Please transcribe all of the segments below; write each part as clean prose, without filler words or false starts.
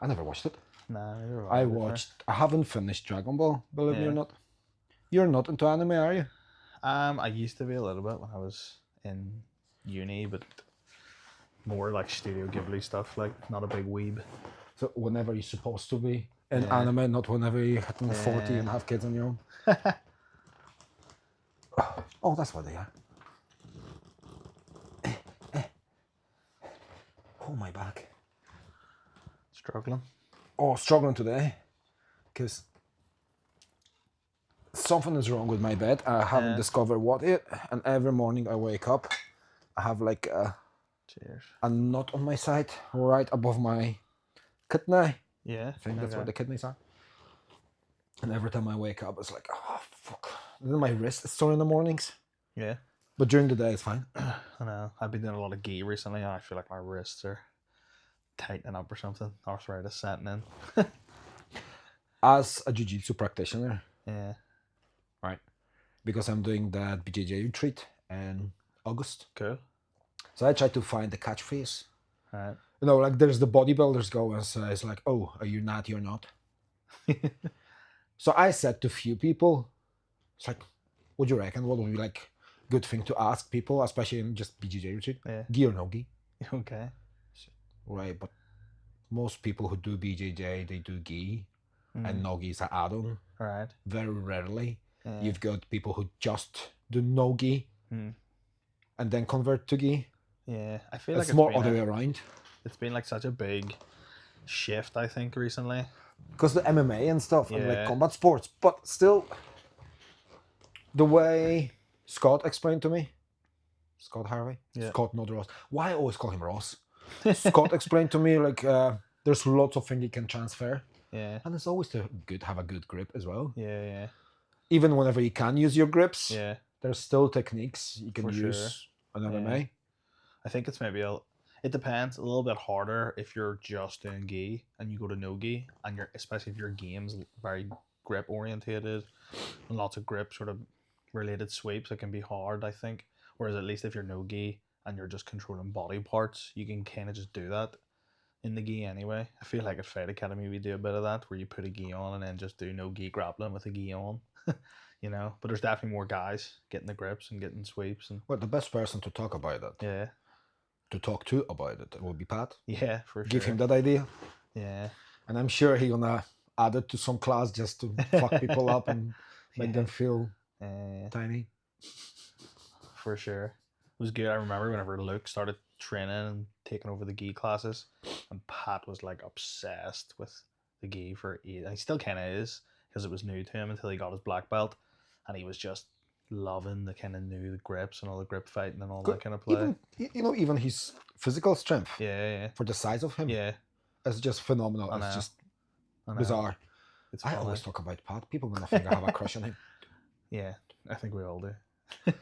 I never watched it. Nah, neither have I to be fair. watched. I haven't finished Dragon Ball. Believe me or Yeah. not. You're not into anime, are you? I used to be a little bit when I was in uni, but more like Studio Ghibli stuff, like not a big weeb. So whenever you're supposed to be in Yeah. anime, not whenever you're hitting 40 Yeah. and have kids on your own. Oh, that's what they are. Oh, my back. Struggling. Oh, struggling today. Because something is wrong with my bed. I haven't Yeah. discovered what it. And every morning I wake up, I have like Cheers. a knot on my side, right above my kidney. Yeah. I think that's where okay. the kidneys are. And every time I wake up, it's like, oh, fuck. And then my wrist is sore in the mornings. Yeah. But during the day, it's fine. I know. I've been doing a lot of gi recently, and I feel like my wrists are tightening up or something. Arthritis setting in. As a jiu-jitsu practitioner, Yeah. right? Because I'm doing that BJJ retreat in August. Cool. So I try to find the catchphrase. Right. You know, like there's the bodybuilders go and say, it's like, oh, are you not? You're not. So I said to few people, it's like, what do you reckon? What would be like good thing to ask people, especially in just BJJ retreat? Yeah. Gi or no gi? Okay. Right, but most people who do BJJ, they do gi, and no gi is an add-on. Right. Very rarely. Yeah. You've got people who just do no gi Mm. and then convert to gi. Yeah. I feel like It's more other way around. It's been like such a big shift, I think, recently. Because the MMA and stuff and like Yeah. combat sports, but still, the way Scott explained to me, Scott Harvey, Yeah. Scott, not Ross. Why I always call him Ross? Scott explained to me like there's lots of things you can transfer, Yeah. and it's always to have a good grip as well. Yeah. Yeah. Even whenever you can use your grips, Yeah. there's still techniques you can For use on MMA. I think it's maybe it depends a little bit harder if you're just doing gi and you go to no gi, and you're, especially if your game's very grip orientated and lots of grip sort of related sweeps, it can be hard, I think. Whereas at least if you're no gi and you're just controlling body parts, you can kind of just do that in the gi anyway. I feel like at Fight Academy we do a bit of that where you put a gi on and then just do no gi grappling with a gi on. You know, but there's definitely more guys getting the grips and getting sweeps and Well, the best person to talk about it, yeah, to talk to about it, would be Pat. yeah, for sure. Give him that idea, Yeah, and I'm sure he's gonna add it to some class just to fuck people up and make them feel tiny. for sure. It was good. I remember whenever Luke started training and taking over the gi classes, and Pat was like obsessed with the gi for and he still kind of is because it was new to him until he got his black belt, and he was just loving the kind of new grips and all the grip fighting and all that kind of play. Even his physical strength, Yeah, for the size of him, yeah. it's just phenomenal. I know. It's just I know. bizarre. It's I funny. always talk about Pat. People gonna think I have a crush on him. Yeah, I think we all do.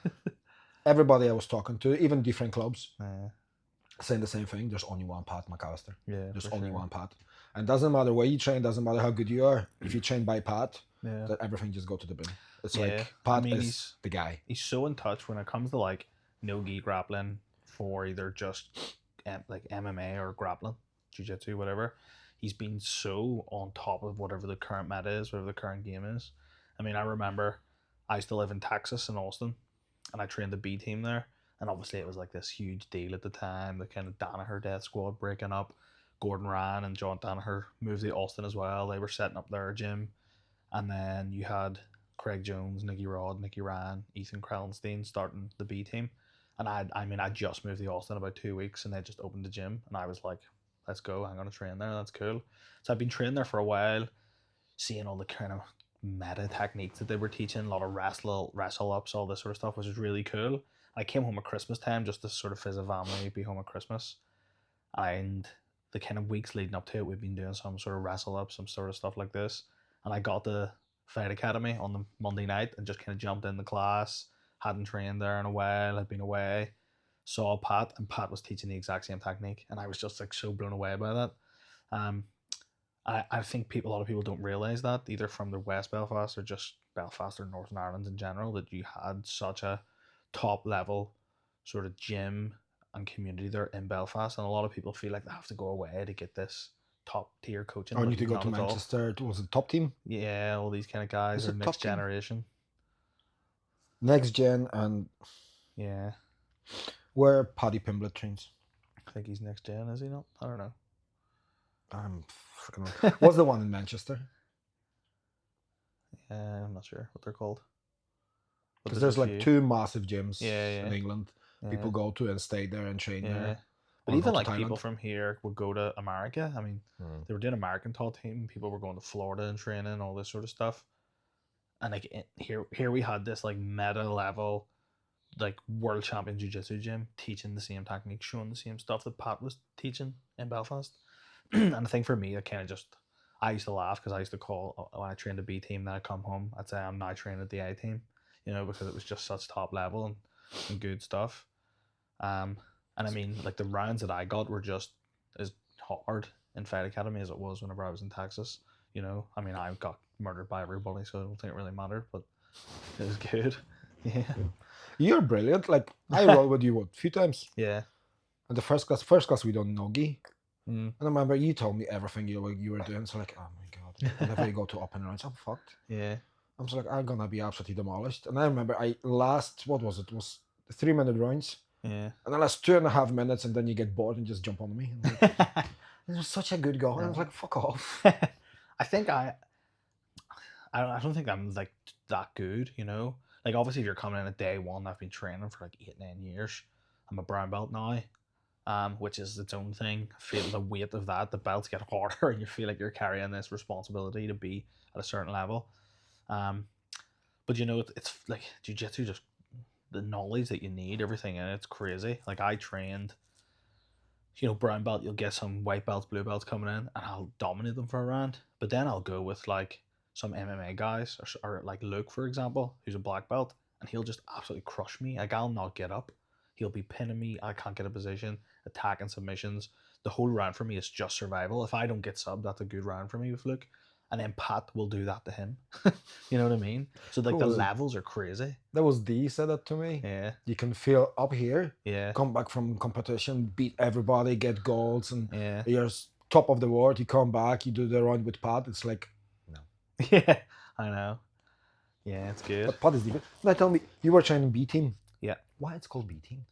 Everybody I was talking to, even different clubs, Yeah, saying the same thing. There's only one Pat McAllister. yeah. There's for only sure. one Pat. And doesn't matter where you train, doesn't matter how good you are. If you train by Pat, Yeah. that everything just go to the bin. It's Yeah, like I Pat mean, is the guy. He's so in touch when it comes to like no gi grappling for either just like MMA or grappling, jiu-jitsu, whatever. He's been so on top of whatever the current meta is, whatever the current game is. I mean, I remember I used to live in Texas in Austin, and I trained the B team there. And obviously, it was like this huge deal at the time. The kind of Danaher Death Squad breaking up. Gordon Ryan and John Danaher moved to Austin as well. They were setting up their gym. And then you had Craig Jones, Nicky Rod, Nicky Ryan, Ethan Krellenstein starting the B team. And I just moved to Austin about 2 weeks, and they just opened the gym. And I was like, let's go. I'm going to train there. That's cool. So I've been training there for a while, seeing all the kind of meta techniques that they were teaching, a lot of wrestle ups, all this sort of stuff, which was really cool. I came home at Christmas time just to sort of visit family, be home at Christmas. And the kind of weeks leading up to it, we've been doing some sort of wrestle up, some sort of stuff like this. And I got the Fight Academy on the Monday night and just kind of jumped in the class. Hadn't trained there in a while, had been away. Saw Pat, and Pat was teaching the exact same technique. And I was just like so blown away by that. I think a lot of people don't realise that, either from the West Belfast or just Belfast or Northern Ireland in general, that you had such a top level sort of gym and community there in Belfast. And a lot of people feel like they have to go away to get this top tier coaching. Oh, I but need to he's go not to at all. Manchester. Was it top team? Yeah, all these kind of guys Is are it next top team? generation. Next gen, and Yeah, where Paddy Pimblett trains. I think he's next gen, is he not? I don't know. I'm freaking. What's the one in Manchester? I'm not sure what they're called. But Because there's a like few. 2 massive gyms Yeah, in yeah. England. Yeah. People go to and stay there and train Yeah. there. But or even go to like people Thailand. from here would go to America. I mean, Hmm. they were doing American tall team. People were going to Florida and training, all this sort of stuff. And like here we had this like meta level, like world champion jiu-jitsu gym teaching the same technique, showing the same stuff that Pat was teaching in Belfast. And I think for me, I kind of just, I used to laugh because I used to call when I trained the B team, then I come home, I'd say I'm now training at the A team, you know, because it was just such top level and good stuff. And I mean, like the rounds that I got were just as hard in Fight Academy as it was whenever I was in Texas. You know, I mean, I got murdered by everybody, so I don't think it really mattered, but it was good. Yeah. You're brilliant. Like I rode with you a few times. Yeah. And the first class we done nogi. Mm. And I remember you told me everything you were doing. So like, oh my god. Whenever you go to open rounds, I'm fucked. Yeah. I'm just like, I'm gonna be absolutely demolished. And I remember what was it? It was 3-minute rounds. Yeah. And then last 2.5 minutes, and then you get bored and just jump on me. And like, it was such a good goal. And I was like, fuck off. I think I don't think I'm like that good, you know. Like obviously, if you're coming in at day one, I've been training for like 8-9 years. I'm a brown belt now, which is its own thing. I feel the weight of that. The belts get harder, and you feel like you're carrying this responsibility to be at a certain level. But you know, it's like jiu-jitsu, just the knowledge that you need, everything in it's crazy. Like I trained, you know, brown belt, you'll get some white belts, blue belts coming in, and I'll dominate them for a round. But then I'll go with like some MMA guys, or like Luke, for example, who's a black belt, and he'll just absolutely crush me. Like I'll not get up. He'll be pinning me. I can't get a position, attacking submissions. The whole round for me is just survival. If I don't get subbed, that's a good round for me with Luke. And then Pat will do that to him. You know what I mean? So like the levels are crazy. That was D said that to me. Yeah. You can feel up here. Yeah. Come back from competition, beat everybody, get golds, and Yeah. you're top of the world. You come back, you do the round with Pat. It's like, no. Yeah, I know. Yeah, it's good. But Pat is different. Now tell me, you were training B team. Yeah. Why it's called B team?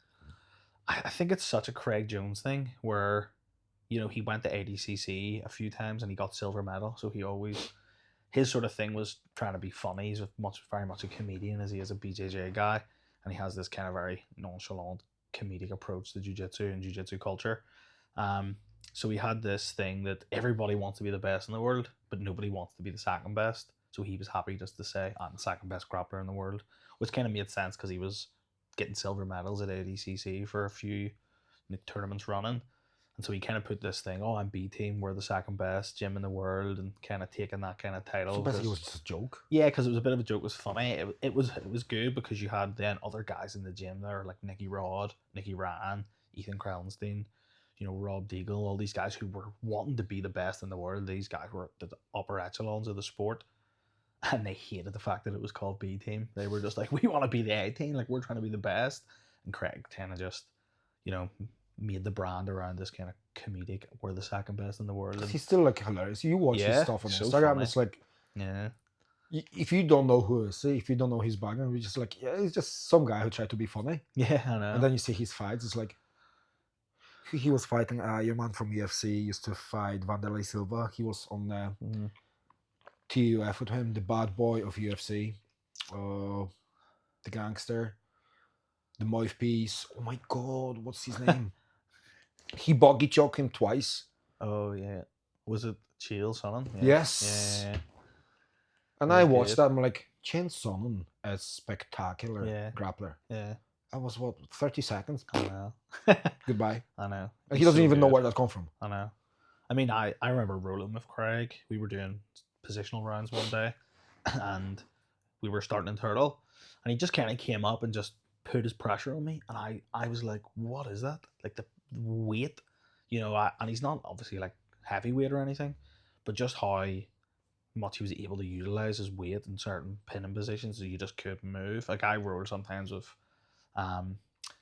I think it's such a Craig Jones thing where, you know, he went to ADCC a few times and he got silver medal. So he always, his sort of thing was trying to be funny. He's very much a comedian as he is a BJJ guy. And he has this kind of very nonchalant comedic approach to jiu-jitsu and jiu-jitsu culture. So he had this thing that everybody wants to be the best in the world, but nobody wants to be the second best. So he was happy just to say, I'm the second best grappler in the world, which kind of made sense because he was getting silver medals at ADCC for a few tournaments running. And so he kind of put this thing, oh, I'm B team, we're the second best gym in the world, and kind of taking that kind of title. So basically, it was just a joke. Yeah, because it was a bit of a joke. It was funny. It was good because you had then other guys in the gym there, like Nicky Rod, Nicky Ryan, Ethan Krellenstein, you know, Rob Deagle, all these guys who were wanting to be the best in the world. These guys were the upper echelons of the sport. And they hated the fact that it was called B team. They were just like, we want to be the A team, like we're trying to be the best. And Craig kind of just, you know, made the brand around this kind of comedic, we're the second best in the world. And he's still like hilarious. You watch his stuff on Instagram, funny. It's like, yeah, if you don't know who is he, if you don't know his background, you're just like, yeah, he's just some guy who tried to be funny. Yeah, I know. And then you see his fights, it's like, he was fighting your man from UFC, used to fight Vanderlei Silva. He was on TUF with him, the bad boy of UFC, the gangster, the mouthpiece. Oh my god, what's his name? He bogey choked him twice. Oh yeah, was it Chael Sonnen? Yeah. Yes. Yeah. And I watched that. I'm like, Chael Sonnen is spectacular grappler. Yeah. That was 30 seconds. I know. Goodbye. I know. He doesn't even know where that come from. I know. I mean, I remember rolling with Craig. We were doing positional rounds one day, and we were starting in turtle, and he just kind of came up and just put his pressure on me, and I was like, what is that? Like the weight, you know, and he's not obviously like heavyweight or anything, but just how much he was able to utilize his weight in certain pinning positions so you just couldn't move. Like I rolled sometimes with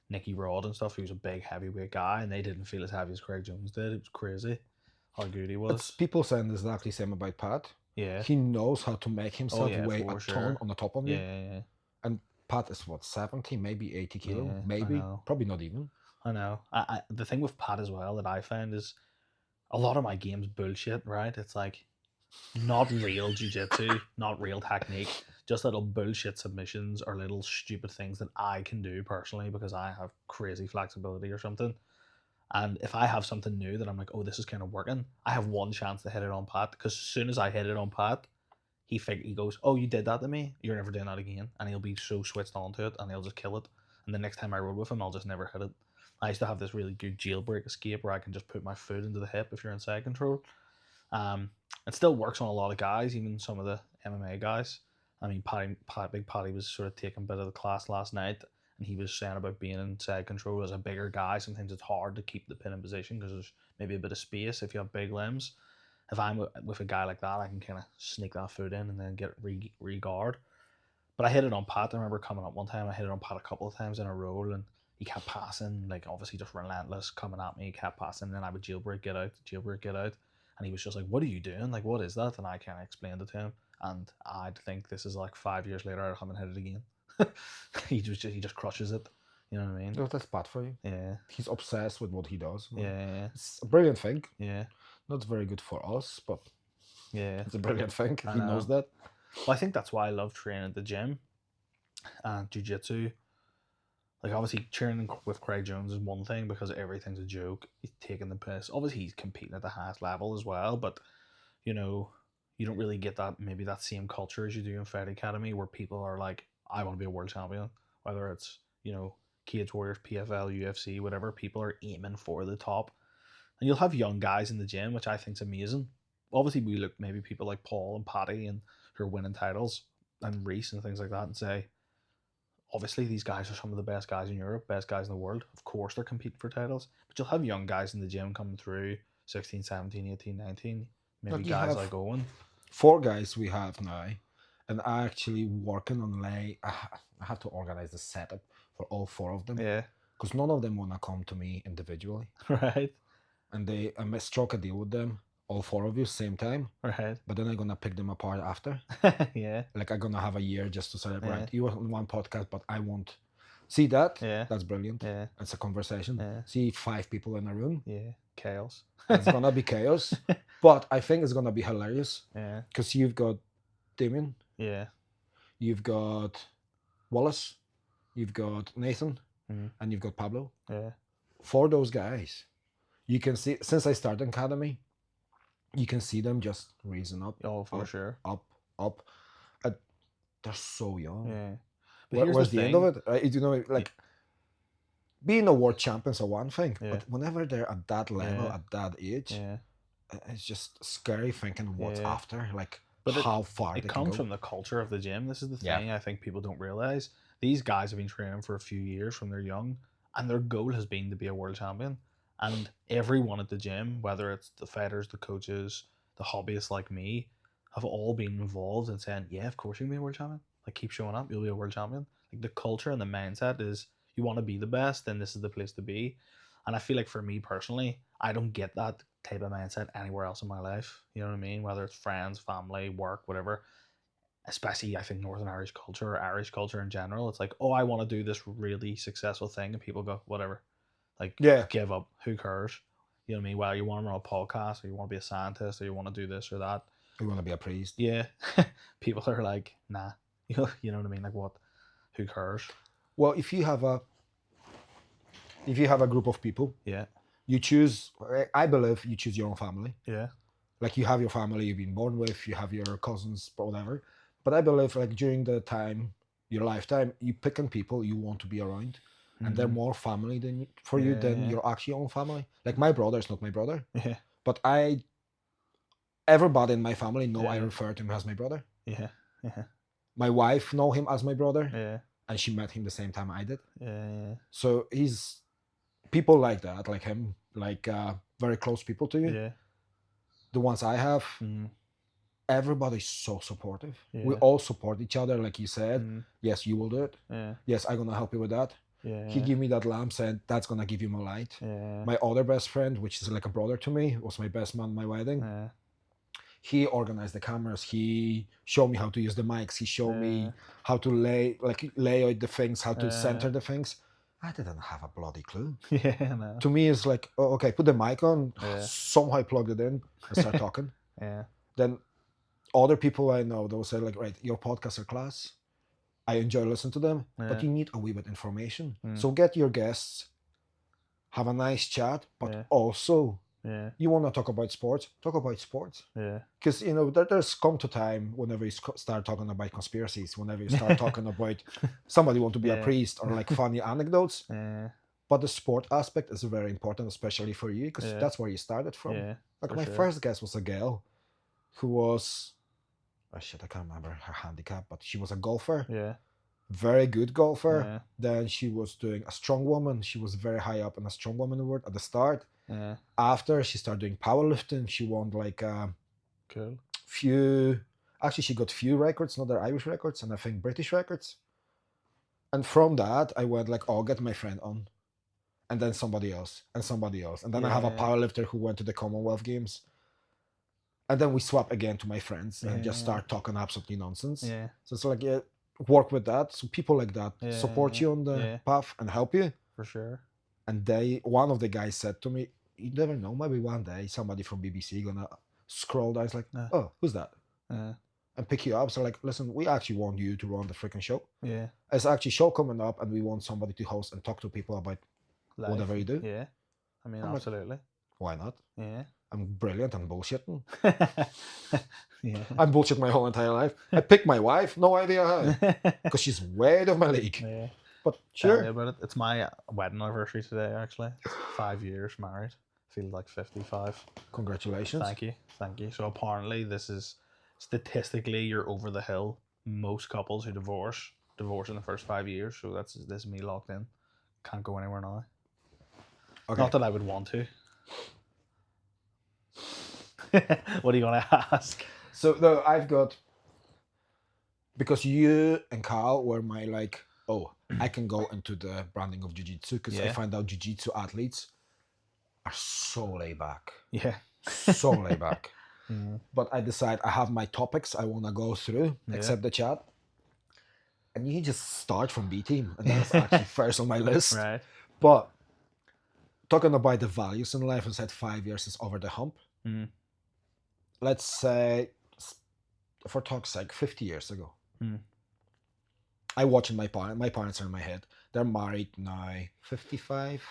Nicky Rod and stuff, who was a big heavyweight guy, and they didn't feel as heavy as Craig Jones did. It was crazy how good he It's was. people saying exactly the same about Pat. Yeah. He knows how to make Oh himself yeah, weigh for a sure. ton on the top of you. Yeah. And Pat is what, 70, maybe 80 kilo, Yeah, I maybe, know. probably not even. I know. The thing with Pat as well that I found is a lot of my games bullshit. Right? It's like not real jiu-jitsu, not real technique, just little bullshit submissions or little stupid things that I can do personally because I have crazy flexibility or something. And if I have something new that I'm like, oh, this is kind of working, I have one chance to hit it on Pat because as soon as I hit it on Pat, he goes, oh, you did that to me, you're never doing that again, and he'll be so switched onto it and he'll just kill it. And the next time I roll with him, I'll just never hit it. I used to have this really good jailbreak escape where I can just put my foot into the hip if you're in side control. It still works on a lot of guys, even some of the MMA guys. I mean, Big Paddy was sort of taking a bit of the class last night, and he was saying about being in side control as a bigger guy. Sometimes it's hard to keep the pin in position because there's maybe a bit of space if you have big limbs. If I'm with a guy like that, I can kind of sneak that foot in and then get re-guard. But I hit it on Pat. I remember coming up one time, I hit it on Pat a couple of times in a row, and he kept passing, like obviously just relentless, coming at me, he kept passing, and then I would jailbreak, get out. And he was just like, what are you doing? Like, what is that? And I kind of explained it to him. And I'd think this is like 5 years later, I haven't hit it again. he just crushes it. You know what I mean? No, that's bad for you. Yeah. He's obsessed with what he does. Yeah. It's a brilliant thing. Yeah. Not very good for us, but yeah, it's a brilliant thing. I He knows know. that. Well, I think that's why I love training at the gym and jiu-jitsu. Like, obviously, training with Craig Jones is one thing because everything's a joke. He's taking the piss. Obviously, he's competing at the highest level as well, but, you know, you don't really get that same culture as you do in Fight Academy where people are like, I want to be a world champion. Whether it's, Cage Warriors, PFL, UFC, whatever, people are aiming for the top. And you'll have young guys in the gym, which I think is amazing. Obviously, we look maybe people like Paul and Patty and who are winning titles and Reese and things like that and say, obviously these guys are some of the best guys in Europe, best guys in the world. Of course they're competing for titles. But you'll have young guys in the gym coming through 16, 17, 18, 19. Maybe Look, guys like Owen. 4 guys we have now, and I actually working on I have to organize the setup for all 4 of them. Yeah. Because none of them want to come to me individually. Right. And I struck a deal with them, all 4 of you, same time. Right. But then I'm going to pick them apart after. Yeah. Like, I'm going to have a year just to say, Yeah. right, you want one podcast, but I won't. See that? Yeah. That's brilliant. Yeah. It's a conversation. Yeah. See 5 people in a room. Yeah. Chaos. It's going to be chaos. But I think it's going to be hilarious. Yeah. Because you've got Damien. Yeah. You've got Wallace. You've got Nathan. Mhm. And you've got Pablo. Yeah. For those guys, you can see, since I started Academy, you can see them just raising up. Oh, for up, sure. Up. They're so young. Yeah. But Where's the end of it? Like, being a world champion's are one thing, Yeah. but whenever they're at that level, Yeah. at that age, Yeah. it's just scary thinking what's Yeah. after, like But how far it they comes can go. from the culture of the gym. This is the Yeah. thing I think people don't realize. These guys have been training for a few years from they're young, and their goal has been to be a world champion. And everyone at the gym, whether it's the fighters, the coaches, the hobbyists like me, have all been involved in saying, yeah, of course you can be a world champion. Like, keep showing up, you'll be a world champion. Like, the culture and the mindset is you want to be the best, then this is the place to be. And I feel like for me personally, I don't get that type of mindset anywhere else in my life. You know what I mean? Whether it's friends, family, work, whatever. Especially, I think, Northern Irish culture or Irish culture in general. It's like, oh, I want to do this really successful thing. And people go, whatever. Like, Yeah. give up. Who cares? You know what I mean? Well, you want to run a podcast or you want to be a scientist or you want to do this or that. We want to be a priest. Yeah. People are like, nah. You know what I mean? Like, what? Who cares? Well, if you have a group of people, Yeah. you choose. I believe you choose your own family. Yeah. Like, you have your family you've been born with, you have your cousins, whatever. But I believe, like, during the time, your lifetime, you picking people you want to be around, and they're more family than you than Yeah. your actual own family. Like, my brother is not my brother, Yeah. but everybody in my family know I Yeah. refer to him as my brother. Yeah. Yeah. My wife know him as my brother, Yeah. and she met him the same time I did. Yeah. So he's people like that, like him, like very close people to you. Yeah. The ones I have, Mm. everybody's so supportive. We Yeah. all support each other, like you said. Mm. Yes, you will do it. Yeah. Yes, I'm gonna help you with that. Yeah. He gave me that lamp, saying that's gonna give you more light. Yeah. My other best friend, which is like a brother to me, was my best man at my wedding. Yeah. He organized the cameras. He showed me how to use the mics. He showed me how to lay out the things, how to center the things. I didn't have a bloody clue. Yeah. No. To me, it's like, oh, okay, put the mic on, Yeah. somehow plug it in, and start talking. Yeah. Then other people I know, they'll say like, right, your podcasts are class. I enjoy listening to them, but you need a wee bit information. So get your guests, have a nice chat, but also you want to talk about sports, talk about sports. Yeah. Because, you know, there's come to time whenever you start talking about conspiracies, whenever you start talking about somebody want to be a priest or like funny anecdotes. Yeah. But the sport aspect is very important, especially for you, because that's where you started from. Yeah. Like my first guest was a girl who was, oh shit, I can't remember her handicap, but she was a golfer. Yeah. Very good golfer. Yeah. Then she was doing a strong woman. She was very high up in a strong woman award at the start. Yeah. After she started doing powerlifting, she won like Cool. few. Actually, she got few records, not their Irish records, and I think British records. And from that, I went like, oh, I'll get my friend on, and then somebody else, and somebody else, and then I have a powerlifter who went to the Commonwealth Games. And then we swap again to my friends and just start talking absolutely nonsense. Yeah. So it's like, work with that. So people like that support you on the path and help you. For sure. And one of the guys said to me, you never know, maybe one day somebody from BBC gonna scroll down. It's like, oh, who's that? And pick you up. So like, listen, we actually want you to run the freaking show. Yeah. It's actually a show coming up and we want somebody to host and talk to people about whatever you do. Yeah. I mean, I'm absolutely. Like, why not? Yeah. I'm brilliant and bullshitting. Yeah. I'm bullshitting my whole entire life. I picked my wife, no idea how, because she's way out of my league. Yeah. But Tell sure. me about it. It's my wedding anniversary today, actually. 5 years married. Feel like 55. Congratulations. Thank you. Thank you. So apparently this is, statistically, you're over the hill. Most couples who divorce in the first 5 years. So this is me locked in. Can't go anywhere now. Okay. Not that I would want to. What are you going to ask? So no, I've got, because you and Carl were my like, oh, I can go into the branding of jiu-jitsu, because I find out jiu-jitsu athletes are so laid back. Yeah. So laid back. But I decide I have my topics I want to go through, except the chat. And you just start from B team, and that's actually first on my list. Right. But talking about the values in life, I said 5 years is over the hump. Let's say, for talk's sake, 50 years ago. I watched my parents are in my head. They're married now 55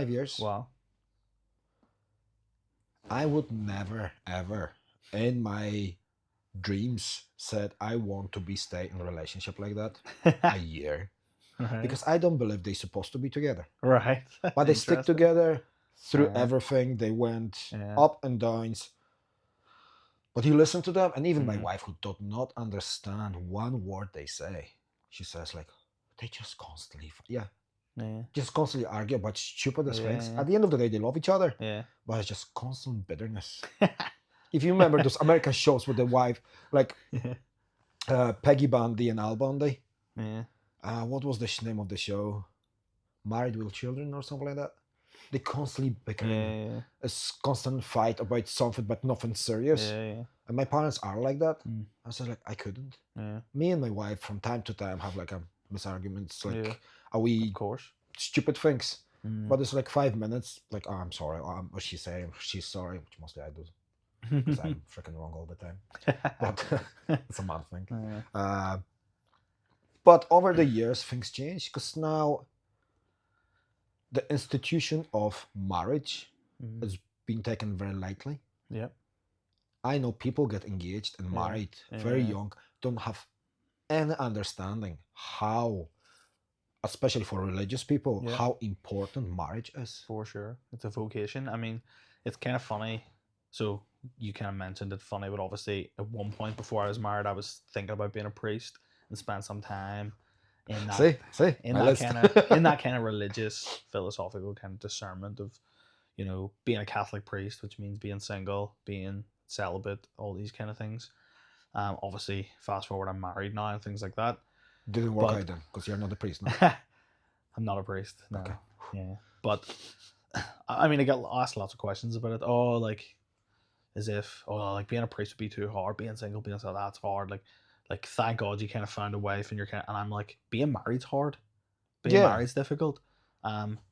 years. Wow. I would never, ever, in my dreams, said I want to stay in a relationship like that a year. Right. Because I don't believe they're supposed to be together. Right. But they stick together through everything. They went up and downs. But you listen to them, and even my wife, who does not understand one word they say, she says like, they just constantly, just constantly argue about stupidest things. At the end of the day, they love each other. Yeah. But it's just constant bitterness. If you remember those American shows with the wife, like Peggy Bundy and Al Bundy. Yeah. What was the name of the show? Married with Children or something like that. They constantly bickering. A constant fight about something, but nothing serious. And my parents are like that. I was like, I couldn't. Me and my wife, from time to time, have like a misarguments. Like, are we stupid things? But it's like 5 minutes. Like, oh, I'm sorry. What she's saying, she's sorry, which mostly I do, because I'm freaking wrong all the time. But it's a man thing. But over the years, things change, because now the institution of marriage is being taken very lightly. Yeah. I know people get engaged and married very young, don't have any understanding how, especially for religious people, how important marriage is. For sure. It's a vocation. I mean, it's kind of funny. So you kind of mentioned it funny, but obviously at one point before I was married, I was thinking about being a priest and spend some time in that, in that kind of religious, philosophical kind of discernment of, you know, being a Catholic priest, which means being single, being celibate, all these kind of things. Obviously, fast forward, I'm married now and things like that. Didn't work out then, because you're not a priest now. I'm not a priest. No. Okay. Yeah. But I mean, I get asked lots of questions about it. Oh, like as if like being a priest would be too hard. Being single, being so that's hard. Like thank God you kind of found a wife and you're kind of, and I'm like, being married's hard. Being Yeah, married's difficult.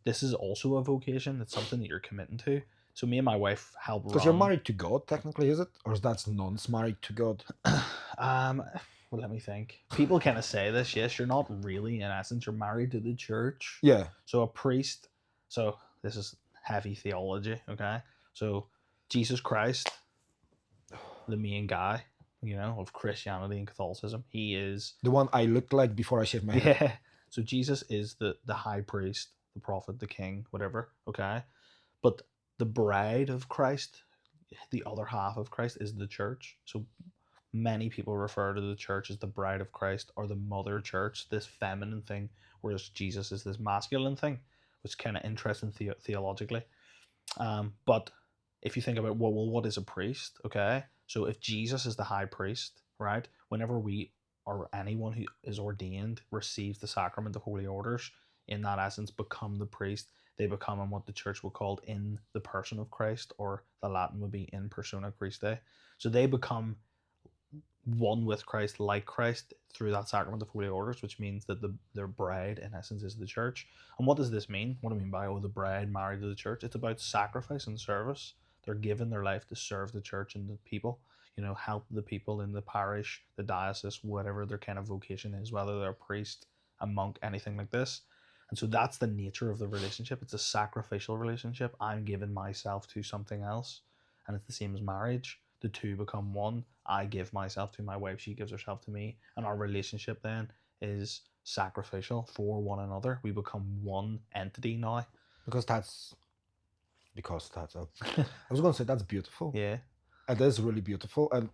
This is also a vocation. It's something that you're committing to. So me and my wife help because you're run. married to God, technically, is it? Or that's nuns married to God? Well, let me think. People kind of say this. Yes, you're not really, in essence, you're married to the church. Yeah. So a priest. So this is heavy theology. Okay. So Jesus Christ, the main guy, of Christianity and Catholicism, he is. The one I looked like before I shaved my head. Yeah. So Jesus is the high priest, the prophet, the king, whatever. Okay. But the bride of Christ, the other half of Christ, is the church. So many people refer to the church as the bride of Christ or the mother church, this feminine thing, whereas Jesus is this masculine thing, which is kind of interesting theologically. But if you think about, well, what is a priest? Okay, so if Jesus is the high priest, right? Whenever we or anyone who is ordained receives the sacrament of holy orders, in that essence, become the priest. They become in what the church would call in the person of Christ, or the Latin would be in persona Christi. So they become one with Christ, like Christ, through that sacrament of holy orders, which means that their bride, in essence, is the church. And what does this mean? What do I mean by, the bride married to the church? It's about sacrifice and service. They're giving their life to serve the church and the people, help the people in the parish, the diocese, whatever their kind of vocation is, whether they're a priest, a monk, anything like this. And so that's the nature of the relationship. It's a sacrificial relationship. I'm giving myself to something else. And it's the same as marriage. The two become one. I give myself to my wife, she gives herself to me, and our relationship then is sacrificial for one another. We become one entity now. Because that's I was going to say that's beautiful. Yeah. It is really beautiful. And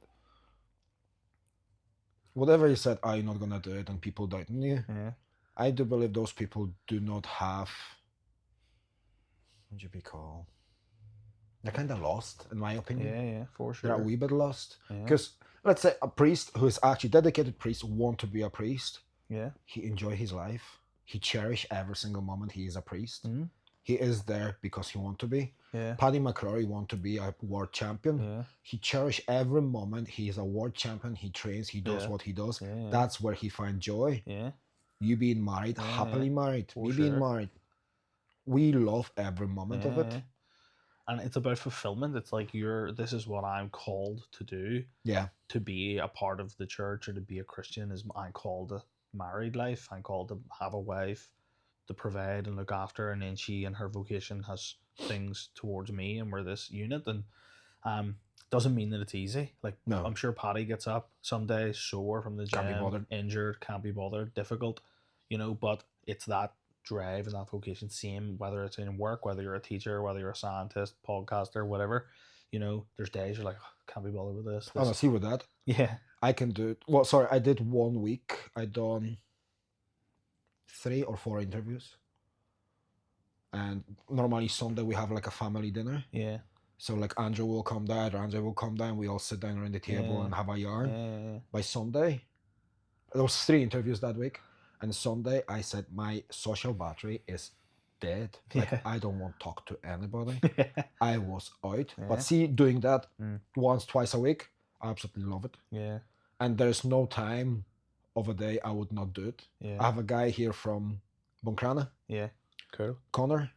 whatever you said, you're not going to do it, and people doubting you. Yeah. I do believe those people do not have, what would you be called? They're kind of lost, in my opinion. Yeah, for sure. They're a wee bit lost. Yeah. Because, let's say, a priest who is actually dedicated priest want to be a priest. Yeah. He enjoy his life. He cherish every single moment he is a priest. Mm-hmm. He is there because he want to be. Yeah. Paddy McCrory want to be a world champion. Yeah. He cherish every moment. He is a world champion. He trains. He does what he does. Yeah. That's where he finds joy. Yeah. You being married, happily married. Me being married. We love every moment of it. And it's about fulfillment. It's like this is what I'm called to do. Yeah. To be a part of the church or to be a Christian I'm called to married life. I'm called to have a wife, to provide and look after, and then she and her vocation has things towards me, and we're this unit. And doesn't mean that it's easy. Like, no. I'm sure Paddy gets up some days sore from the gym, can't be bothered, injured, can't be bothered, difficult, but it's that drive and that vocation, same whether it's in work, whether you're a teacher, whether you're a scientist, podcaster, whatever. There's days you're like, oh, can't be bothered with this. Oh, no, see with that. Yeah. I can do it. Well, sorry, I did 1 week. I done 3 or 4 interviews. And normally Sunday we have like a family dinner. Yeah. So like Andrew will come down, or Andrew will come down. We all sit down around the table and have a yarn. Yeah. By Sunday, there was 3 interviews that week. And Sunday, I said my social battery is dead. Like, I don't want to talk to anybody. I was out. Yeah. But see, doing that once, twice a week, I absolutely love it. Yeah. And there's no time of a day I would not do it. Yeah. I have a guy here from Buncrana. Yeah. Cool. Connor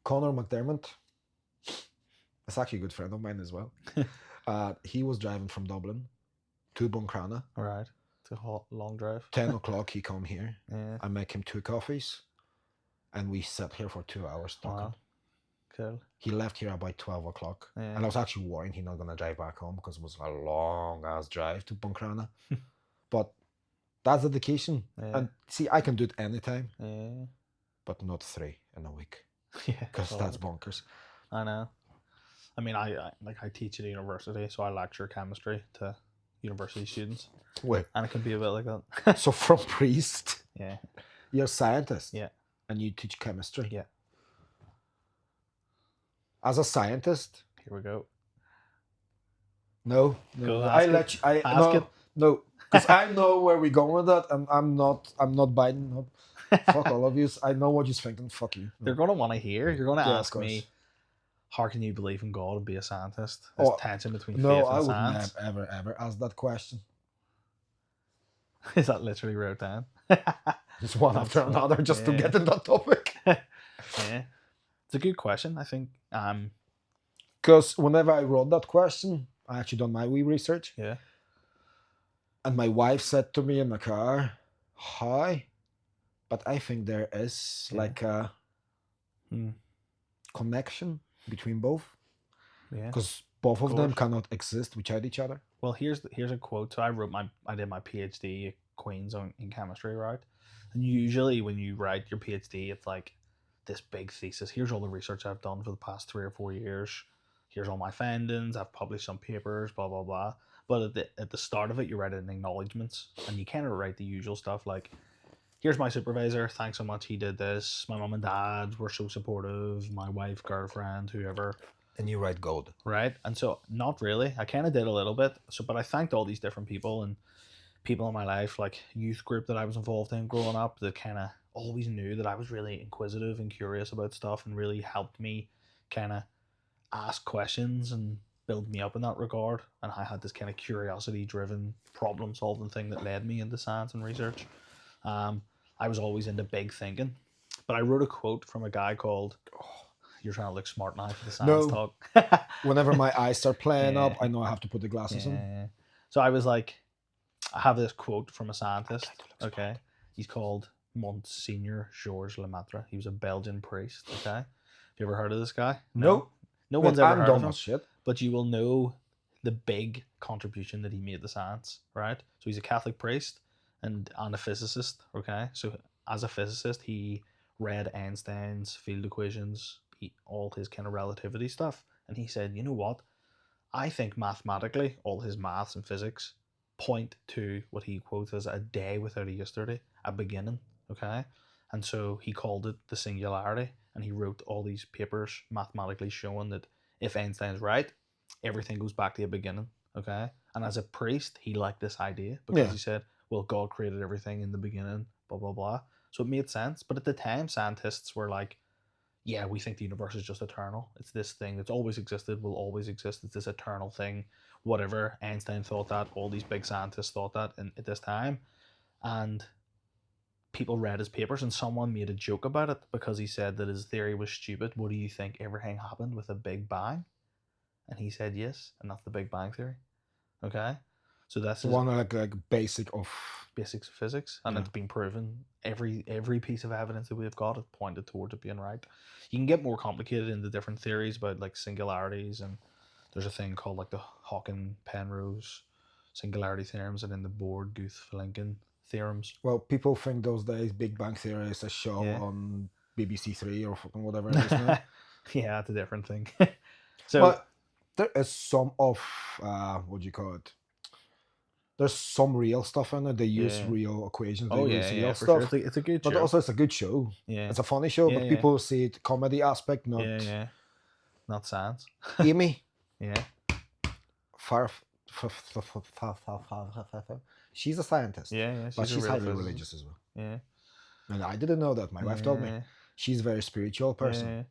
McDermott. That's actually a good friend of mine as well. He was driving from Dublin to Buncrana. All right. It's a long drive. 10 o'clock he come here. Yeah. I make him 2 coffees. And we sat here for 2 hours talking. Wow. Cool. He left here about 12 o'clock. Yeah. And I was actually worried he's not going to drive back home because it was a long-ass drive to Buncrana. But that's dedication. Yeah. And see, I can do it anytime. Yeah. But not 3 in a week. Yeah. Because that's bonkers. I know. I mean, I teach at a university, so I lecture chemistry to university students. Wait. And it can be a bit like that. So from priest, yeah, you're a scientist. Yeah. And you teach chemistry. Yeah. As a scientist. Here we go. No. Go ask it. No. Because I know where we're going with that, and I'm not biting up. Fuck all of you. I know what you're thinking. Fuck you. They're gonna want to hear. You're gonna Yeah, of ask course. me, how can you believe in God and be a scientist? This Oh, tension between no, faith I and would science. never, ever ask that question. Is that literally wrote down? Just one That's after fun. another, just to Yeah. get in that topic. Yeah, it's a good question. I think. Because whenever I wrote that question, I actually done my wee research, Yeah. and my wife said to me in the car, "Hi, but I think there is Yeah. like a Hmm. connection between both, Yeah. because both of them course. cannot exist without each other." Well, here's a quote. So I did my PhD at Queen's in chemistry, right? And usually when you write your PhD, it's like this big thesis. Here's all the research I've done for the past 3 or 4 years. Here's all my findings. I've published some papers, blah blah blah. But at the start of it, you write in acknowledgements, and you kind of write the usual stuff like, "Here's my supervisor. Thanks so much. He did this. My mom and dad were so supportive. My wife, girlfriend, whoever." And you write gold. Right? And so, not really. I kind of did a little bit. So, but I thanked all these different people and people in my life, like youth group that I was involved in growing up, that kind of always knew that I was really inquisitive and curious about stuff, and really helped me kind of ask questions and build me up in that regard. And I had this kind of curiosity driven problem solving thing that led me into science and research. I was always into big thinking, but I wrote a quote from a guy called, you're trying to look smart now for the science No. talk. Whenever my eyes start playing up, Yeah. I know I have to put the glasses on. Yeah. So I was like, I have this quote from a scientist. Okay, he's called Monsignor Georges Lemaitre. He was a Belgian priest. Okay, have you ever heard of this guy? No. No one's ever I'm heard dumb of him. as shit. But you will know the big contribution that he made to science, right? So he's a Catholic priest and a physicist. Okay, so as a physicist, he read Einstein's field equations, all his kind of relativity stuff, and he said, you know what? I think mathematically, all his maths and physics point to what he quotes as a day without a yesterday, a beginning. Okay, and so he called it the singularity, and he wrote all these papers mathematically showing that if Einstein's right, everything goes back to a beginning. Okay, and as a priest, he liked this idea because he said, "Well, God created everything in the beginning." Blah blah blah. So it made sense. But at the time, scientists were like, yeah, we think the universe is just eternal. It's this thing that's always existed, will always exist. It's this eternal thing. Whatever. Einstein thought that. All these big scientists thought that at this time. And people read his papers, and someone made a joke about it because he said that his theory was stupid. What do you think? Everything happened with a big bang? And he said yes, and that's the Big Bang Theory. Okay? So that's one like basic of basics of physics, and Yeah. it's been proven. Every piece of evidence that we've got has pointed towards it being right. You can get more complicated in the different theories about like singularities, and there's a thing called like the Hawking-Penrose singularity theorems, and then the Bohr-Guth-Vilenkin theorems. Well, people think those days Big Bang Theory is a show Yeah. on BBC Three or fucking whatever it is now. Yeah, that's a different thing. So But there is some of what do you call it? There's some real stuff in it. They use Yeah. real equations. They oh use yeah, real for stuff. sure. It's a good But show. also, it's a good show. Yeah, It's a funny show, Yeah, but yeah. people see it comedy aspect, not yeah, not science. Amy. Yeah, She's a scientist, yeah. but she's a real highly physicist. religious as well. Yeah. And I didn't know that. My wife told me. Yeah. She's a very spiritual person. Yeah.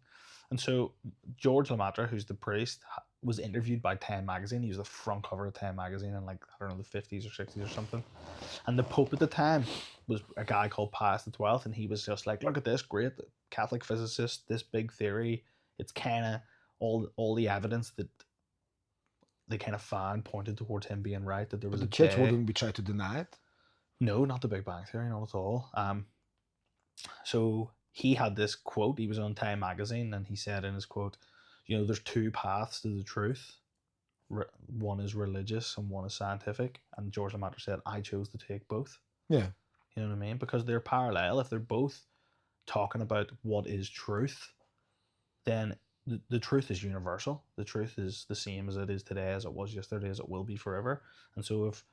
And so George Lemaitre, who's the priest, was interviewed by Time magazine. He was the front cover of Time magazine in like, I don't know, the 50s or 60s or something. And the Pope at the time was a guy called Pius XII, and he was just like, look at this great Catholic physicist, this big theory. It's kind of all the evidence that they kind of found pointed towards him being right, that there was But the a church day. wouldn't be trying to deny it. No, not the Big Bang Theory, not at all. So he had this quote. He was on Time magazine, and he said in his quote, you know, there's two paths to the truth. One is religious and one is scientific. And George Lemaitre said, I chose to take both. Yeah. You know what I mean? Because they're parallel. If they're both talking about what is truth, then the truth is universal. The truth is the same as it is today, as it was yesterday, as it will be forever. And so if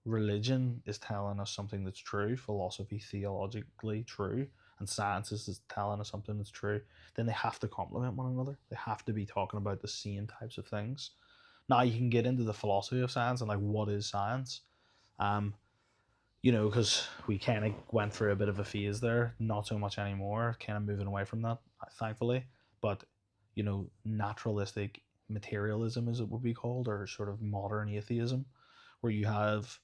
religion is telling us something that's true, philosophy theologically true, and science is telling us something that's true, then they have to complement one another. They have to be talking about the same types of things. Now you can get into the philosophy of science and like what is science. you know, because we kind of went through a bit of a phase there, not so much anymore, kind of moving away from that, thankfully. But, you know, naturalistic materialism is it would be called, or sort of modern atheism, where you have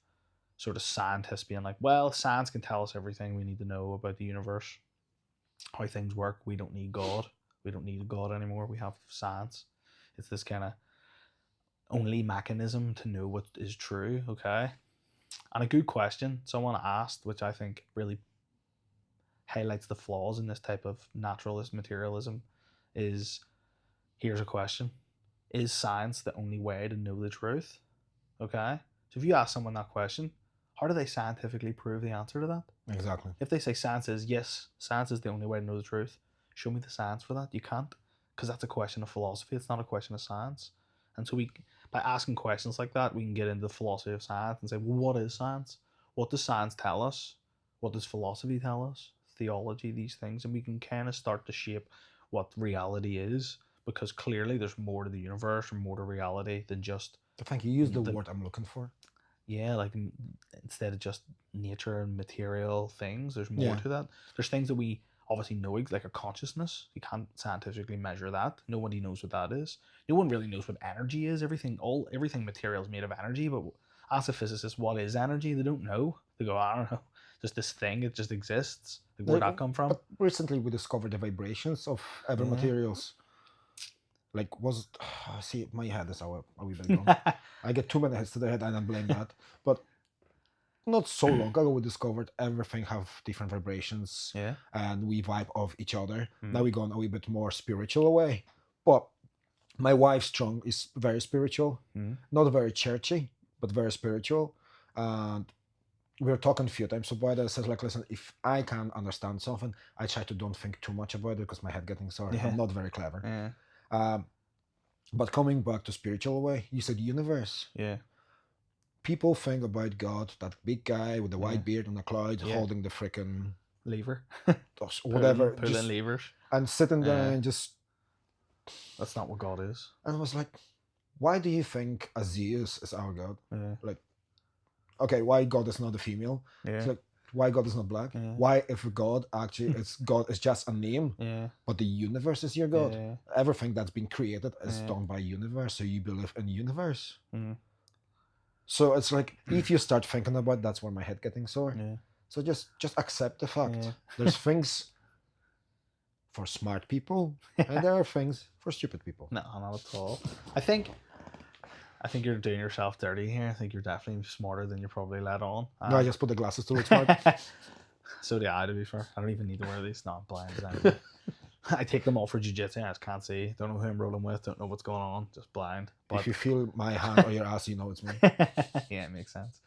sort of scientists being like, well, science can tell us everything we need to know about the universe, how things work. We don't need God. We don't need God anymore. We have science. It's this kind of only mechanism to know what is true, okay? And a good question someone asked, which I think really highlights the flaws in this type of naturalist materialism, is here's a question: is science the only way to know the truth? Okay? So if you ask someone that question, how do they scientifically prove the answer to that? Exactly. If they say science is yes, science is the only way to know the truth, show me the science for that. You can't, because that's a question of philosophy. It's not a question of science. And so by asking questions like that, we can get into the philosophy of science and say, well, what is science? What does science tell us? What does philosophy tell us? Theology, these things, and we can kind of start to shape what reality is, because clearly there's more to the universe or more to reality than just. I think you used the word I'm looking for. Yeah, like instead of just nature and material things, there's more to that. There's things that we obviously know, like a consciousness. You can't scientifically measure that. Nobody knows what that is. No one really knows what energy is. Everything material is made of energy, but ask a physicist what is energy, they don't know. They go, I don't know, just this thing. It just exists. Like, where'd that come from? But recently we discovered the vibrations of every materials. Like, was it, see, my head is a wee bit gone. I get too many hits to the head and I blame that. But not so long ago we discovered everything have different vibrations. Yeah. And we vibe off each other. Now we're going a wee bit more spiritual away. But my wife's strong is very spiritual. Not very churchy, but very spiritual. And we were talking a few times about it. I said, like, listen, if I can understand something, I try to don't think too much about it because my head getting sore. I'm not very clever. But coming back to spiritual way, you said universe. Yeah. People think about God, that big guy with the white beard on the cloud holding the freaking lever, whatever, pulling levers, and sitting there and just. That's not what God is. And I was like, why do you think a Zeus is our God? Yeah. Like, okay, why God is not a female? Yeah. It's like, why God is not black? Yeah. Why, if God actually it's God is just a name, but the universe is your God. Yeah. Everything that's been created is done by universe, so you believe in universe. So it's like, if you start thinking about it, that's where my head getting sore. So just accept the fact. There's things for smart people and there are things for stupid people. No, not at all. I think you're doing yourself dirty here. I think you're definitely smarter than you probably let on. No, I just put the glasses to look smart. So do I, to be fair. I don't even need to wear these. No, I'm blind as anything. I take them all for jiu-jitsu. I just can't see. Don't know who I'm rolling with. Don't know what's going on. Just blind. But if you feel my hand or your ass, you know it's me. Yeah, it makes sense.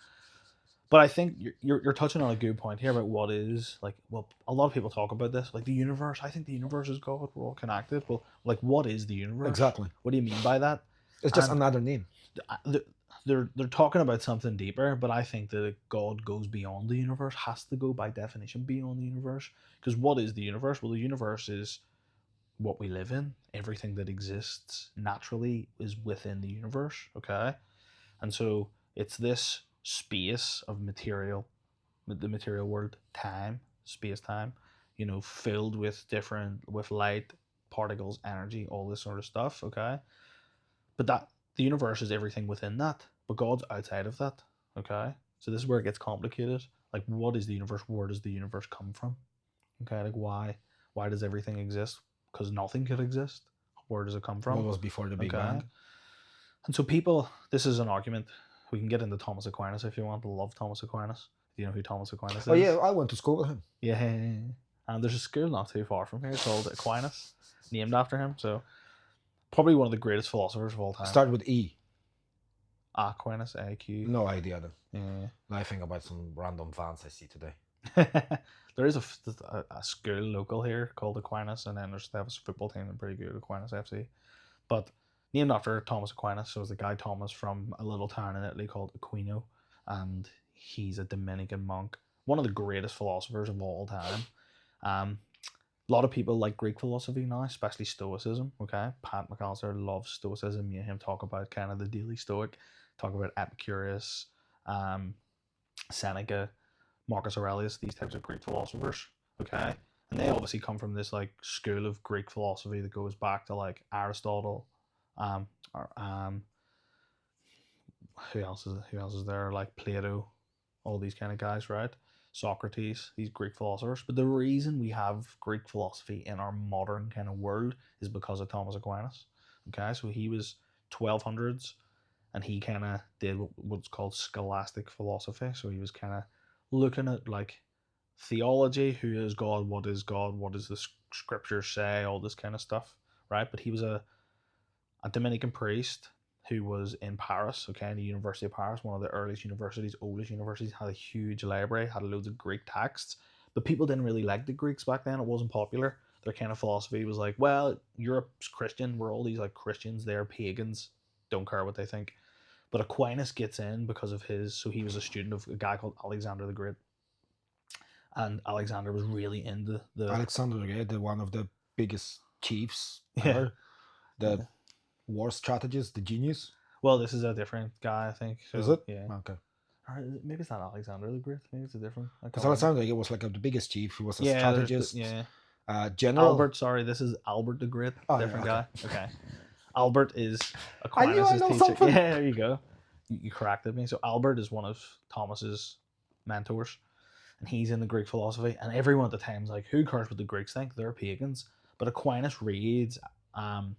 But I think you're touching on a good point here about what is, like, well, a lot of people talk about this, like the universe. I think the universe is God. We're all connected. Well, like, what is the universe? Exactly. What do you mean by that? It's just another name. They're talking about something deeper, but I think that God goes beyond the universe, has to go by definition beyond the universe. Because what is the universe? Well, the universe is what we live in. Everything that exists naturally is within the universe, okay? And so it's this space of material, the material world, time, space-time, you know, filled with light, particles, energy, all this sort of stuff, okay? But that the universe is everything within that, but God's outside of that, okay? So this is where it gets complicated. Like, what is the universe? Where does the universe come from? Okay, like why does everything exist? Because nothing could exist. Where does it come from? What was before the Big Bang? And so people, this is an argument. We can get into Thomas Aquinas if you want. I love Thomas Aquinas. Do you know who Thomas Aquinas is? Oh yeah, I went to school with him. Yeah. And there's a school not too far from here called Aquinas, named after him. So probably one of the greatest philosophers of all time. Start with E. Aquinas, A-Q. No idea then. Yeah. Now I think about some random fans I see today. There is a school local here called Aquinas, and then they have a football team and pretty good, Aquinas FC. But named after Thomas Aquinas, so it's the guy Thomas from a little town in Italy called Aquino, and he's a Dominican monk, one of the greatest philosophers of all time. A lot of people like Greek philosophy now, especially Stoicism. Okay, Pat McAllister loves Stoicism. Me and him talk about kind of the daily Stoic, talk about Epicurus, Seneca, Marcus Aurelius, these types of Greek philosophers. Okay, and they obviously come from this like school of Greek philosophy that goes back to like Aristotle, um, or, who else is there, like Plato, all these kind of guys, right? Socrates, these Greek philosophers. But the reason we have Greek philosophy in our modern kind of world is because of Thomas Aquinas. Okay, so he was 1200s, and he kind of did what's called scholastic philosophy. So he was kind of looking at like theology, who is God, what does the scriptures say, all this kind of stuff, right? But he was a Dominican priest who was in Paris, okay, in the University of Paris, one of the earliest universities, oldest universities, had a huge library, had loads of Greek texts, but people didn't really like the Greeks back then. It wasn't popular. Their kind of philosophy was like, well, Europe's Christian, we're all these like Christians, they're pagans, don't care what they think. But Aquinas gets in because of so he was a student of a guy called Alexander the Great. And Alexander was really into the Alexander the Great, one of the biggest chiefs yeah. ever, the war strategist, the genius. Well, this is a different guy, I think. So, is it? Yeah. Okay. Or maybe it's not Alexander the Great. Maybe it's a different. Because Alexander the Great was like the biggest chief. He was a strategist. General. Albert, sorry, this is Albert the Great. Oh, different yeah, guy. Okay. Albert is Aquinas' I know teacher. something. Yeah, there you go. You corrected me. So Albert is one of Thomas's mentors, and he's in the Greek philosophy. And everyone at the time's like, who cares what the Greeks think? They're pagans. But Aquinas reads, all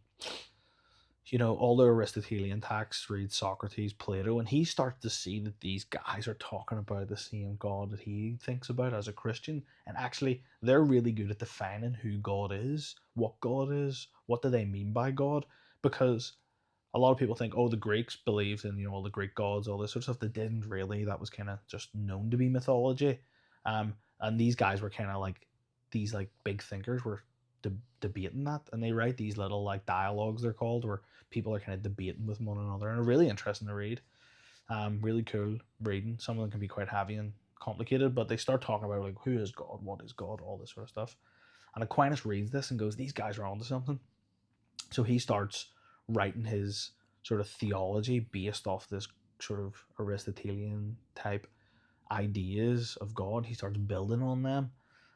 the Aristotelian texts, reads Socrates, Plato, and he starts to see that these guys are talking about the same God that he thinks about as a Christian. And actually, they're really good at defining who God is, what do they mean by God? Because a lot of people think, oh, the Greeks believed in, all the Greek gods, all this sort of stuff. They didn't really. That was kind of just known to be mythology. And these guys were kind of like, these like big thinkers were debating that, and they write these little like dialogues, they're called, where people are kind of debating with one another, and are really interesting to read. Really cool reading. Some of them can be quite heavy and complicated, but they start talking about like, who is God, what is God, all this sort of stuff. And Aquinas reads this and goes, these guys are onto something. So he starts writing his sort of theology based off this sort of Aristotelian type ideas of God. He starts building on them.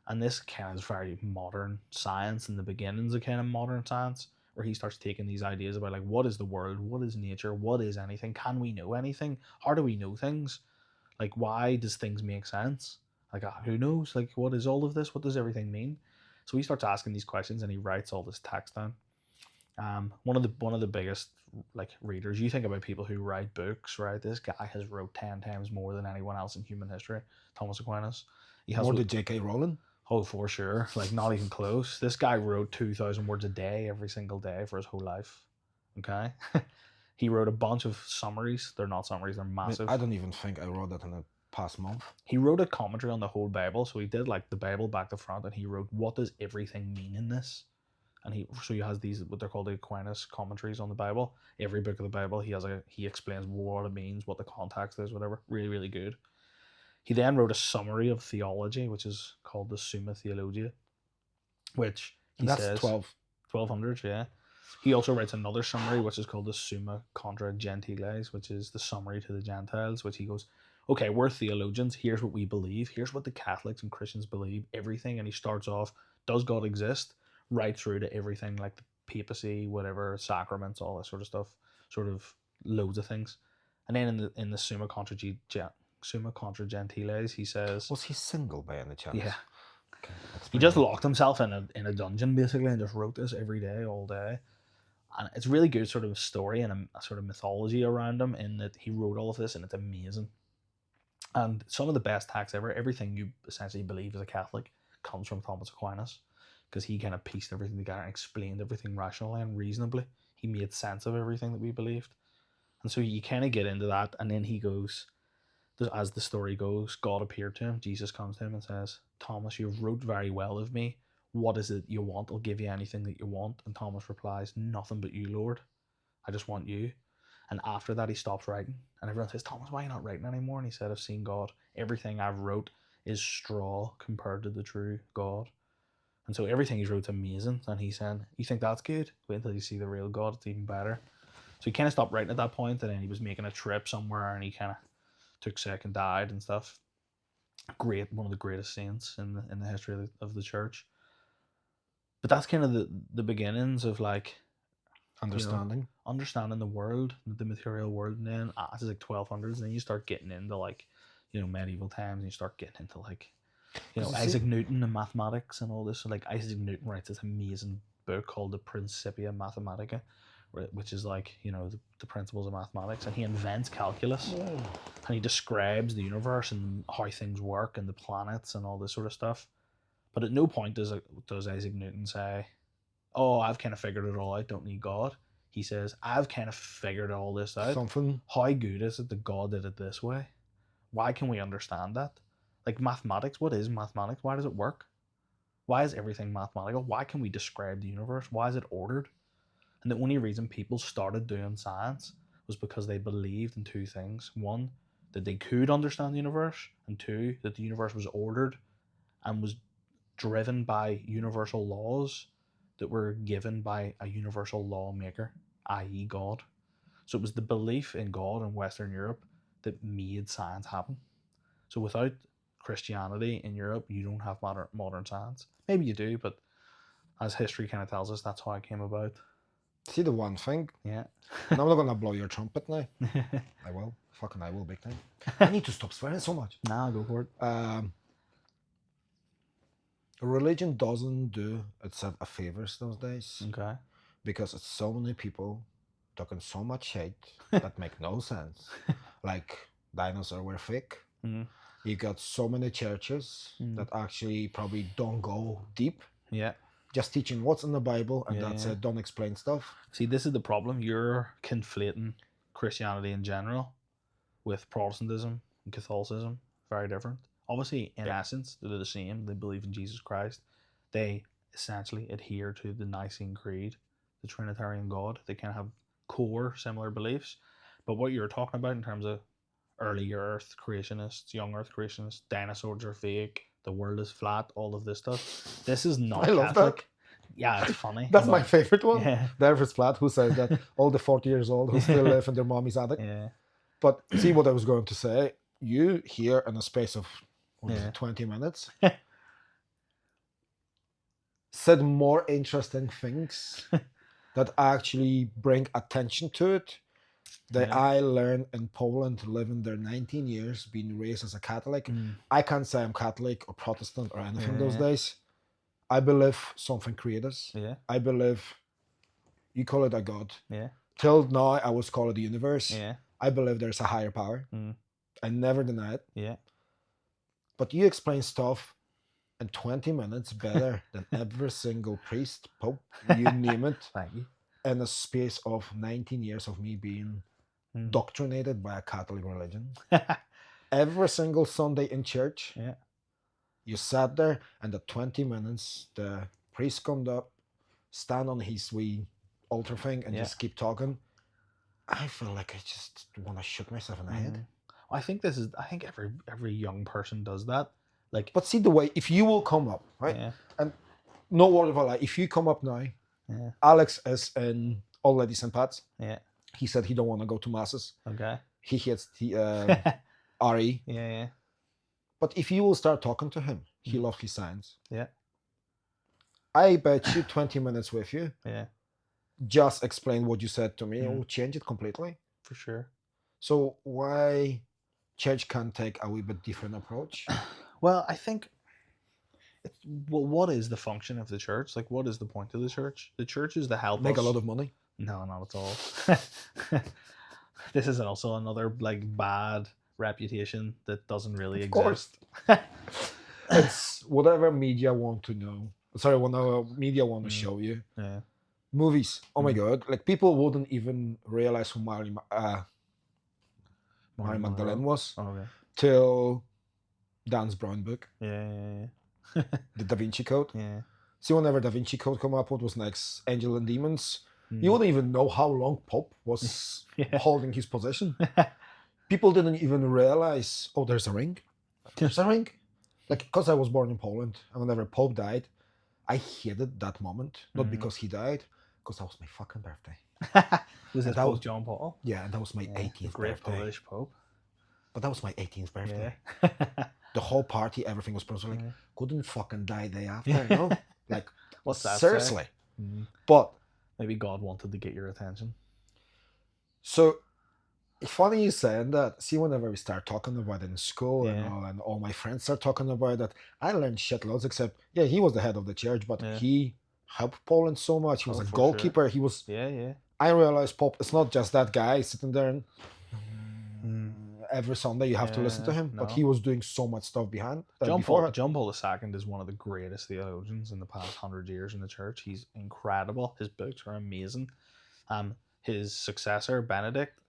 And this kind of is very modern science, and the beginnings of kind of modern science, where he starts taking these ideas about like, what is the world, what is nature, what is anything, can we know anything, how do we know things, like why does things make sense, like who knows, like what is all of this, what does everything mean? So he starts asking these questions, and he writes all this text down. One of the biggest like readers, you think about people who write books, right? This guy has wrote 10 times more than anyone else in human history, Thomas Aquinas. He has more than J.K. Rowling. Oh, for sure. Like, not even close. This guy wrote 2,000 words a day every single day for his whole life. Okay? He wrote a bunch of summaries. They're not summaries, they're massive. I don't even think I wrote that in the past month. He wrote a commentary on the whole Bible. So he did like the Bible back to front, and he wrote, what does everything mean in this? And he has these, what they're called the Aquinas commentaries on the Bible. Every book of the Bible, he explains what it means, what the context is, whatever. Really, really good. He then wrote a summary of theology, which is called the Summa Theologia, which he says 1200s, yeah. He also writes another summary, which is called the Summa Contra Gentiles, which is the summary to the Gentiles, which he goes, okay, we're theologians, here's what we believe, here's what the Catholics and Christians believe, everything. And he starts off, does God exist? Right through to everything like the papacy, whatever, sacraments, all that sort of stuff, sort of loads of things. And then in the Summa Contra Gentiles, he says, was he single by any chance? Yeah. Okay, he just locked himself in a dungeon basically, and just wrote this every day, all day. And it's really good sort of story and a sort of mythology around him, in that he wrote all of this, and it's amazing. And some of the best texts ever, everything you essentially believe as a Catholic, comes from Thomas Aquinas, because he kind of pieced everything together and explained everything rationally and reasonably. He made sense of everything that we believed. And so you kind of get into that, and then he goes, as the story goes, God appeared to him, Jesus comes to him and says, Thomas, you've wrote very well of me. What is it you want? I'll give you anything that you want. And Thomas replies, nothing but you, Lord. I just want you. And after that, he stops writing. And everyone says, Thomas, why are you not writing anymore? And he said, I've seen God. Everything I've wrote is straw compared to the true God. And so everything he's wrote's amazing. And he's saying, you think that's good? Wait until you see the real God. It's even better. So he kind of stopped writing at that point, and then he was making a trip somewhere, and he kind of took sick and died and stuff. one of the greatest saints in the history of the church. But that's kind of the beginnings of like understanding the world, the material world, and then it's like 1200s, and then you start getting into like, medieval times, and you start getting into like, Isaac Newton and mathematics and all this. So like Isaac Newton writes this amazing book called the Principia Mathematica, which is like, the principles of mathematics, and he invents calculus. Yeah. And he describes the universe and how things work and the planets and all this sort of stuff. But at no point does Isaac Newton say, "Oh, I've kind of figured it all out, don't need God." He says, "I've kind of figured all this out. Something. How good is it that God did it this way? Why can we understand that? Like mathematics, what is mathematics? Why does it work? Why is everything mathematical? Why can we describe the universe? Why is it ordered?" And the only reason people started doing science was because they believed in two things. One, that they could understand the universe, and two, that the universe was ordered and was driven by universal laws that were given by a universal lawmaker, i.e. God. So it was the belief in God in Western Europe that made science happen. So without Christianity in Europe, you don't have modern science. Maybe you do, but as history kind of tells us, that's how it came about. See the one thing? Yeah. And I'm not gonna blow your trumpet now. I will. Fucking I will, big time. I need to stop swearing so much. Nah, go for it. Religion doesn't do itself a favors those days. Okay. Because it's so many people talking so much shit that make no sense. Like dinosaurs were fake. Mm-hmm. You got so many churches that actually probably don't go deep. Yeah. Just teaching what's in the Bible, and that's it. Don't explain stuff. See, this is the problem. You're conflating Christianity in general with Protestantism and Catholicism. Very different. Obviously, in essence, they're the same. They believe in Jesus Christ. They essentially adhere to the Nicene Creed, the Trinitarian God. They kind of have core similar beliefs. But what you're talking about in terms of early Earth creationists, young Earth creationists, dinosaurs are fake, the world is flat, all of this stuff. This is not I love Catholic. that. Yeah, it's funny. That's my favorite one. Yeah. The Earth is flat. Who says that? All the 40 years old who still live in their mommy's attic. Yeah. But see what I was going to say. You here in a space of 20 minutes said more interesting things that actually bring attention to it that I learned in Poland, living there 19 years, being raised as a Catholic. I can't say I'm Catholic or Protestant or anything those days. I believe something creators. Yeah. I believe you call it a God. Yeah. Till now, I was called the universe. Yeah. I believe there's a higher power. I never deny it. Yeah. But you explain stuff in 20 minutes better than every single priest, pope, you name it. Thank you. In a space of 19 years of me being indoctrinated by a Catholic religion. Every single Sunday in church, you sat there, and the 20 minutes, the priest come up, stand on his wee altar thing, and just keep talking. I feel like I just want to shoot myself in the head. I think every young person does that. Like, but see the way, if you will come up, right? Yeah. And no word of a lie, if you come up now, Alex is in All Ladies and Pats. Yeah. He said he don't want to go to masses. Okay. He hates the RE. Yeah. But if you will start talking to him, he loves his signs. Yeah. I bet you 20 minutes with you. Yeah. Just explain what you said to me. It will change it completely. For sure. So why church can't take a wee bit different approach? Well, I think. What is the function of the church? Like, what is the point of the church? The church is to help Make us. a lot of money. No, not at all. This is also another like bad reputation that doesn't really exist. It's whatever media want to know. Sorry, whatever media want to show you. Yeah. Movies. Oh my God! Like people wouldn't even realize who Mary Magdalene was till Dan's Brown book. Yeah. The Da Vinci Code. Yeah. See, whenever Da Vinci Code come up, what was next? Angel and Demons. You wouldn't even know how long Pope was holding his position. People didn't even realize, oh, there's a ring. There's a ring. Like, because I was born in Poland, and whenever Pope died, I hated that moment. Not because he died, because that was my fucking birthday. Was it Pope John Paul? Yeah, and that was my 18th Great birthday. Polish Pope. But that was my 18th birthday. the whole party, everything was personal. Like, Yeah. couldn't fucking die day after, you know? Like, What's that say? seriously. But maybe God wanted to get your attention. so funny you saying that. See, whenever we start talking about it in school Yeah. and all my friends start talking about it, I learned shitloads. Except, yeah, he was the head of the church, but Yeah. he helped Poland so much. He was Oh, a for goalkeeper. sure. He was. Yeah. I realized Pope. It's not just that guy sitting there and every Sunday you have to listen to him, but no. he was doing so much stuff behind John before. Paul II is one of the greatest theologians in the past 100 years in the church. He's incredible. His books are amazing. His successor, Benedict,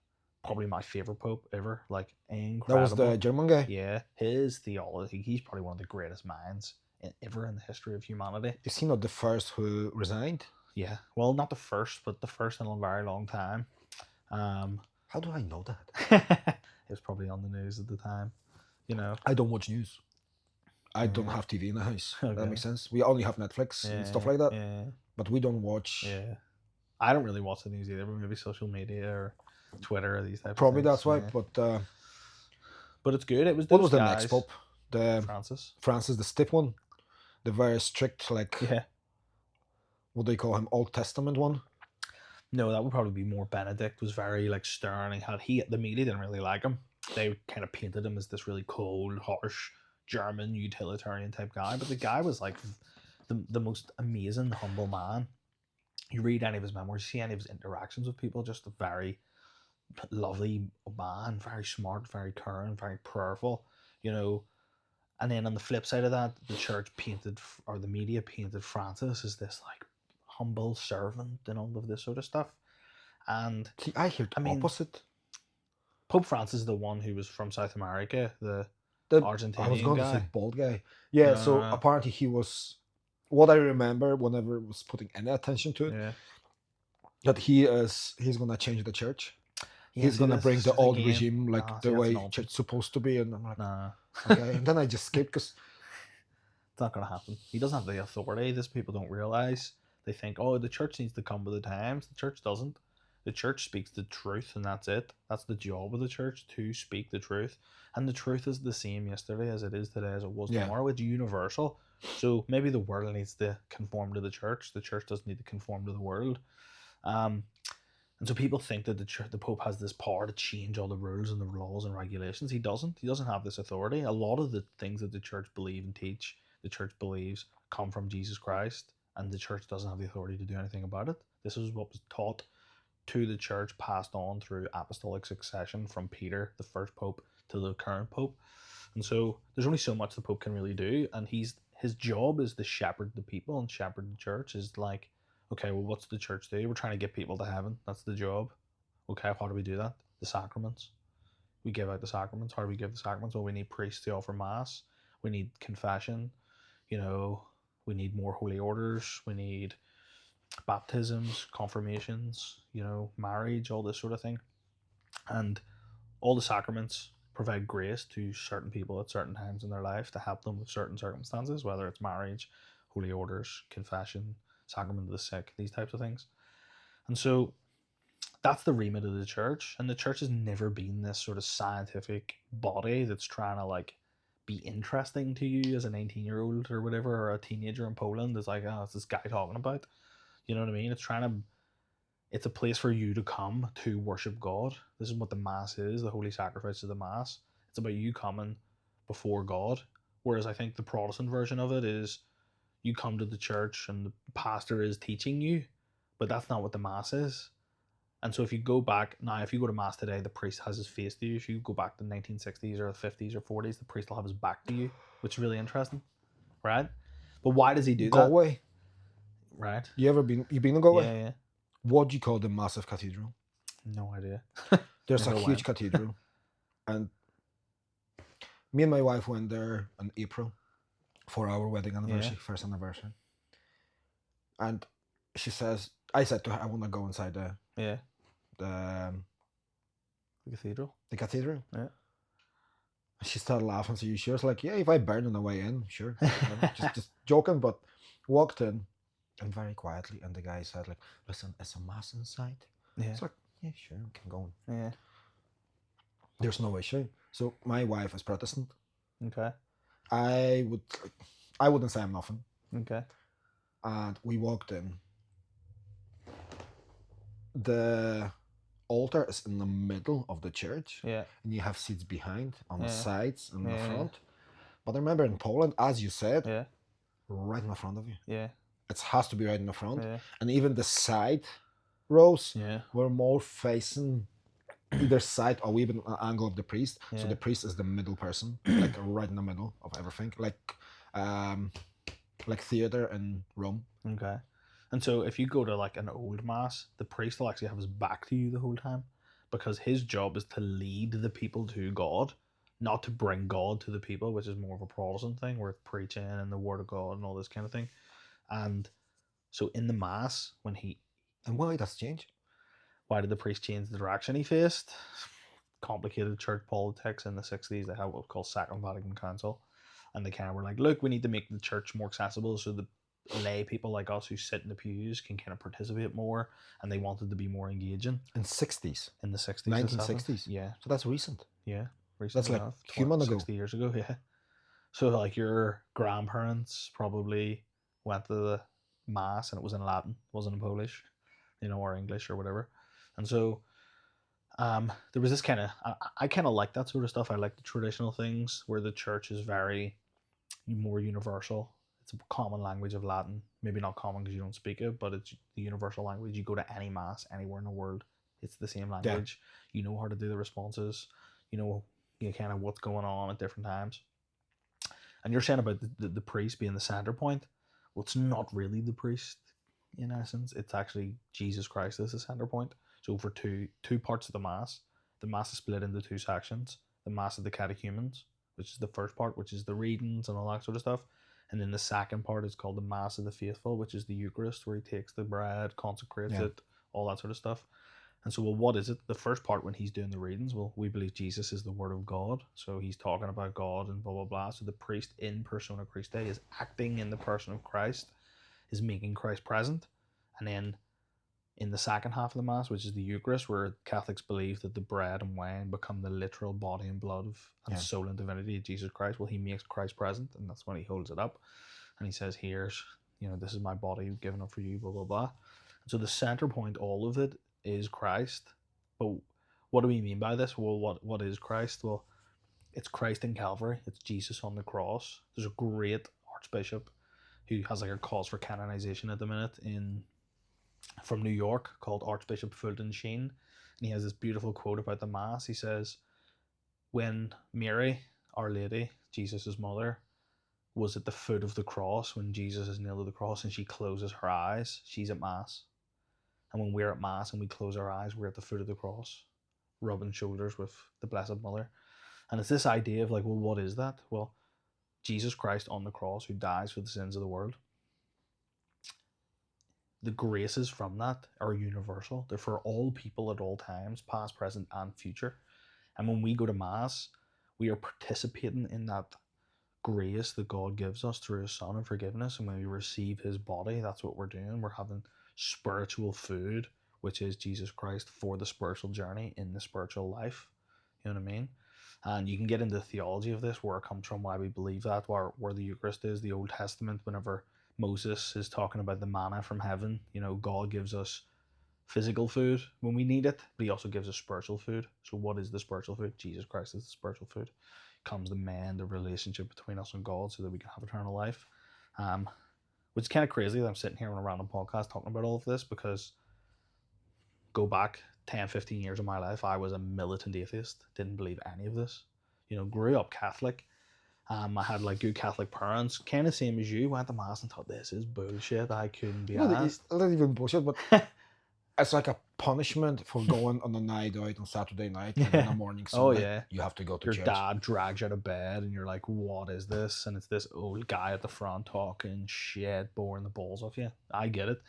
probably my favorite pope ever. Like, incredible. That was the German guy. Yeah, his theology. He's probably one of the greatest minds ever in the history of humanity. Is he not the first who resigned? Yeah, well, not the first, but the first in a very long time. How do I know that? It was probably on the news at the time. You know, I don't watch news. I don't have TV in the house. Okay. That makes sense. We only have Netflix and stuff like that. Yeah. But we don't watch. Yeah. I don't really watch the news either, but maybe social media or Twitter or these types Probably of things. that's why. Yeah. But it's good. It was what those was the guys, next pope? The Francis, the stiff one, the very strict, like, what do you call him? Old Testament one. No, that would probably be more Benedict. Was very like stern and the media didn't really like him. They kind of painted him as this really cold, harsh German utilitarian type guy, but the guy was like the most amazing, humble man. You read any of his memoirs, see any of his interactions with people, just a very lovely man, very smart, very caring, very prayerful, you know. And then on the flip side of that, the church painted, or the media painted Francis as this like humble servant and all of this sort of stuff. And see, I hear the opposite. Pope Francis is the one who was from South America, the Argentinian I was going guy. to say bald guy. Yeah, so apparently he was, what I remember whenever I was putting any attention to it, that he's going to change the church. Yeah, he's going to bring the old regime, like the way church supposed to be. And I'm like, okay. And then I just skipped because it's not going to happen. He doesn't have the authority. This people don't realize. They think, oh, the church needs to come with the times. The church doesn't. The church speaks the truth, and that's it. That's the job of the church, to speak the truth. And the truth is the same yesterday as it is today, as it was tomorrow. It's universal. So maybe the world needs to conform to the church. The church doesn't need to conform to the world. And so people think that the Pope has this power to change all the rules and the laws and regulations. He doesn't. He doesn't have this authority. A lot of the things that the church believe and teach, the church believes, come from Jesus Christ, and the church doesn't have the authority to do anything about it. This is what was taught to the church, passed on through apostolic succession from Peter, the first pope, to the current pope. And so there's only so much the Pope can really do, and his job is to shepherd the people and shepherd the church. Is like, okay, well, what's the church do? We're trying to get people to heaven. That's the job. Okay, how do we do that? The sacraments. We give out the sacraments. How do we give the sacraments? Well, we need priests to offer mass. We need confession. You know, we need more holy orders. We need baptisms, confirmations, you know, marriage, all this sort of thing. And all the sacraments provide grace to certain people at certain times in their life to help them with certain circumstances, whether it's marriage, holy orders, confession, sacrament of the sick, these types of things. And so that's the remit of the church. And the church has never been this sort of scientific body that's trying to like be interesting to you as a 19-year-old or whatever, or a teenager in Poland. It's like, oh, it's this guy talking about. You know what I mean? It's a place for you to come to worship God. This is what the Mass is, the holy sacrifice of the Mass. It's about you coming before God. Whereas I think the Protestant version of it is you come to the church and the pastor is teaching you, but that's not what the Mass is. And so if you go back, now if you go to Mass today, the priest has his face to you. If you go back to the 1960s or the 50s or 40s, the priest will have his back to you, which is really interesting, right? But why does he do that? Galway. Right. You been to Galway? Yeah. What do you call the massive cathedral? No idea. There's a huge cathedral. And me and my wife went there in April for our wedding anniversary, first anniversary. And she says, I said to her, I want to go inside the cathedral. The cathedral? Yeah. She started laughing. So she was like, yeah, if I burn on the way in, sure. just joking, but walked in. And very quietly, and the guy said, like, listen, it's a mass inside. Yeah. It's like, yeah, sure, we can go in. Yeah. There's no issue. So my wife is Protestant. Okay. I wouldn't say I'm nothing. Okay. And we walked in. The altar is in the middle of the church, Yeah. and you have seats behind, on the Yeah. sides, and the Yeah. front. But I remember in Poland, as you said, Yeah. right in the front of you. Yeah. It has to be right in the front. Yeah. And even the side rows Yeah. were more facing either side or even an angle of the priest. So Yeah. the priest is the middle person, like right in the middle of everything, like theater in Rome. Okay. And so if you go to like an old mass, the priest will actually have his back to you the whole time, because his job is to lead the people to God, not to bring God to the people, which is more of a Protestant thing where it's preaching and the word of God and all this kind of thing. And so in the mass, And why that's changed? why did the priest change the direction he faced? Complicated church politics in the 60s. They had what was called Second Vatican Council. And they kind of were like, look, we need to make the church more accessible so the lay people like us who sit in the pews can kind of participate more. And they wanted to be more engaging In 60s, in the 60s. 1960s. Yeah. So that's recent. Yeah. Recently That's like enough. human ago. 60 years ago. Yeah. So like your grandparents probably went to the mass and it was in Latin, it wasn't in Polish, or English or whatever. And so there was this kind of I kind of like that sort of stuff. I like the traditional things where the church is very more universal. It's a common language of Latin, maybe not common because you don't speak it, but it's the universal language. You go to any mass anywhere in the world, it's the same language. You know how to do the responses. You know kind of what's going on at different times. And you're saying about the priest being the center point. Well, it's not really the priest in essence. It's actually Jesus Christ is the center point. So for two parts of the mass is split into two sections. The mass of the catechumens, which is the first part, which is the readings and all that sort of stuff. And then the second part is called the Mass of the Faithful, which is the Eucharist, where he takes the bread, consecrates it, all that sort of stuff. And so, well, what is it? The first part when he's doing the readings, well, we believe Jesus is the Word of God. So he's talking about God and blah, blah, blah. So the priest in persona Christi is acting in the person of Christ, is making Christ present. And then in the second half of the Mass, which is the Eucharist, where Catholics believe that the bread and wine become the literal body and blood and soul and divinity of Jesus Christ, well, he makes Christ present, and that's when he holds it up. And he says, here's, this is my body given up for you, blah, blah, blah. And so the center point, all of it, is Christ. But what do we mean by this? Well, what is Christ? Well, it's Christ in Calvary. It's Jesus on the cross. There's a great archbishop who has like a cause for canonization at the minute from New York called Archbishop Fulton Sheen. And he has this beautiful quote about the Mass. He says, when Mary, Our Lady, Jesus' mother, was at the foot of the cross, when Jesus is nailed to the cross and she closes her eyes, she's at Mass. And when we're at Mass and we close our eyes, we're at the foot of the cross, rubbing shoulders with the Blessed Mother. And it's this idea of like, well, what is that? Well, Jesus Christ on the cross who dies for the sins of the world. The graces from that are universal. They're for all people at all times, past, present, and future. And when we go to Mass, we are participating in that grace that God gives us through His Son and forgiveness. And when we receive His body, that's what we're doing. We're having spiritual food, which is Jesus Christ for the spiritual journey in the spiritual life. You know what I mean? And you can get into the theology of this, where it comes from, why we believe that, where the Eucharist is. The Old Testament, whenever Moses is talking about the manna from heaven, God gives us physical food when we need it, but He also gives us spiritual food. So what is the spiritual food? Jesus Christ is the spiritual food. Comes to mend the relationship between us and God so that we can have eternal life. Which is kind of crazy that I'm sitting here on a random podcast talking about all of this, because go back 10, 15 years of my life, I was a militant atheist, didn't believe any of this. Grew up Catholic. I had like good Catholic parents, kind of same as you, went to Mass and thought, this is bullshit, I couldn't be asked. Not even bullshit, but it's like a punishment for going on a night out on Saturday night and in the morning Sunday, you have to go to your church. Dad drags you out of bed and you're like, what is this? And it's this old guy at the front talking shit, boring the balls off you. I get it.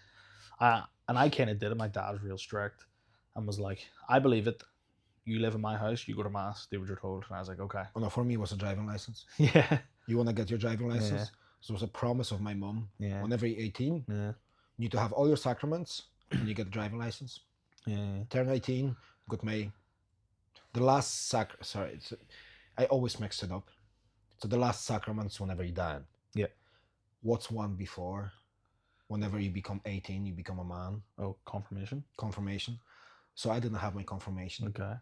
And I kind of did it. My dad was real strict and was like, I believe it. You live in my house, you go to Mass, do what you're told. And I was like, okay. Oh, no, for me, it was a driving license. Yeah. You want to get your driving license? So it was a promise of my mum. Yeah. Whenever you're 18, you need to have all your sacraments and you get a driving license. Yeah. Turn 18, got my... The last I always mix it up. So the last sacrament's whenever you die. Yeah. What's one before? Whenever you become 18, you become a man. Oh, confirmation. Confirmation. So I didn't have my confirmation. Okay.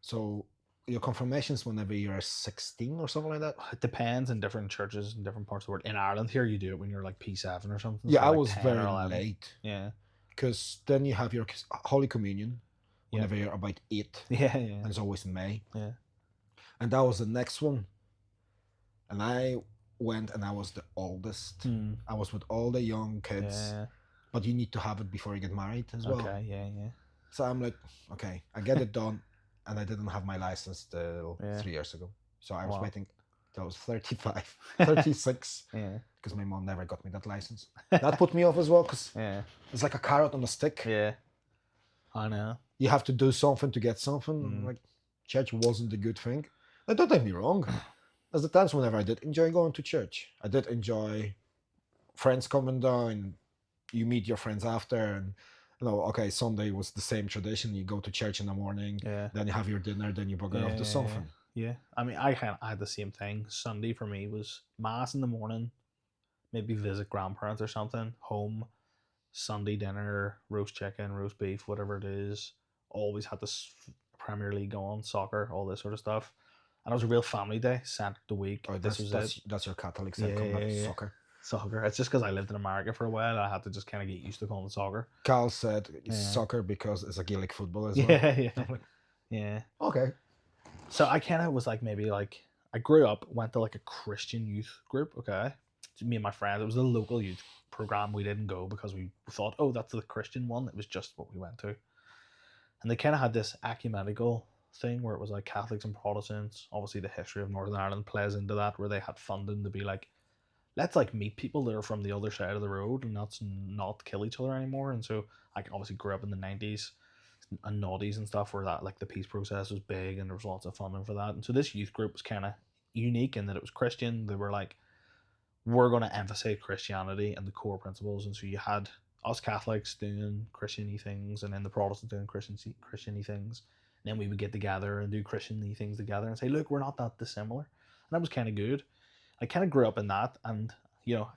So your confirmation's whenever you're 16 or something like that? It depends in different churches in different parts of the world. In Ireland here, you do it when you're like P7 or something. Yeah, so I like was 10 very or 11. late. Yeah. Because then you have your Holy Communion Yeah. whenever you're about 8. Yeah. And it's always in May. Yeah. And that was the next one. And I went and I was the oldest. I was with all the young kids. Yeah. But you need to have it before you get married as well. Okay. Yeah. Yeah. So I'm like, okay, I get it done. And I didn't have my license till 3 years ago. So I was waiting till I was 35, 36. Yeah. Because my mom never got me that license. That put me off as well, because it's like a carrot on a stick. Yeah. I know. You have to do something to get something. Like, church wasn't a good thing. And don't take me wrong. There's the times whenever I did enjoy going to church. I did enjoy friends coming down. You meet your friends after, and okay, Sunday was the same tradition. You go to church in the morning, then you have your dinner, then you bugger off to something. Yeah. I mean, I had the same thing. Sunday for me was mass in the morning, maybe visit grandparents or something, home, Sunday dinner, roast chicken, roast beef, whatever it is. Always had this Premier League on, soccer, all this sort of stuff. And it was a real family day, Saturday the week. Oh, that's your Catholic side, soccer. Soccer. It's just because I lived in America for a while. I had to just kind of get used to calling it soccer. Carl said soccer because it's a Gaelic football as well. Yeah. Okay. So I kind of was like, I grew up, went to like a Christian youth group. Okay. Me and my friends, it was a local youth program. We didn't go because we thought, oh, that's the Christian one. It was just what we went to. And they kind of had this ecumenical thing where it was like Catholics and Protestants. Obviously the history of Northern Ireland plays into that, where they had funding to be like, let's like meet people that are from the other side of the road and let's not kill each other anymore. And so I obviously grew up in the 90s and noughties and stuff, where that like the peace process was big and there was lots of funding for that. And so this youth group was kind of unique in that it was Christian. They were like, we're going to emphasize Christianity and the core principles. And so you had us Catholics doing Christian-y things, and then the Protestants doing Christian-y things. And then we would get together and do Christian-y things together and say, look, we're not that dissimilar. And that was kind of good. I kind of grew up in that, and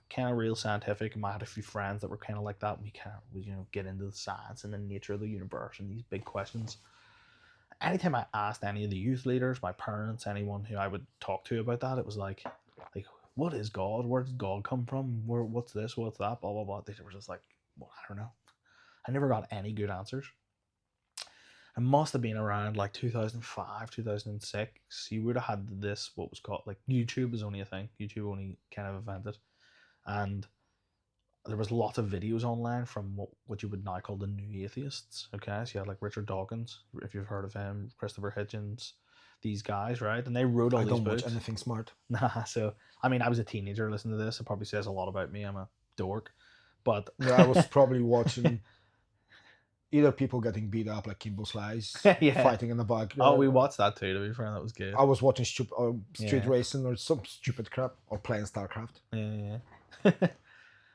kind of real scientific. And I had a few friends that were kind of like that. And we kind of get into the science and the nature of the universe and these big questions. Anytime I asked any of the youth leaders, my parents, anyone who I would talk to about that, it was like, what is God? Where does God come from? What's this? What's that? Blah, blah, blah. They were just like, well, I don't know. I never got any good answers. It must have been around like 2005, 2006. You would have had this, what was called, like, YouTube is only a thing. YouTube only kind of invented. And there was lots of videos online from what you would now call the new atheists. Okay, so you had like Richard Dawkins, if you've heard of him, Christopher Hitchens, these guys, right? And they wrote all these books. I don't watch anything smart. Nah, so I mean, I was a teenager listening to this. It probably says a lot about me. I'm a dork, but I was probably watching either people getting beat up like Kimbo Slice, fighting in the back. Oh, we watched that too. To be fair, that was good. I was watching street racing or some stupid crap, or playing StarCraft. Yeah.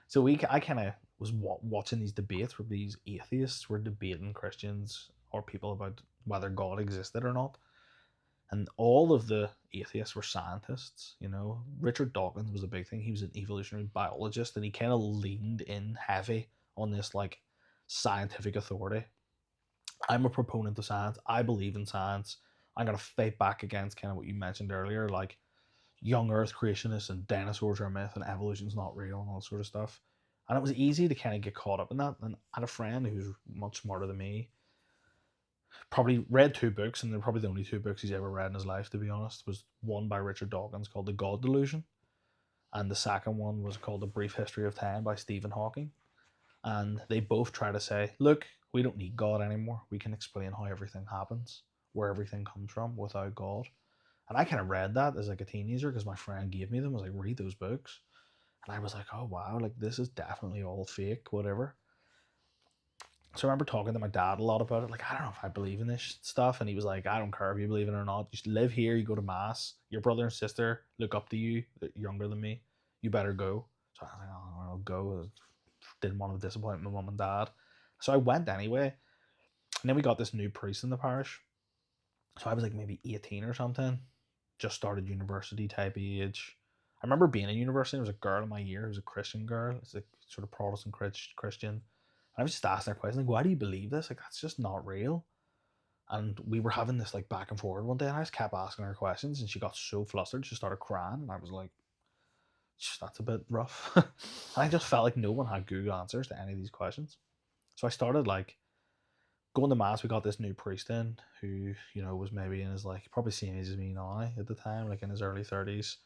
So I kind of was watching these debates where these atheists were debating Christians or people about whether God existed or not. And all of the atheists were scientists, Richard Dawkins was a big thing. He was an evolutionary biologist, and he kind of leaned in heavy on this, like, scientific authority. I'm a proponent of science. I believe in science. I'm going to fight back against kind of what you mentioned earlier, like young Earth creationists and dinosaurs are a myth and evolution's not real and all that sort of stuff. And it was easy to kind of get caught up in that. And I had a friend who's much smarter than me, probably read 2 books, and they're probably the only 2 books he's ever read in his life, to be honest. Was one by Richard Dawkins called The God Delusion, and the second one was called A Brief History of Time by Stephen Hawking. And they both try to say, look, we don't need God anymore. We can explain how everything happens, where everything comes from without God. And I kind of read that as like a teenager because my friend gave me them. I was like, read those books. And I was like, oh wow, like this is definitely all fake, whatever. So I remember talking to my dad a lot about it. Like, I don't know if I believe in this stuff. And he was like, I don't care if you believe in it or not. You live here, you go to mass. Your brother and sister look up to you, younger than me. You better go. So I was like, oh, I'll go. Didn't want to disappoint my mum and dad. So I went anyway. And then we got this new priest in the parish. So I was like maybe 18 or something. just started university type age. I remember being in university. There was a girl in my year who was a Christian girl. It's like sort of Protestant Christian. And I was just asking her questions like, "Why do you believe this? Like, that's just not real." And we were having this like back and forward one day, and I just kept asking her questions, and she got so flustered, she started crying, and I was like, "That's a bit rough." And I just felt like no one had Google answers to any of these questions. So I started like going to mass. We got this new priest in who, was maybe in his like probably same age as me now at the time, like in his early 30s.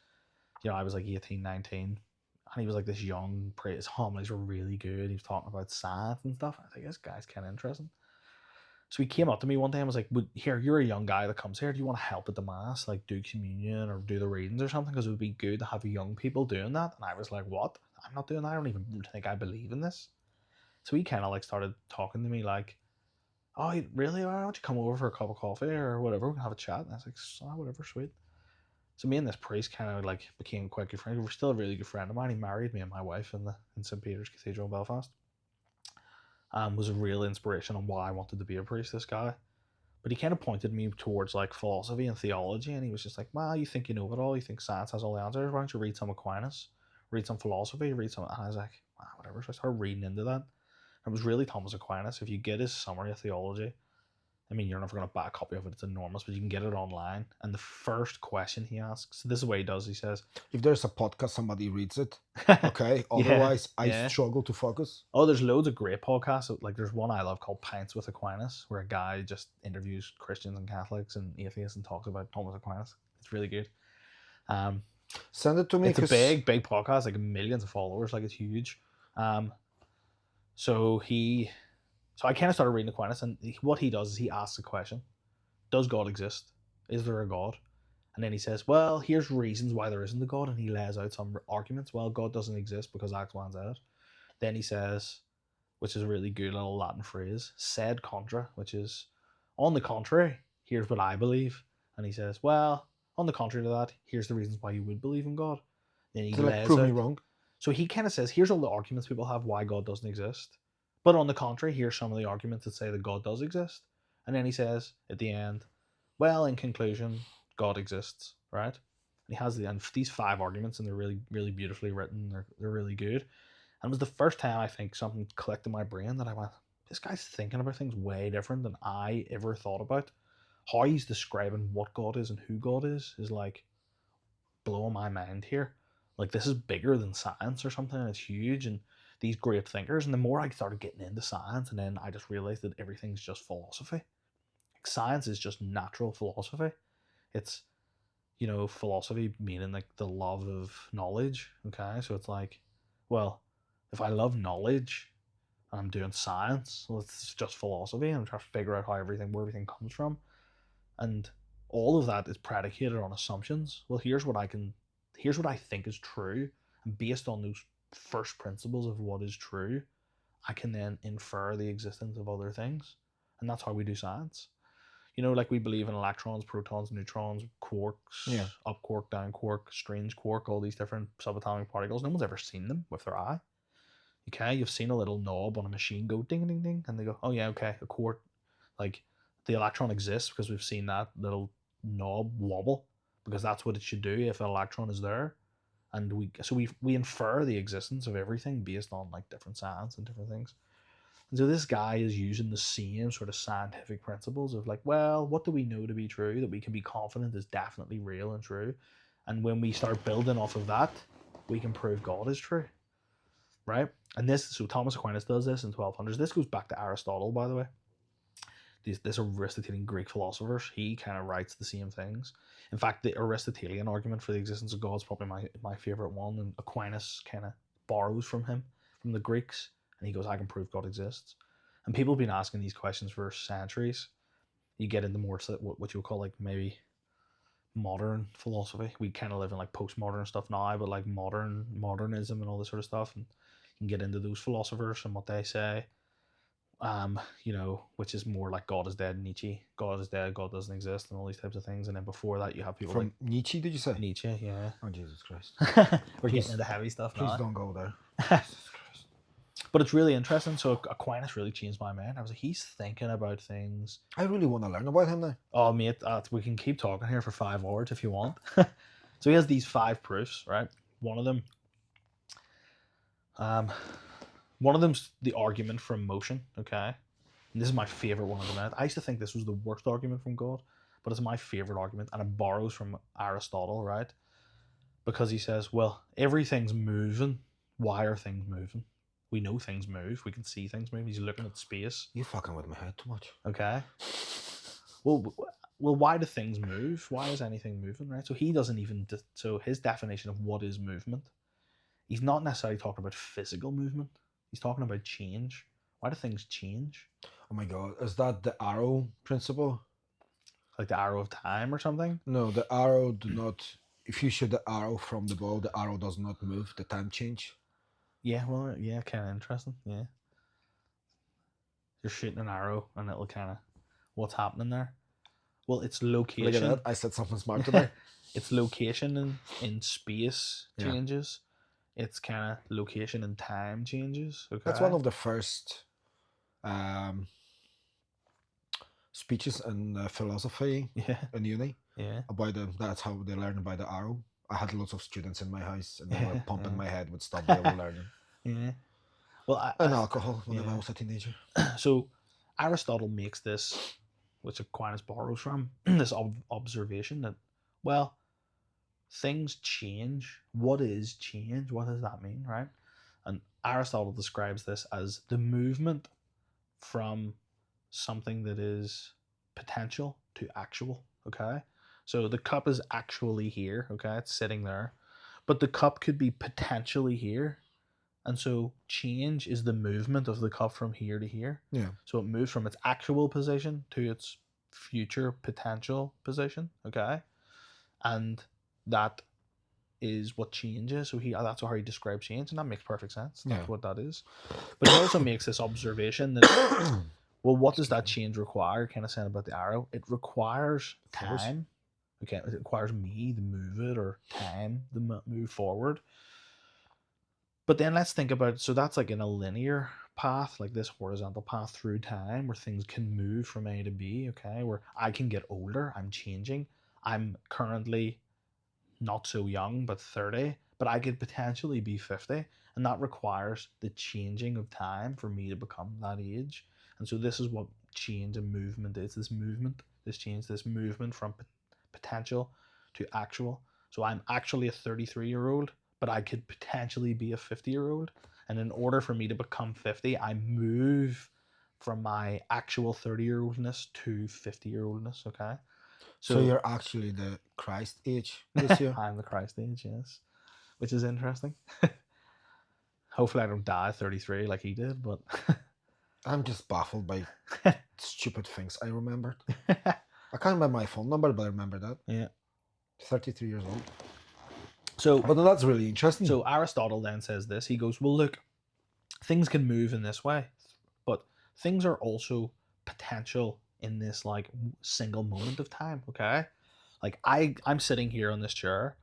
I was like 18, 19. And he was like this young priest. His homilies were really good. He was talking about science and stuff. I think this guy's kind of interesting. So he came up to me one day and was like, "Here, you're a young guy that comes here. Do you want to help at the mass, like do communion or do the readings or something? Because it would be good to have young people doing that." And I was like, "What? I'm not doing that. I don't even think I believe in this." So he kind of like started talking to me like, "Oh, really? Why don't you come over for a cup of coffee or whatever? We can have a chat." And I was like, "Oh, whatever, sweet." So me and this priest kind of like became quite good friends. We're still a really good friend of mine. He married me and my wife in St. Peter's Cathedral in Belfast. Was a real inspiration on why I wanted to be a priest, this guy. But he kind of pointed me towards like philosophy and theology, and he was just like, "Well, you think you know it all, you think science has all the answers, why don't you read some Aquinas, read some philosophy, read some..." And I was like, "Wow, whatever." So I started reading into that. It was really Thomas Aquinas. If you get his summary of theology, I mean, you're never going to buy a copy of it, it's enormous, but you can get it online. And the first question he asks, this is what he does, he says, If there's a podcast, somebody reads it. Okay. Yeah, Otherwise, I yeah. struggle to focus. Oh, there's loads of great podcasts. Like there's one I love called Pints with Aquinas, where a guy just interviews Christians and Catholics and atheists and talks about Thomas Aquinas. It's really good. Send it to me. It's a big podcast, like millions of followers, like it's huge. So I kind of started reading Aquinas, and what he does is he asks a question: does God exist? Is there a God? And then he says, "Well, here's reasons why there isn't a God," and he lays out some arguments. Well, God doesn't exist because X, Y, and Z. Then he says, which is a really good little Latin phrase, sed contra, which is, on the contrary, here's what I believe. And he says, well, on the contrary to that, here's the reasons why you would believe in God. Then he lays prove out, me wrong. So he kind of says, here's all the arguments people have why God doesn't exist. But on the contrary, here's some of the arguments that say that God does exist. And then he says at the end, well, in conclusion, God exists, right? And he has these 5 arguments, and they're really, really beautifully written. They're really good. And it was the first time I think something clicked in my brain that I went, this guy's thinking about things way different than I ever thought about. How he's describing what God is and who God is like blowing my mind here. Like this is bigger than science or something. It's huge, and these great thinkers. And the more I started getting into science, and then I just realized that everything's just philosophy. Like science is just natural philosophy. It's, philosophy meaning like the love of knowledge. Okay, so it's like, well, if I love knowledge and I'm doing science, well, it's just philosophy, and I'm trying to figure out where everything comes from. And all of that is predicated on assumptions. Well, here's what I think is true. And based on those first principles of what is true, I can then infer the existence of other things. And that's how we do science. Like we believe in electrons, protons, neutrons, quarks, up quark, down quark, strange quark, all these different subatomic particles. No one's ever seen them with their eye. Okay, you've seen a little knob on a machine go ding, ding, ding, and they go, oh yeah, okay, a quark, like the electron exists because we've seen that little knob wobble, because that's what it should do if an electron is there. And we infer the existence of everything based on like different science and different things. And so this guy is using the same sort of scientific principles of like, well, what do we know to be true that we can be confident is definitely real and true? And when we start building off of that, we can prove God is true. Right? And so Thomas Aquinas does this in 1200s. This goes back to Aristotle, by the way. This Aristotelian Greek philosophers, he kind of writes the same things. In fact, the Aristotelian argument for the existence of God is probably my favorite one, and Aquinas kind of borrows from him, from the Greeks, and he goes, I can prove God exists. And people have been asking these questions for centuries. You get into more what you would call like maybe modern philosophy. We kind of live in like postmodern stuff now, but like modernism and all this sort of stuff, and you can get into those philosophers and what they say. Which is more like God is dead, Nietzsche. God is dead, God doesn't exist, and all these types of things. And then before that, you have people from like Nietzsche. Did you say Nietzsche? Yeah. Oh Jesus Christ! We're getting into heavy stuff now. Please don't go there. Jesus Christ. But it's really interesting. So Aquinas really changed my mind. I was like, he's thinking about things. I really want to learn about him now. Oh, mate, we can keep talking here for 5 hours if you want. So he has these 5 proofs, right? One of them's the argument from motion, okay? And this is my favorite one of the minute. I used to think this was the worst argument from God, but it's my favorite argument, and it borrows from Aristotle, right? Because he says, well, everything's moving. Why are things moving? We know things move. We can see things move. He's looking at space. You fucking with my head too much. Okay. Well, why do things move? Why is anything moving, right? So he doesn't even... So his definition of what is movement, he's not necessarily talking about physical movement. He's talking about change. Why do things change? Oh my god, is that the arrow principle? Like the arrow of time or something? No, the arrow do not... If you shoot the arrow from the bow, the arrow does not move. The time change. Yeah, well, yeah, kind of interesting. Yeah. You're shooting an arrow and it'll kind of... What's happening there? Well, it's location. Look at that. I said something smart today. It's location in space Yeah. changes. It's kind of location and time changes. Okay. That's one of the first speeches in philosophy Yeah. in uni. Yeah. About that's how they learn about the arrow. I had lots of students in my house and they were pumping Yeah. my head with stuff they were learning. Yeah. Well, And alcohol when yeah. I was a teenager. So Aristotle makes this, which Aquinas borrows from, this observation that, well, things change. What is change? What does that mean, right? And Aristotle describes this as the movement from something that is potential to actual, okay? So the cup is actually here, okay? It's sitting there. But the cup could be potentially here. And so change is the movement of the cup from here to here. Yeah. So it moves from its actual position to its future potential position, okay? And that is what changes. So that's how he describes change, and that makes perfect sense. That's what that is. But he also makes this observation that, well, what does that change require? Kind of saying about the arrow, it requires time. Okay, it requires me to move it, or time to move forward. But then let's think about, so that's like in a linear path, like this horizontal path through time, where things can move from A to B, okay, where I can get older, I'm changing. I'm currently not so young, but 30, but I could potentially be 50, and that requires the changing of time for me to become that age. And so this is what change and movement is, this movement, this change, this movement from potential to actual. So I'm actually a 33-year-old, but I could potentially be a 50-year-old. And in order for me to become 50, I move from my actual 30-year-oldness to 50-year-oldness, okay? So you're actually the Christ age this year? I'm the Christ age, yes. Which is interesting. Hopefully I don't die at 33 like he did, but... I'm just baffled by stupid things I remembered. I can't remember my phone number, but I remember that. Yeah. 33 years old. So, but that's really interesting. So Aristotle then says this. He goes, well, look, things can move in this way, but things are also potential in this like single moment of time, okay? Like I'm sitting here on this chair,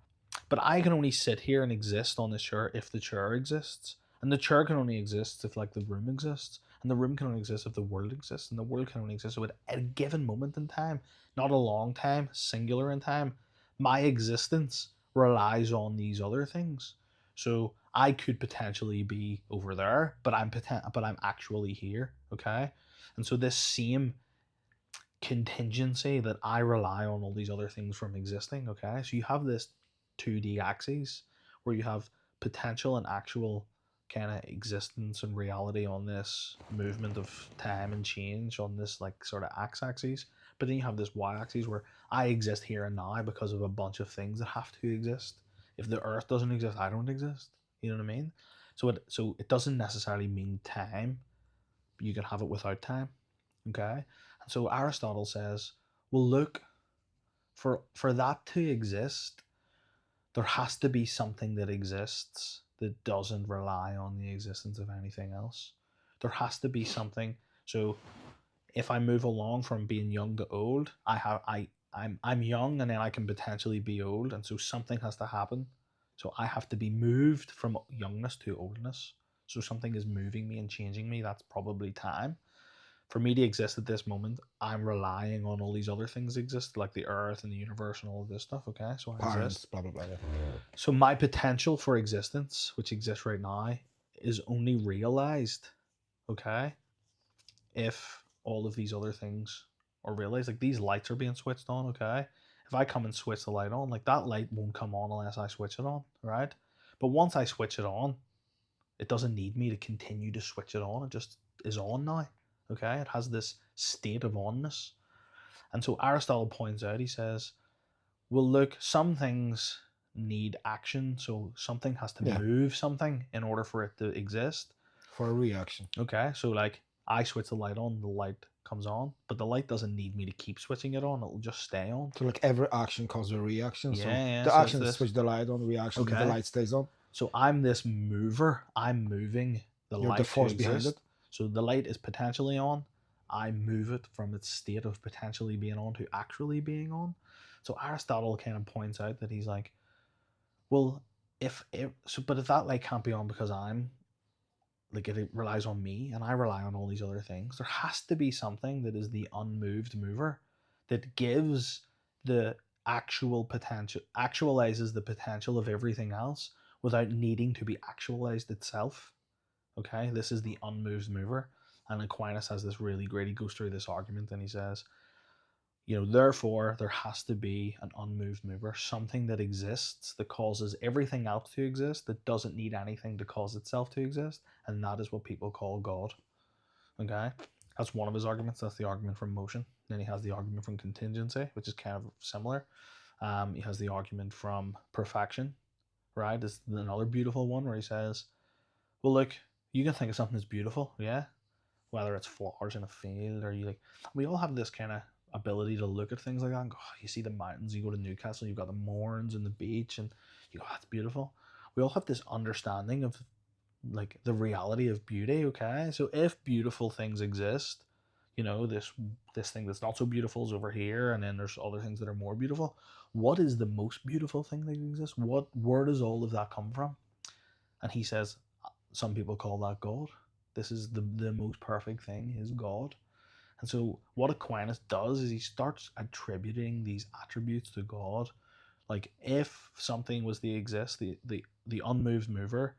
but I can only sit here and exist on this chair if the chair exists. And the chair can only exist if like the room exists. And the room can only exist if the world exists. And the world can only exist at a given moment in time, not a long time, singular in time. My existence relies on these other things. So I could potentially be over there, but I'm actually here, okay? And so this same contingency that I rely on all these other things from existing, okay? So you have this 2D axis where you have potential and actual kind of existence and reality on this movement of time and change on this like sort of x-axis, but then you have this y-axis where I exist here and now because of a bunch of things that have to exist. If the earth doesn't exist, I don't exist. You know what I mean? So it doesn't necessarily mean time. You can have it without time, okay? And so Aristotle says, well, look, for that to exist, there has to be something that exists that doesn't rely on the existence of anything else. There has to be something. So if I move along from being young to old, I'm young and then I can potentially be old, and so something has to happen. So I have to be moved from youngness to oldness. So something is moving me and changing me. That's probably time. For me to exist at this moment, I'm relying on all these other things exist, like the earth and the universe and all of this stuff. Okay, so I Parents, exist. blah blah blah. Yeah. So my potential for existence, which exists right now, is only realized, okay, if all of these other things are realized. Like these lights are being switched on, okay? If I come and switch the light on, like that light won't come on unless I switch it on, right? But once I switch it on, it doesn't need me to continue to switch it on. It just is on now, okay? It has this state of onness. And so Aristotle points out, he says, well, look, some things need action. So something has to Yeah. move something in order for it to exist. For a reaction. Okay, so like I switch the light on, the light comes on, but the light doesn't need me to keep switching it on, it'll just stay on. So like every action causes a reaction. Yeah, so yeah, the so action it's is this. switch the light on, the reaction, Okay. the light stays on. So I'm this mover, I'm moving the You're light the force to behind exist. it. So the light is potentially on, I move it from its state of potentially being on to actually being on. So Aristotle kind of points out that he's like, well, if that light can't be on because I'm like it relies on me and I rely on all these other things, there has to be something that is the unmoved mover that gives the actual potential, actualizes the potential of everything else without needing to be actualized itself. Okay, this is the unmoved mover. And Aquinas has this really great, he goes through this argument and he says, therefore there has to be an unmoved mover, something that exists that causes everything else to exist, that doesn't need anything to cause itself to exist, and that is what people call God. Okay, that's one of his arguments. That's the argument from motion. Then he has the argument from contingency, which is kind of similar. He has the argument from perfection, right? Is another beautiful one where he says, well, look, you can think of something that's beautiful, yeah, whether it's flowers in a field or we all have this kind of ability to look at things like that and go, oh, you see the mountains, you go to Newcastle, you've got the moorings and the beach, and you go, that's beautiful. We all have this understanding of like the reality of beauty, okay? So if beautiful things exist, this thing that's not so beautiful is over here, and then there's other things that are more beautiful. What is the most beautiful thing that exists? Where does all of that come from? And he says, some people call that God. This is the most perfect thing is God. And so what Aquinas does is he starts attributing these attributes to God. Like if something was to exist, the unmoved mover,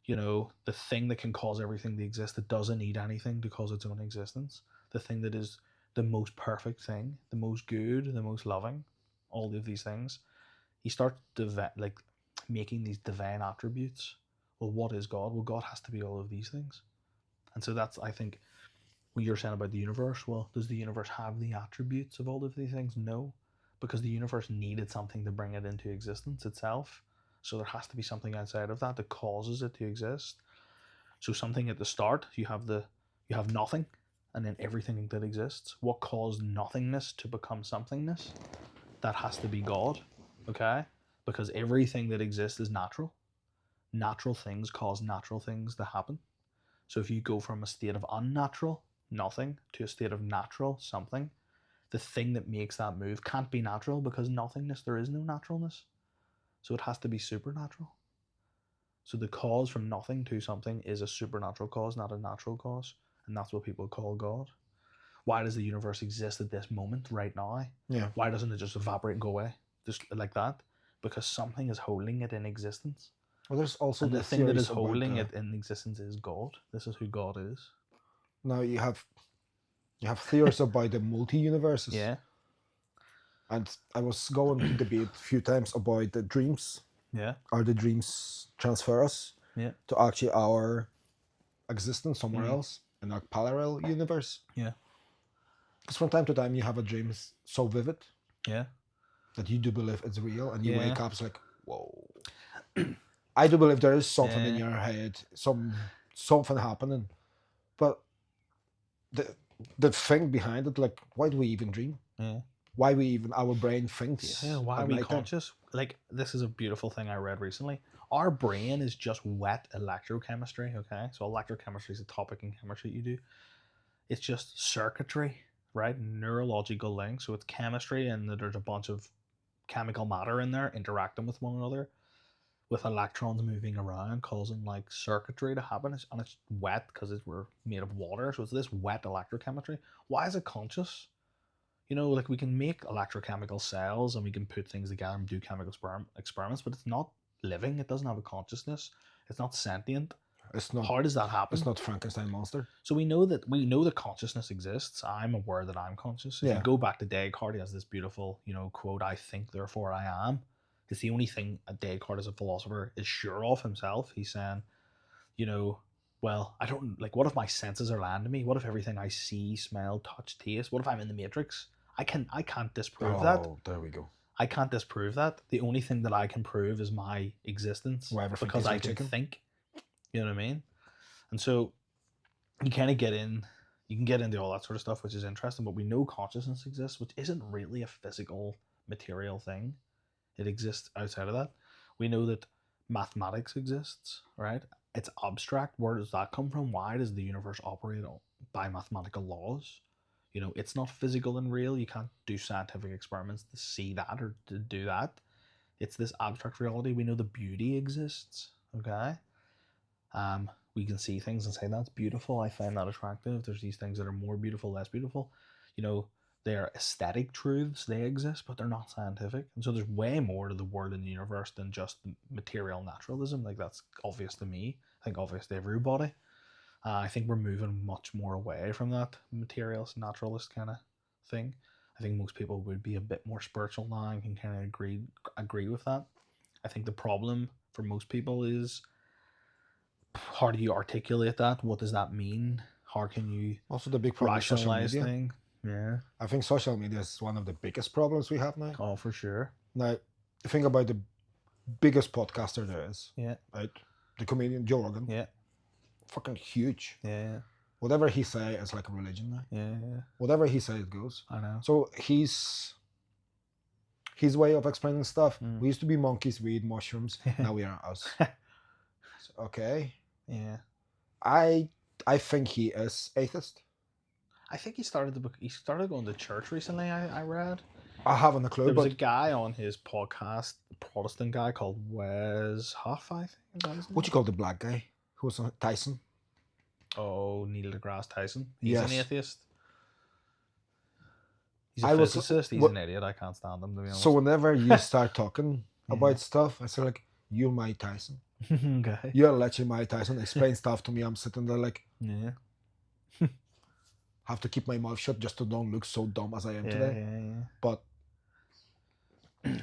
the thing that can cause everything to exist, that doesn't need anything to cause its own existence, the thing that is the most perfect thing, the most good, the most loving, all of these things, he starts making these divine attributes. Well, what is God? Well, God has to be all of these things. And so that's, I think, what you're saying about the universe. Well, does the universe have the attributes of all of these things? No, because the universe needed something to bring it into existence itself. So there has to be something outside of that that causes it to exist. So something at the start, you have nothing, and then everything that exists. What caused nothingness to become somethingness? That has to be God, okay? Because everything that exists is natural. Natural things cause natural things to happen. So if you go from a state of unnatural, nothing, to a state of natural, something, the thing that makes that move can't be natural because nothingness, there is no naturalness. So it has to be supernatural. So the cause from nothing to something is a supernatural cause, not a natural cause. And that's what people call God. Why does the universe exist at this moment, right now? Yeah. Why doesn't it just evaporate and go away? Just like that? Because something is holding it in existence. Well, there's also And the thing that is holding it in existence is God. This is who God is. Now you have theories about the multi-universes. Yeah. And I was going to debate a few times about the dreams. Yeah. Are the dreams transfer us to actually our existence somewhere else in a parallel universe? Yeah. Because from time to time you have a dream so vivid that you do believe it's real, and you wake up, it's like, whoa. I do believe there is something in your head, something happening. But the thing behind it, like, why do we even dream? Yeah. Why our brain thinks. Yeah, why are we conscious? Like, this is a beautiful thing I read recently. Our brain is just wet electrochemistry, okay? So electrochemistry is a topic in chemistry you do. It's just circuitry, right? Neurological links. So it's chemistry, and there's a bunch of chemical matter in there interacting with one another. with electrons moving around, causing like circuitry to happen, and it's wet because we're made of water, so it's this wet electrochemistry. Why is it conscious? You know, like we can make electrochemical cells and we can put things together and do chemical experiments, but it's not living. It doesn't have a consciousness. It's not sentient. It's not. How does that happen? It's not Frankenstein monster. So we know that consciousness exists. I'm aware that I'm conscious. If Yeah. you go back to Descartes, he has this beautiful, quote, "I think, therefore I am." It's the only thing Descartes as a philosopher is sure of himself. He's saying, well, I don't like. What if my senses are lying to me? What if everything I see, smell, touch, taste? What if I'm in the Matrix? I can't disprove that. Oh, there we go. I can't disprove that. The only thing that I can prove is my existence because I can think. You know what I mean? And so you kind of you can get into all that sort of stuff, which is interesting, but we know consciousness exists, which isn't really a physical material thing. It exists outside of that. We know that mathematics exists, right? It's abstract. Where does that come from? Why does the universe operate by mathematical laws? It's not physical and real. You can't do scientific experiments to see that or to do that. It's this abstract reality. We know the beauty exists, okay? We can see things and say, that's beautiful. I find that attractive. There's these things that are more beautiful, less beautiful. They're aesthetic truths. They exist, but they're not scientific. And so there's way more to the world and the universe than just material naturalism. Like, that's obvious to me. I think obvious to everybody. I think we're moving much more away from that materialist, naturalist kind of thing. I think most people would be a bit more spiritual now and can kind of agree with that. I think the problem for most people is, how do you articulate that? What does that mean? How can you also the big problem rationalize social media thing? Yeah, I think social media is one of the biggest problems we have now. Oh, for sure. Now, think about the biggest podcaster there is. Yeah. Right? The comedian Joe Rogan. Yeah. Fucking huge. Yeah. Whatever he say is like a religion now. Yeah. Whatever he say, it goes. I know. So his way of explaining stuff. Mm. We used to be monkeys, we eat mushrooms. Now we are us. Okay. Yeah. I think he is atheist. I think he started going to church recently. I read. I haven't a clue. There was a guy on his podcast, a Protestant guy called Wes Huff, I think. Is that his name? What you call the black guy who was on Tyson? Oh, Neil deGrasse Tyson. He's Yes. an atheist. He's a physicist. He's an idiot. I can't stand him, to be honest. So whenever you start talking about stuff, I say like, "You're my Tyson." Okay. You're literally my Tyson. Explain stuff to me. I'm sitting there like, Yeah. have to keep my mouth shut just to don't look so dumb as I am today. Yeah. But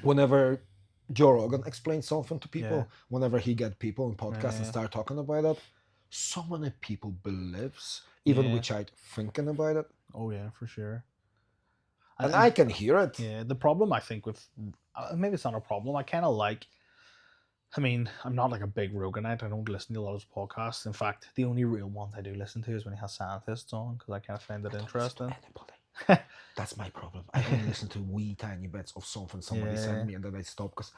whenever Joe Rogan explains something to people, whenever he get people in podcasts and start talking about it, so many people believes, even without thinking about it. Oh yeah, for sure. And I can hear it. Yeah, the problem I think with maybe it's not a problem. I kind of like. I mean, I'm not like a big Roganite. I don't listen to a lot of his podcasts. In fact, the only real ones I do listen to is when he has scientists on, because I kind of find it interesting. That's my problem. I only listen to wee tiny bits of something somebody sent me, and then I stop because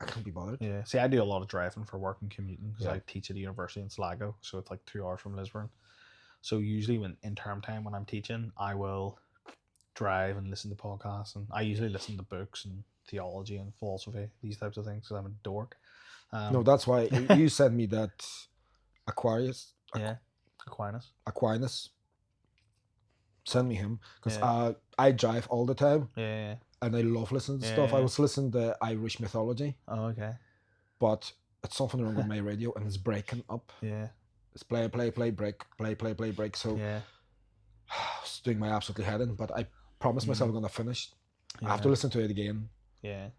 I can't be bothered. Yeah. See, I do a lot of driving for work and commuting because I teach at a university in Sligo, so it's like 2 hours from Lisburn. So usually in term time when I'm teaching, I will drive and listen to podcasts, and I usually listen to books and theology and philosophy, these types of things, because I'm a dork. No, that's why you sent me that Aquinas. Send me him, because I drive all the time. Yeah. And I love listening to stuff. I was listening to Irish mythology. Oh, okay. But it's something wrong with my radio, and it's breaking up. Yeah. It's play, break. So it's doing my absolutely head in. But I promised myself I'm gonna finish. I have to listen to it again. Yeah.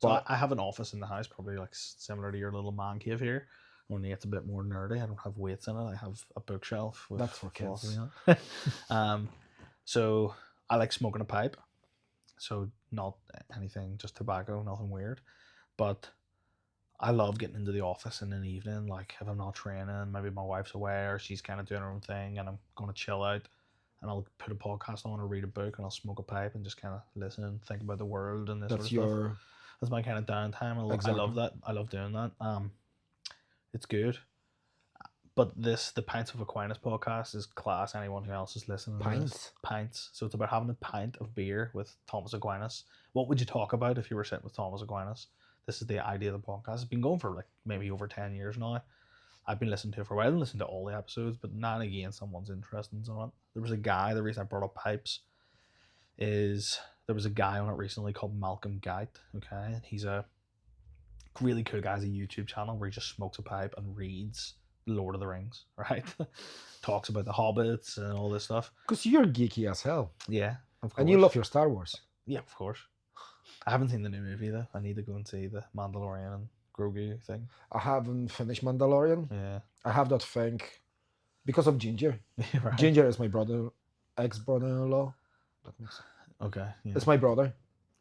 So I have an office in the house, probably like similar to your little man cave here. Only it's a bit more nerdy. I don't have weights in it. I have a bookshelf with that's for kids. So I like smoking a pipe. So not anything, just tobacco, nothing weird. But I love getting into the office in an evening, like if I'm not training, maybe my wife's away or she's kind of doing her own thing and I'm going to chill out, and I'll put a podcast on or read a book and I'll smoke a pipe and just kind of listen and think about the world and this sort of stuff. That's my kind of downtime. I love that. I love doing that. It's good. But the Pints of Aquinas podcast is class. Anyone who else is listening to this. Pints. So it's about having a pint of beer with Thomas Aquinas. What would you talk about if you were sitting with Thomas Aquinas? this is the idea of the podcast. It's been going for like maybe over 10 years now. I've been listening to it for a while. I didn't listen to all the episodes, but now and again, someone's interested in it. There was a guy, the reason I brought up pipes is there was a guy on it recently called Malcolm Geit. Okay. He's a really cool guy. He has a YouTube channel where he just smokes a pipe and reads Lord of the Rings, right? Talks about the hobbits and all this stuff. Because you're geeky as hell. Yeah, of course. And you love your Star Wars. Yeah, of course. I haven't seen the new movie though. I need to go and see the Mandalorian and Grogu thing. I haven't finished Mandalorian. Yeah. I have that thing because of Ginger. Right. Ginger is my ex-brother-in-law. That makes sense. Okay. Yeah. It's my brother,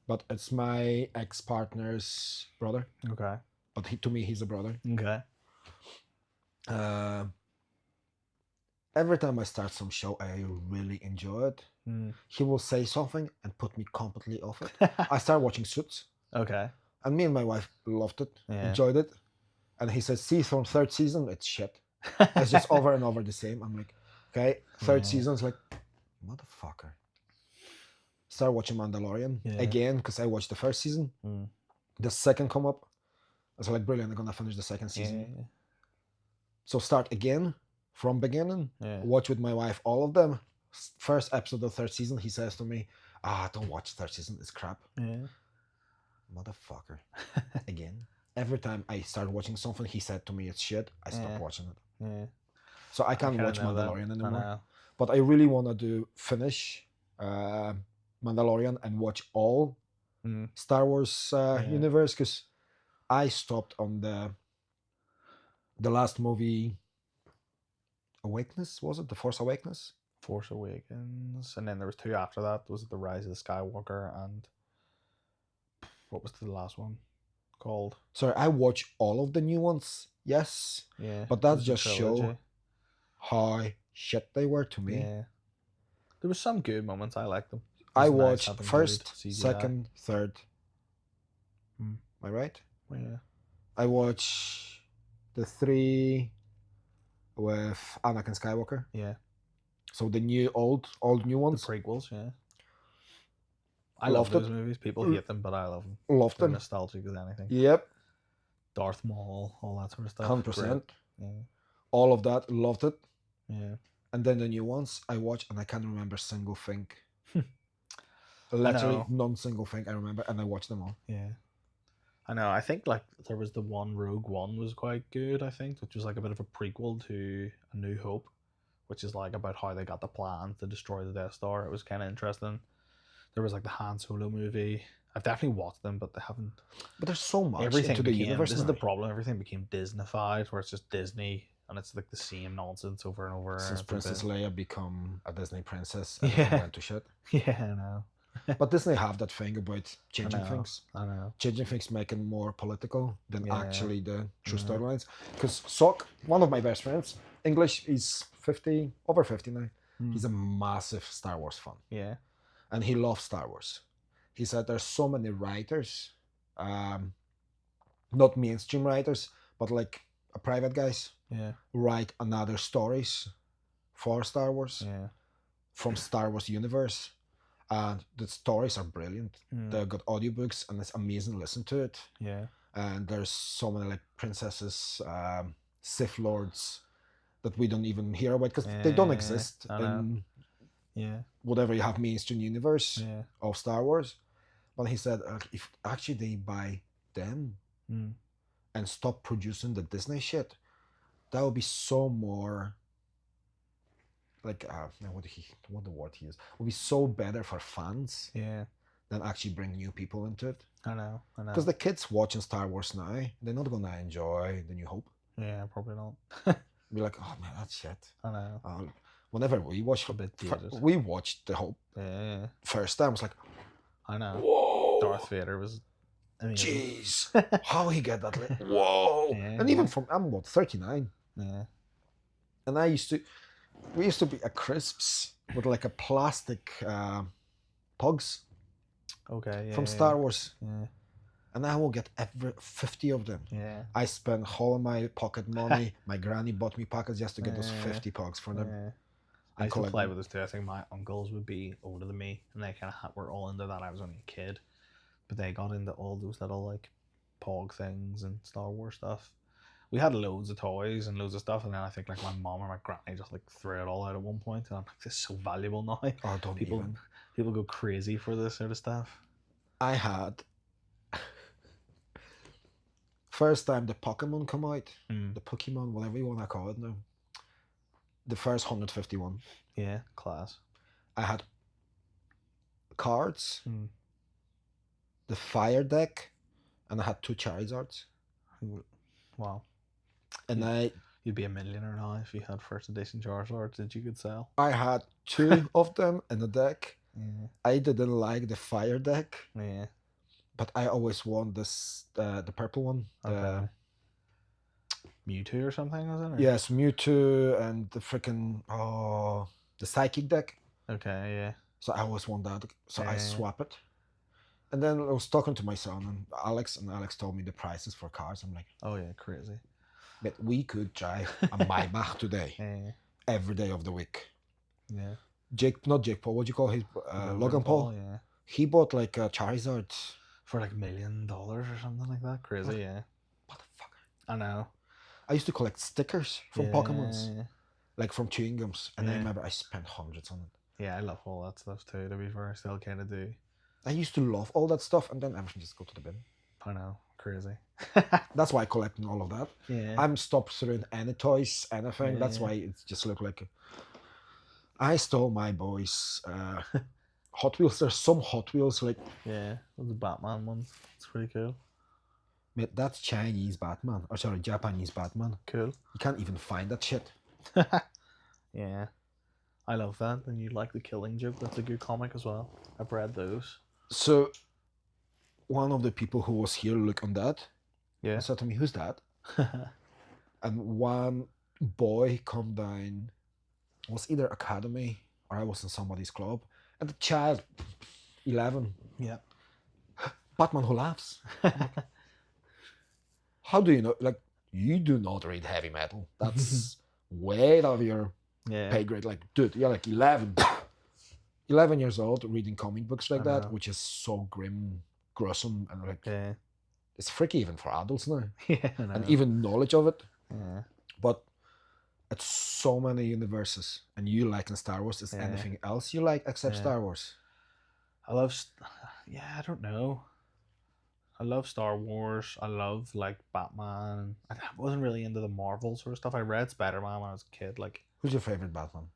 but it's my ex-partner's brother. Okay. But to me, he's a brother. Okay. Every time I start some show, I really enjoy it. He will say something and put me completely off it. I start watching Suits. Okay. And me and my wife loved it, Yeah. enjoyed it. And he says, see, from third season, it's shit. It's just over and over the same. I'm like, okay, third season's like, motherfucker. Start watching Mandalorian again, because I watched the first season. The second come up. I was like, brilliant, I'm going to finish the second season. Yeah. So start again, from beginning. Yeah. Watch with my wife all of them. First episode of third season, he says to me, don't watch third season, it's crap. Yeah. Motherfucker. Again. Every time I start watching something, he said to me it's shit, I stop watching it. Yeah. So I can't kinda watch know that. Mandalorian I anymore. know. But I really want to finish Mandalorian and watch all Star Wars universe, because I stopped on the last movie, Awakeness, was it? The Force Awakens? Force Awakens, and then there was two after that. Was it The Rise of the Skywalker and what was the last one called? Sorry, I watch all of the new ones, yes. Yeah. But it that was a just show trilogy. how shit they were to me. Yeah. There was some good moments. I liked them. I It's nice watched having first, good CGI. second, third. Hmm. Am I right? Yeah. I watched the 3 with Anakin Skywalker. Yeah. So the new, old new The ones. prequels. Yeah. I love Loved those it. movies. People hate them, but I love them. Loved They're them. nostalgic as anything. Yep, Darth Maul, all that sort of stuff. 100%. Great. Yeah. All of that, loved it. Yeah. And then the new ones I watched, and I can't remember a single thing. Literally, know. non-single thing I remember, and I watched them all. Yeah. I know. I think like there was the one Rogue One was quite good, I think, which was like a bit of a prequel to A New Hope, which is like about how they got the plan to destroy the Death Star. It was kind of interesting. There was like the Han Solo movie. I've definitely watched them, but they haven't. But there's so much Everything into the became, universe this now. is the problem. Everything became Disneyfied, where it's just Disney, and it's like the same nonsense over and over. Since It's a Princess bit- Leia become a Disney princess, Yeah. everything went to shit. Yeah, I know. But Disney have that thing about changing know. things. I know. Changing things, making more political than Yeah. actually the true Yeah. storylines. Because Sok, one of my best friends, English, he's 50, over 50 now. He's a massive Star Wars fan. Yeah. And he loves Star Wars. He said there's so many writers, not mainstream writers, but like private guys, Yeah. write another stories for Star Wars, Yeah. from Star Wars universe. And the stories are brilliant. They've got audiobooks, and it's amazing to listen to it. Yeah. And there's so many like princesses, Sith Lords that we don't even hear about, because they don't Yeah, exist I know. in Yeah. whatever you have mainstream universe Yeah. of Star Wars. But he said if actually they buy them and stop producing the Disney shit, that would be so more like what the word he used, would be so better for fans Yeah. than actually bring new people into it. I know. Because the kids watching Star Wars now, they're not gonna enjoy The New Hope. Yeah, probably not. Be like, oh man, that's shit. I know. Whenever we watched A bit dated. we watched The Hope Yeah. first time, I was like, I know. whoa, Darth Vader was amazing. jeez, how he get that? Whoa! Yeah, And even from I'm 39, Yeah. and we used to be at Crisps with like a plastic pugs Okay. Yeah. from yeah, Star Wars, Yeah. and I will get every 50 of them. Yeah. I spent all of my pocket money. My granny bought me packets just to get those Yeah. 50 pugs for them. Yeah. I I used to collect play them. with this too. I think my uncles would be older than me, and they kind of were all into that. I was only a kid, but they got into all those little like Pog things and Star Wars stuff. We had loads of toys and loads of stuff, and then I think like my mom or my granny just like threw it all out at one point, and I'm like, this is so valuable now. Oh, don't People even. people go crazy for this sort of stuff. I had first time the Pokemon come out, the Pokemon, whatever you want to call it now. The first 151. Yeah, class. I had cards, the fire deck, and I had 2 Charizards. Wow. And You'd be a millionaire now if you had first edition Charizards that you could sell. I had 2 of them in the deck. Yeah. I didn't like the fire deck, Yeah. but I always want this the purple one. Okay. Mewtwo or something, was it? Or? Yes, Mewtwo and the freaking the psychic deck. Okay, yeah. So I always want that. So I Yeah. swap it. And then I was talking to my son and Alex told me the prices for cards. I'm like, oh yeah, crazy. But we could try a buyback today, every day of the week. Yeah. Not Jake Paul, what do you call his Logan Paul? Yeah. He bought like a Charizard for like $1 million or something like that. Crazy, yeah. Motherfucker. I know. I used to collect stickers from Pokemons, Yeah. like from chewing gums, and I Yeah. remember I spent hundreds on it. Yeah, I love all that stuff too. To be fair, I still kind of do. I used to love all that stuff, and then everything just go to the bin. I know, crazy. That's why I collecting all of that. Yeah. I'm stopped throwing any toys, anything. That's Yeah. why it just look like. I stole my boys' Hot Wheels. There's some Hot Wheels like. Yeah, the Batman one. It's pretty cool. Mate, that's Chinese Batman. Or sorry, Japanese Batman. Cool. You can't even find that shit. Yeah. I love that. And you like The Killing Joke. That's a good comic as well. I've read those. So, one of the people who was here look on that. Yeah. Said to me, "Who's that?" And one boy come down. Was either academy or I was in somebody's club, and the child, 11. Yeah. Batman who laughs. How do you know? Like, you do not read heavy metal. That's way out of your pay grade. Like, dude, you're like 11. 11 years old reading comic books like that, which is so gruesome, and like, it's freaky even for adults now. Yeah. And even knowledge of it. Yeah. But it's so many universes, and you like in Star Wars. Is anything else you like except Star Wars? I love, I don't know. I love Star Wars. I love like Batman. I wasn't really into the Marvel sort of stuff. I read Spider-Man when I was a kid. Like, who's your favorite Batman?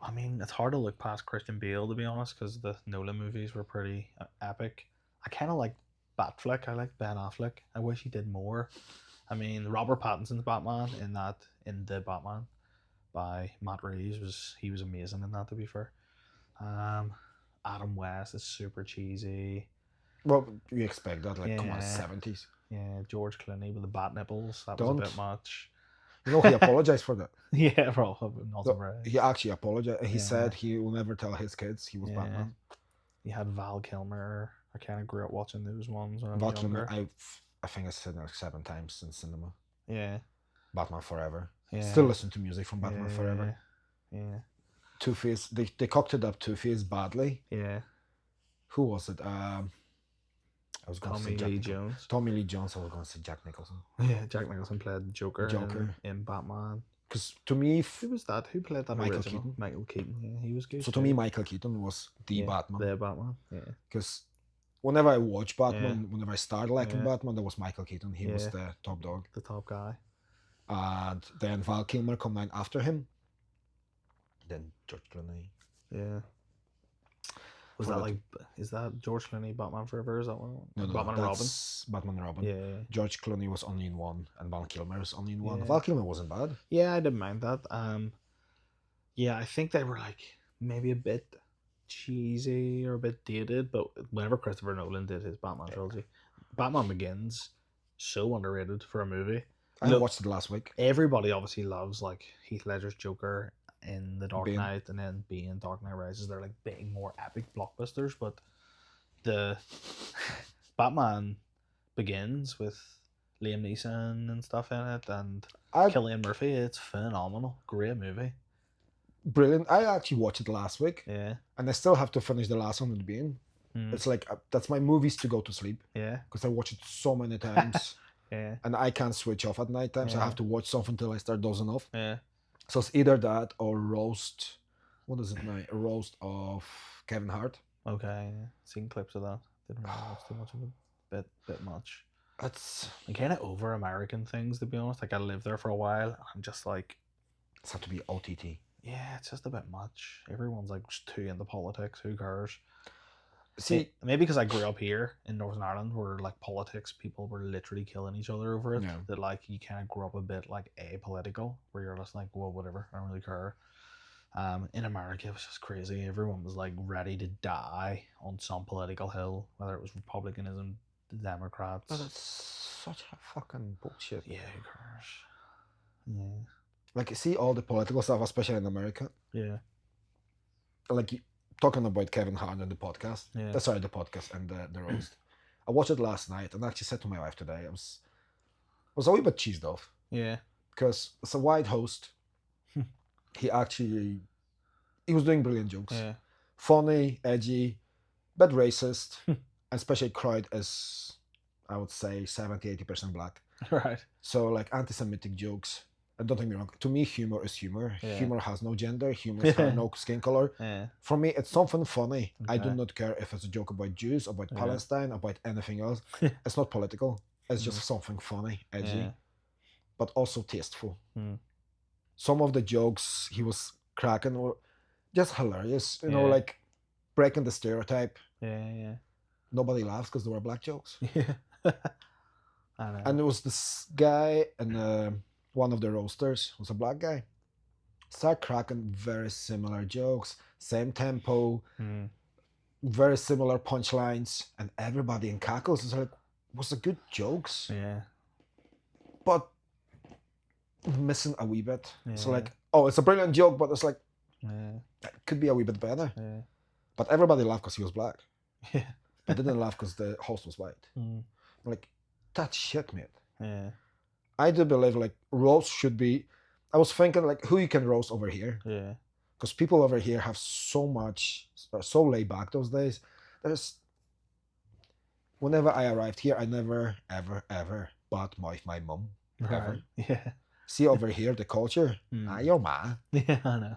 I mean, it's hard to look past Christian Bale, to be honest, because the Nolan movies were pretty epic. I kind of like Batfleck. I like Ben Affleck. I wish he did more. I mean, Robert Pattinson's Batman in the Batman by Matt Reeves was amazing in that, to be fair. Adam West is super cheesy. Well, you expect that, like, come on, 70s. Yeah, George Clooney with the bat nipples. That was a bit much. You know, he apologized for that. Yeah, probably not surprised. He actually apologized. He said he will never tell his kids he was Batman. You had Val Kilmer. I kind of grew up watching those ones when I was Val younger. Kilmer, I think I've seen it like 7 times in cinema. Yeah. Batman Forever. Yeah. Still listen to music from Batman Forever. Yeah. Two-Face, they cocked it up Two-Face badly. Yeah. Who was it? I was going to say Tommy Lee Jones. Tommy Lee Jones. I was going to say Jack Nicholson. Yeah, Jack Nicholson played Joker. In Batman. Because to me, who was that? Who played that? Michael original? Keaton. Michael Keaton. Yeah, he was good. So to me, Michael Keaton was the Batman. The Batman. Yeah. Because whenever I watch Batman, whenever I started liking Batman, there was Michael Keaton. He was the top dog. The top guy. And then Val Kilmer come down after him. Then George Clooney. Yeah. Was that like, is that George Clooney Batman Forever? Is that one? No, Batman and Robin? Batman and Robin. Yeah. George Clooney was only in one, and Val Kilmer was only in one. Yeah. Val Kilmer wasn't bad. Yeah, I didn't mind that. Yeah, I think they were like maybe a bit cheesy or a bit dated, but whenever Christopher Nolan did his Batman trilogy, Batman Begins, so underrated for a movie. I watched it last week. Everybody obviously loves like Heath Ledger's Joker in The Dark Bane. Knight, and then Bane, Dark Knight Rises. They're like big, more epic blockbusters, but the Batman Begins with Liam Neeson and stuff in it, and Cillian Murphy, it's phenomenal. Great movie. Brilliant. I actually watched it last week. Yeah. And I still have to finish the last one with Bane. It's like that's my movies to go to sleep Yeah. because I watch it so many times. Yeah. And I can't switch off at night time, so I Yeah. have to watch something till I start dozing off. Yeah. So it's either that or roast. What is it now? A roast of Kevin Hart. Okay. Yeah. Seen clips of that. Didn't really watch too much of it. Bit much. That's I'm kind of over American things, to be honest. Like I lived there for a while. I'm just like, it's have to be OTT. yeah, it's just a bit much. Everyone's like just too into politics. Who cares? See, maybe because I grew up here in Northern Ireland, where like politics, people were literally killing each other over it. Yeah. That like you kind of grew up a bit like apolitical, where you're just like, well, whatever, I don't really care. In America, it was just crazy. Everyone was like ready to die on some political hill, whether it was Republicanism, the Democrats. but it's such a fucking bullshit. Yeah, who cares? Yeah. Like, you see all the political stuff, especially in America. Yeah. Like, talking about Kevin Hart and the podcast. Yeah. Sorry, the podcast and the roast. I watched it last night and I actually said to my wife today, I was a wee bit cheesed off. Yeah. Because it's a white host. He was doing brilliant jokes. Yeah. Funny, edgy, but racist. And especially crowd is, I would say, 70-80% black. Right. So like anti-Semitic jokes. And don't take me wrong, to me humor is humor. Yeah. Humor has no gender, humor has no skin color. Yeah. For me, it's something funny. I do Okay. not care if it's a joke about Jews, about Yeah. Palestine, about anything else. It's not political. It's just something funny, edgy, Yeah. but also tasteful. Mm. Some of the jokes he was cracking were just hilarious. You know, Yeah. like breaking the stereotype. Yeah. Nobody laughs because they were black jokes. Yeah. I know. And there was this guy and one of the roasters was a black guy. Start cracking very similar jokes, same tempo, very similar punchlines, and everybody in cackles. It's like, was it good jokes? Yeah. But missing a wee bit. So Yeah. like, oh, it's a brilliant joke, but it's like, Yeah. it could be a wee bit better. Yeah. But everybody laughed because he was black. Yeah. But didn't laugh because the host was white. Mm. Like, that's shit, mate. Yeah. I do believe like roast should be. I was thinking like who you can roast over here, Yeah. because people over here have so much, are so laid back those days. There's. Whenever I arrived here, I never ever bought my mum. Ever. Right. Yeah. See over here the culture. Mm. Your ma. Yeah, I know.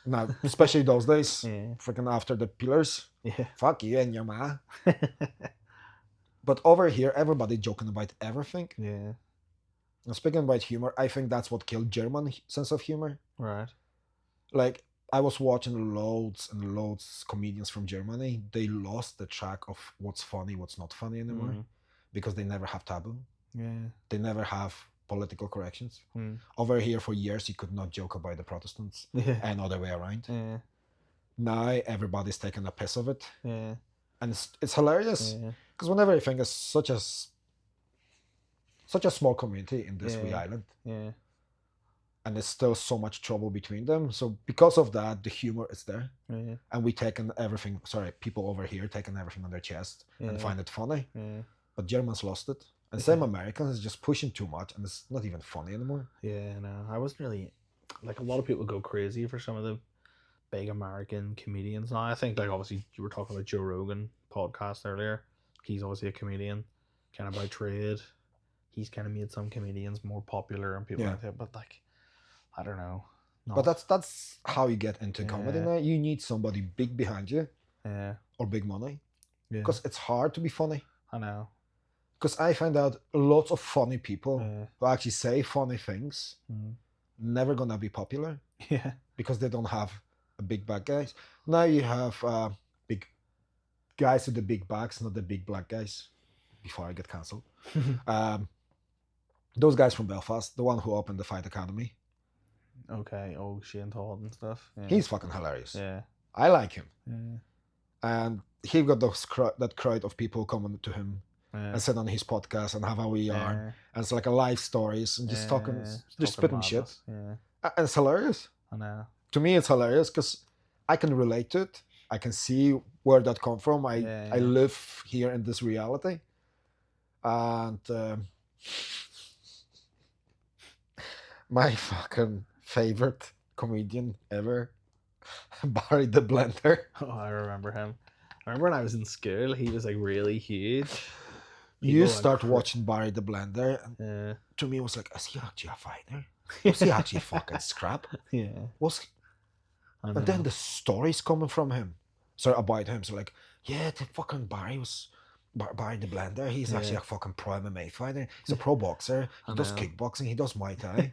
Now, especially those days, Yeah. freaking after the pillars. Yeah. Fuck you and your ma. But over here, everybody joking about everything. Yeah. And speaking about humor, I think that's what killed German sense of humor. Right. Like, I was watching loads and loads comedians from Germany. They lost the track of what's funny, what's not funny anymore, because they never have taboo. Yeah. They never have political corrections. Mm. Over here, for years, you could not joke about the Protestants Yeah. and other way around. Yeah. Now everybody's taking a piss of it, Yeah. and it's hilarious Yeah. because whenever I think it's such a small community in this wee Yeah. island, Yeah. and there's still so much trouble between them. So because of that, the humor is there, Yeah. and we taking everything. Sorry, people over here taking everything on their chest Yeah. and find it funny. Yeah. But Germans lost it, and same Americans is just pushing too much, and it's not even funny anymore. Yeah, no, I wasn't really like a lot of people go crazy for some of the big American comedians now. I think like obviously you were talking about Joe Rogan podcast earlier. He's obviously a comedian, kind of by trade. He's kind of made some comedians more popular and people Yeah. like that. But like, I don't know. But that's how you get into comedy Yeah. now. You need somebody big behind you yeah, or big money, yeah. because it's hard to be funny. I know. Because I find out lots of funny people Yeah, who actually say funny things never gonna be popular yeah, because they don't have a big bad guys. Now you have big guys with the big backs, not the big black guys. Before I get cancelled, those guys from Belfast, the one who opened the Fight Academy, okay. Oh, Shane Todd and stuff. Yeah. he's fucking hilarious. yeah, I like him, yeah, and he got that crowd of people coming to him yeah. and sit on his podcast and have a wee yarn, Yeah, and it's like a live stories and just talking, yeah, just talking spitting shit. madness. Yeah, And it's hilarious. I know. To me, it's hilarious because I can relate to it. I can see where that come from. I Yeah. live here in this reality, and my fucking favorite comedian ever, Barry the Blender. Oh, I remember him. I remember when I was in school, he was like really huge. You People like start watching Barry the Blender, and yeah, to me, it was like, is he actually a fighter? Was he actually fucking scrap? yeah. Was I And then know. the stories coming from him, sorry, about him. So like, yeah, the fucking Barry was Barry the Blender. He's actually Yeah. a fucking pro MMA fighter. He's a pro boxer. He I does know. kickboxing. He does Muay Thai.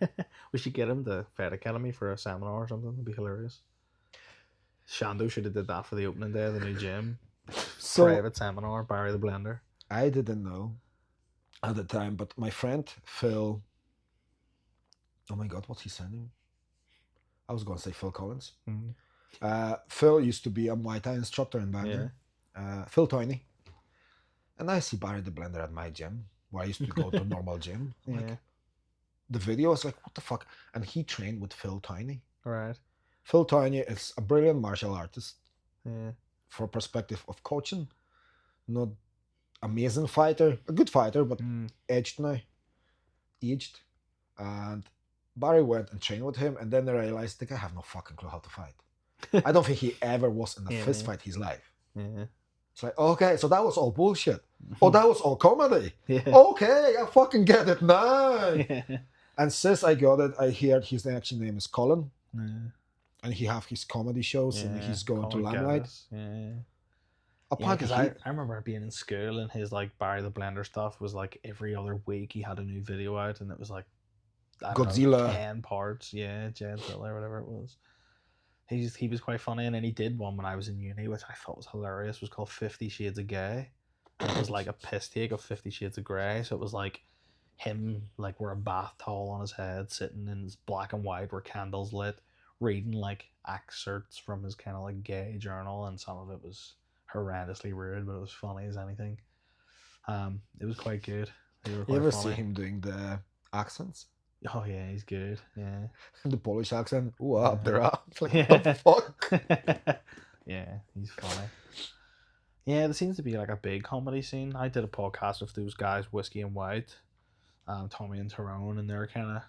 We should get him to Fed Academy for a seminar or something. It'd be hilarious. Shando should have did that for the opening day of the new gym. So Private seminar, Barry the Blender. I didn't know at the time, but my friend Phil. Oh my God, what's his surname? I was going to say Phil Collins. Phil used to be a Muay Thai instructor in Bangor. Phil Toyney. And I see Barry the Blender at my gym, where I used to go to a normal gym. Like, the video is like, what the fuck? And he trained with Phil Toyney. Right. Phil Toyney is a brilliant martial artist. Yeah. For perspective of coaching. Not amazing fighter, a good fighter, but aged now. Aged. And Barry went and trained with him, and then I realized the guy have no fucking clue how to fight. I don't think he ever was in a fist fight his life. Yeah. It's like, okay, so that was all bullshit. Oh, that was all comedy. Yeah. Okay, I fucking get it now. Yeah. And since I got it, I heard his actual name is Colin. Yeah. And he have his comedy shows, and he's going to Limelight. Yeah. Apparently, because I remember being in school, and his like Barry the Blender stuff was like every other week he had a new video out, and it was like I don't Godzilla. know, 10 parts. Yeah, Godzilla or whatever it was. He was quite funny, and then he did one when I was in uni, which I thought was hilarious. It was called 50 Shades of Gay. And it was like a piss take of 50 Shades of Grey. So it was like him like with a bath towel on his head, sitting in his black and white where candles lit, reading like excerpts from his kind of like gay journal, and some of it was horrendously rude, but it was funny as anything. It was quite good. You ever see him doing the accents? Oh yeah, he's good. Yeah. The Polish accent. Ooh, up there, up. Like, Yeah. what the fuck? Yeah, he's funny. Yeah, there seems to be like a big comedy scene. I did a podcast with those guys, Whiskey and White, Tommy and Tyrone, and they're kind of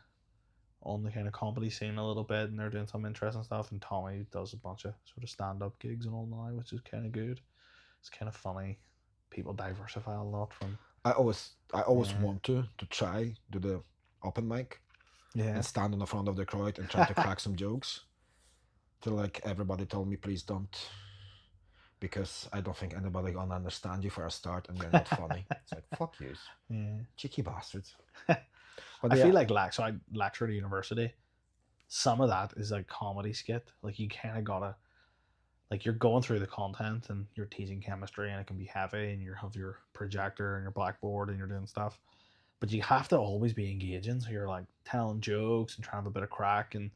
on the kind of comedy scene a little bit, and they're doing some interesting stuff. And Tommy does a bunch of sort of stand-up gigs and all now, which is kind of good. It's kind of funny. People diversify a lot from. I always want to try do the open mic. Yeah. And stand in the front of the crowd and try to crack some jokes. Till like everybody told me, please don't, because I don't think anybody gonna understand you for a start, and you're not funny. It's like, fuck you, cheeky bastards. But I feel like so I lecture at a university. Some of that is like comedy skit. Like you kind of gotta, like you're going through the content and you're teaching chemistry, and it can be heavy, and you have your projector and your blackboard and you're doing stuff. But you have to always be engaging. So you're like telling jokes and trying to have a bit of crack and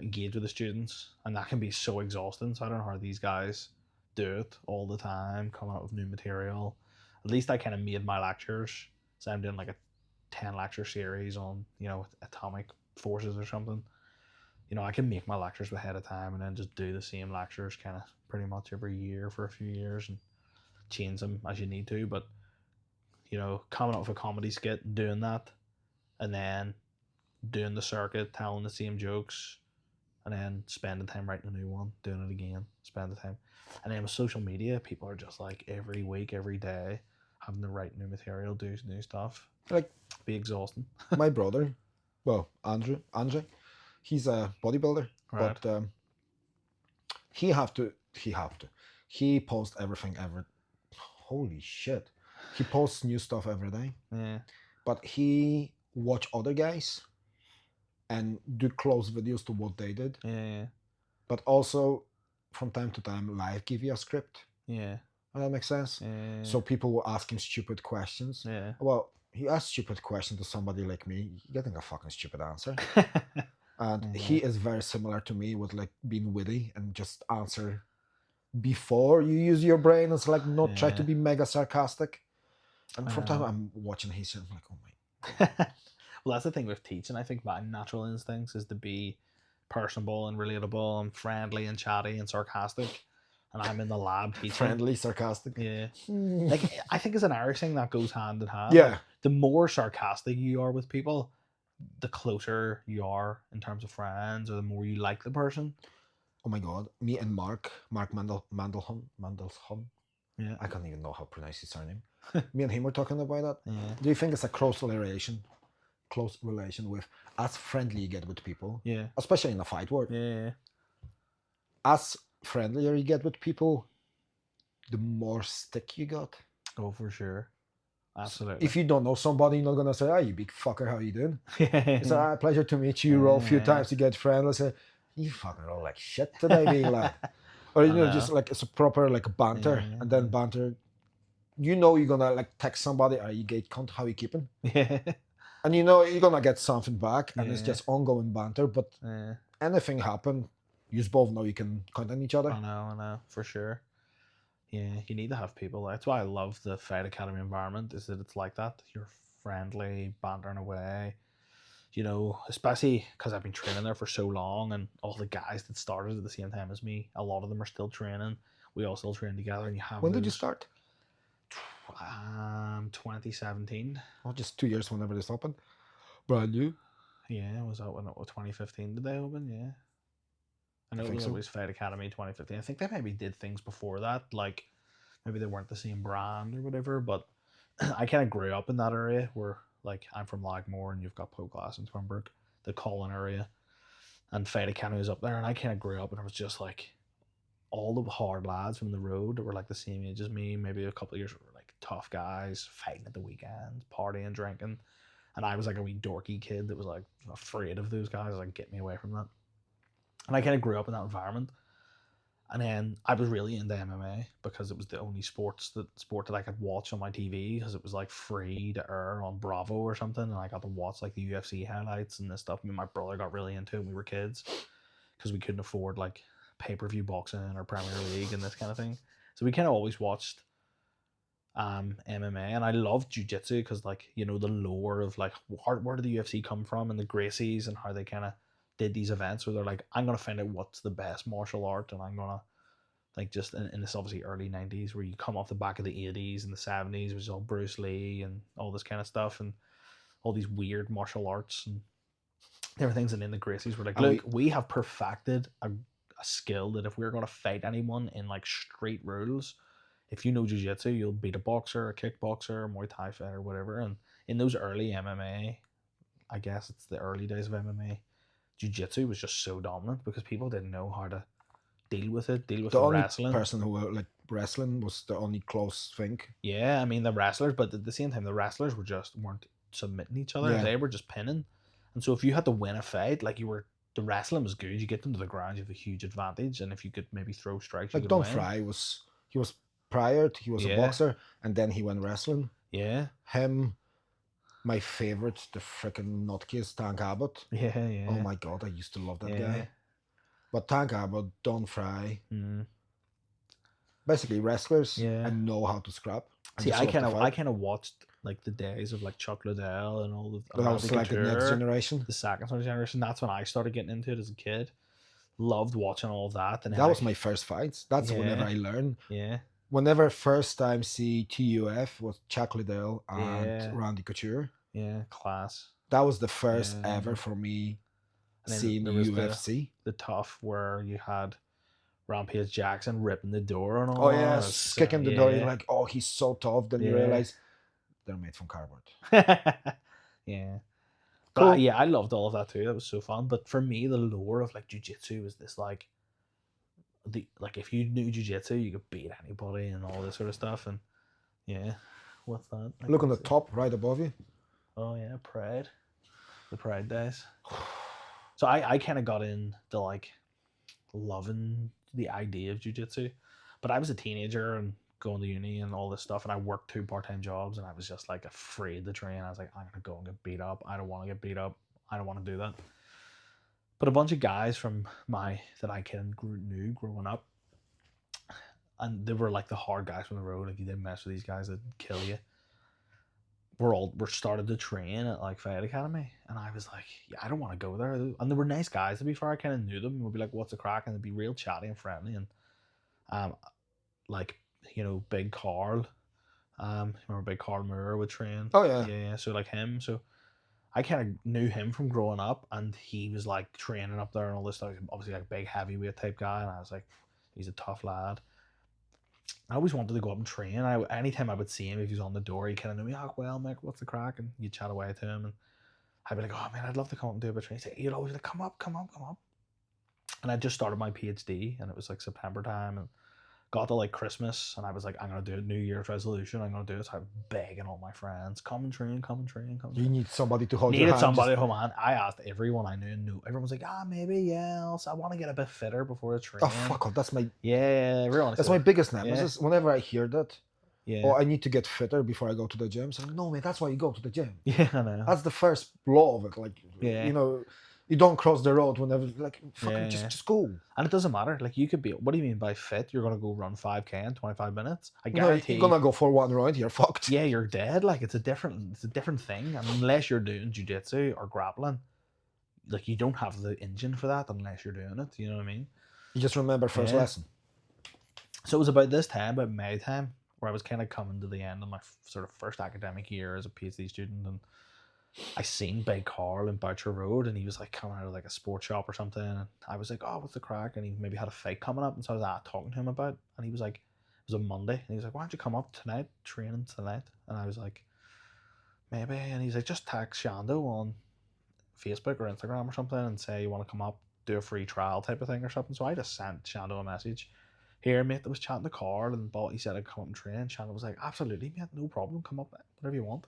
engage with the students. And that can be so exhausting. So I don't know how these guys do it all the time, coming out with new material. At least I kind of made my lectures. So I'm doing like a 10 lecture series on, atomic forces or something. I can make my lectures ahead of time and then just do the same lectures kind of pretty much every year for a few years and change them as you need to. But coming up with a comedy skit, doing that, and then doing the circuit, telling the same jokes, and then spending time writing a new one, doing it again, spend the time. And then with social media, people are just like every week, every day, having to write new material, do new stuff. Like, be exhausting. My brother, well, Andre, he's a bodybuilder, right. But he posts everything every. Holy shit. He posts new stuff every day. Yeah. But he watch other guys and do close videos to what they did. Yeah. But also, from time to time, live give you a script. Yeah. That makes sense. Yeah. So people will ask him stupid questions. Yeah. Well, he asks stupid question to somebody like me, getting a fucking stupid answer. And he is very similar to me with like being witty and just answer before you use your brain. It's like not try to be mega sarcastic. And from time I'm watching his shit, I'm like, oh my. Well, that's the thing with teaching. I think my natural instincts is to be personable and relatable and friendly and chatty and sarcastic. And I'm in the lab teaching. Friendly, sarcastic. Yeah. Like, I think it's an Irish thing that goes hand in hand. Yeah. The more sarcastic you are with people, the closer you are in terms of friends, or the more you like the person. Oh my God. Me and Mark Mandelham. Yeah. I can't even know how to pronounce his surname. Me and him were talking about that. Yeah. Do you think it's a close relation with as friendly you get with people, Yeah. especially in a fight world? Yeah. As friendlier you get with people, the more stick you got. Oh, for sure. Absolutely. If you don't know somebody, you're not gonna say, "Oh, you big fucker, how you doing?" It's Yeah. a pleasure to meet you. Roll a few times to get friendly. Say, "You fucking roll like shit today, big lad." Or I just know. like it's a proper like banter, and then banter. You know you're gonna like text somebody, "Are you gate cunt? How you keeping?" Yeah. And you know you're gonna get something back, and it's Yeah. just ongoing banter. But Yeah. anything happen, you both know you can count on each other. I know, for sure. Yeah, you need to have people. That's why I love the Fight Academy environment, is that it's like that. You're friendly, bantering away. You know, especially because I've been training there for so long, and all the guys that started at the same time as me, a lot of them are still training. We all still train together, and you have When did you start? 2017. Oh, just 2 years whenever this happened. Brand new. Yeah, was that when it was 2015? Did they open? Yeah, I know I it think was so. always Fight Academy 2015. I think they maybe did things before that, like maybe they weren't the same brand or whatever. But I kind of grew up in that area where, like, I'm from Lagmore, and you've got Poglass and Twinbrook, the Colin area, and Fight Academy was up there, and I kind of grew up, and it was just like all the hard lads from the road that were like the same age as me, maybe a couple of years, were like tough guys fighting at the weekends, partying, drinking, and I was like a wee dorky kid that was like afraid of those guys. Like, get me away from that. And I kind of grew up in that environment. And then I was really into MMA because it was the only sport that I could watch on my TV, because it was like free to air on Bravo or something, and I got to watch like the UFC highlights and this stuff. Me and my brother got really into it when we were kids because we couldn't afford like pay-per-view boxing or Premier League and this kind of thing. So we kind of always watched MMA, and I loved jiu-jitsu because, like, you know, the lore of like where did the UFC come from, and the Gracies, and how they kind of did these events where they're like, I'm gonna find out what's the best martial art, and I'm gonna, like, just in this obviously early 90s where you come off the back of the 80s and the 70s, which is all Bruce Lee and all this kind of stuff, and all these weird martial arts and different things. And in the Gracies were like, look, we have perfected a skill that if we're going to fight anyone in like street rules, if you know jiu-jitsu, you'll beat a boxer, a kickboxer, a Muay Thai fighter, whatever. And in those early MMA, I guess it's the early days of MMA, jiu-jitsu was just so dominant because people didn't know how to deal with it, deal with The the only wrestling. person who were like wrestling was the only close thing. Yeah, I mean the wrestlers, but at the same time, the wrestlers weren't submitting each other. Yeah. They were just pinning. And so if you had to win a fight, like, the wrestling was good. You get them to the ground, you have a huge advantage, and if you could maybe throw strikes, you Like could Don win. Fry he was prior he was a boxer, and then he went wrestling. Yeah. Him, my favorite, the freaking nutcase, Tank Abbott. Yeah. Oh my god, I used to love that guy. But Tank Abbott, Don Fry, basically wrestlers and know how to scrap. See, I kind of watched like the days of like Chuck Liddell and all the. That was like the next generation. The second generation. That's when I started getting into it as a kid. Loved watching all of that. And that was my first fights. That's whenever I learned. Yeah. Whenever first time see TUF was Chuck Liddell and Randy Couture. Yeah, class. That was the first ever for me seeing UFC. The tough where you had Rampage Jackson ripping the door and all. Oh yeah, kicking the door. You're like, oh, he's so tough. Then you realize they're made from cardboard. Yeah. Cool. But yeah, I loved all of that too. That was so fun. But for me, the lore of like jiu-jitsu was this like if you knew jiu-jitsu, you could beat anybody and all this sort of stuff. And yeah, what's that? Look on the top right above you. Oh yeah, Pride. The Pride days. So I kind of got into like loving the idea of jiu-jitsu, but I was a teenager and going to uni and all this stuff, and I worked 2 part-time jobs, and I was just like afraid to train. I was like, I'm gonna go and get beat up. I don't want to get beat up. I don't want to do that. But a bunch of guys from that I knew growing up, and they were like the hard guys from the road. If you didn't mess with these guys, they'd kill you. We're started to train at like Fight Academy, and I was like, yeah, I don't want to go there. And they were nice guys, to be fair. I kind of knew them, and we'd be like, what's the crack? And they'd be real chatty and friendly. And like, you know, Big Carl, remember Big Carl Moore would train? Oh yeah. Yeah, so like him. So I kind of knew him from growing up, and he was like training up there and all this stuff. Obviously like big heavyweight type guy, and I was like, he's a tough lad. I always wanted to go up and train. Anytime I would see him, if he was on the door, he kind of knew me. Oh, well, Mick, what's the crack? And you'd chat away to him, and I'd be like, oh man, I'd love to come up and do a bit of training. He'd always be like, come up, come up, come up. And I just started my PhD, and it was like September time, and got to like Christmas, and I was like, I'm gonna do a New Year's resolution. I'm gonna do it. So I'm begging all my friends, come and train, come and train, come. And You train. need somebody to hold your Needed hand. somebody to hold my hand. I asked everyone I knew. Everyone was like, maybe, yeah. I want to get a bit fitter before I train. Oh fuck off! That's my everyone. That's my biggest nemesis. Yeah. Whenever I hear that, Yeah. oh, I need to get fitter before I go to the gym. So no, man, that's why you go to the gym. Yeah, I know. That's the first law of it. Like, Yeah. you know, you don't cross the road whenever, like, fucking just go. And it doesn't matter. Like, you could be, what do you mean by fit? You're going to go run 5K in 25 minutes? I guarantee. You're going to go for one round, you're fucked. Yeah, you're dead. Like, it's a different thing. And unless you're doing jiu-jitsu or grappling, like, you don't have the engine for that unless you're doing it. You know what I mean? You just remember first lesson. So it was about this time, about May time, where I was kind of coming to the end of my sort of first academic year as a PhD student, and I seen Big Carl in Boucher Road, and he was like coming out of like a sports shop or something, and I was like, oh, what's the crack? And he maybe had a fight coming up, and so I was talking to him about, and he was like, it was a Monday, and he was like, why don't you come up tonight, training tonight? And I was like, maybe. And he's like, just text Shando on Facebook or Instagram or something and say you want to come up, do a free trial type of thing or something. So I just sent Shando a message. Here, mate, that was chatting to Carl, and he said I'd come up and train. Shando was like, absolutely, mate, no problem, come up, whatever you want.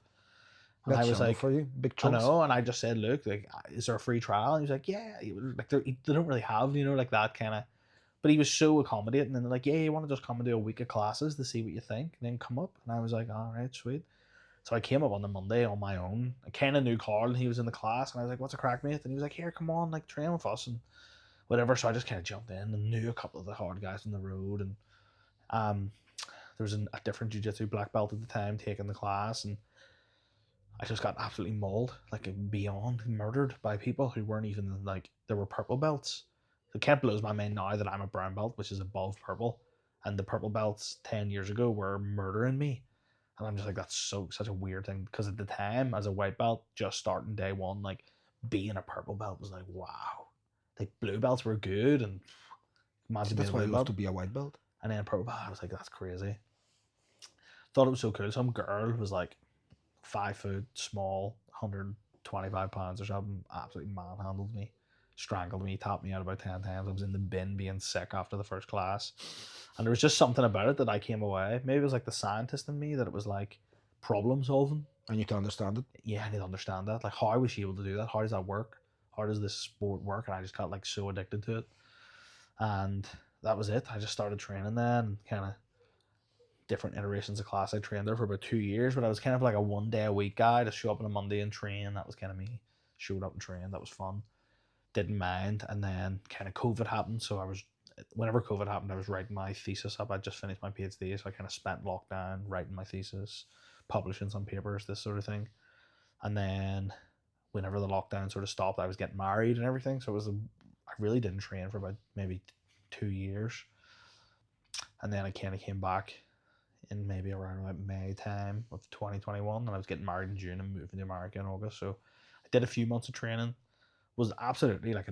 And That's I was like, for you, big I chunks. know, and I just said, look, like, is there a free trial? And he was like, yeah, like they don't really have, you know, like that kind of. But he was so accommodating, and they're like, yeah, you want to just come and do a week of classes to see what you think, and then come up. And I was like, all right, sweet. So I came up on the Monday on my own. I kind of knew Carl, and he was in the class, and I was like, what's a crack, mate? And he was like, here, come on, like, train with us and whatever. So I just kind of jumped in and knew a couple of the hard guys on the road, and there was a different jiu-jitsu black belt at the time taking the class, and I just got absolutely mauled, like beyond murdered by people who weren't even like, there were purple belts. So Kent blows my mind now that I'm a brown belt, which is above purple, and the purple belts 10 years ago were murdering me. And I'm just like, that's such a weird thing, because at the time, as a white belt, just starting day one, like being a purple belt was like, wow. Like blue belts were good, and imagine That's being why a I blue love belt. to be a white belt. And then a purple belt, I was like, that's crazy. Thought it was so cool. Some girl was like 5 foot, small, 125 pounds or something, absolutely manhandled me, strangled me, tapped me out about 10 times. I was in the bin being sick after the first class. And there was just something about it that I came away. Maybe it was like the scientist in me, that it was like problem solving. I need to understand it. Yeah, I need to understand that. Like, how was she able to do that? How does that work? How does this sport work? And I just got like so addicted to it. And that was it. I just started training then, kind of different iterations of class. I trained there for about 2 years, but I was kind of like a 1 day a week guy to show up on a Monday and train. That was kind of me. Showed up and trained. That was fun. Didn't mind. And then kind of COVID happened. So whenever COVID happened, I was writing my thesis up. I just finished my PhD. So I kind of spent lockdown writing my thesis, publishing some papers, this sort of thing. And then whenever the lockdown sort of stopped, I was getting married and everything. So I really didn't train for about maybe 2 years. And then I kind of came back in maybe around about May time of 2021, and I was getting married in June and moving to America in August. So I did a few months of training. Was absolutely like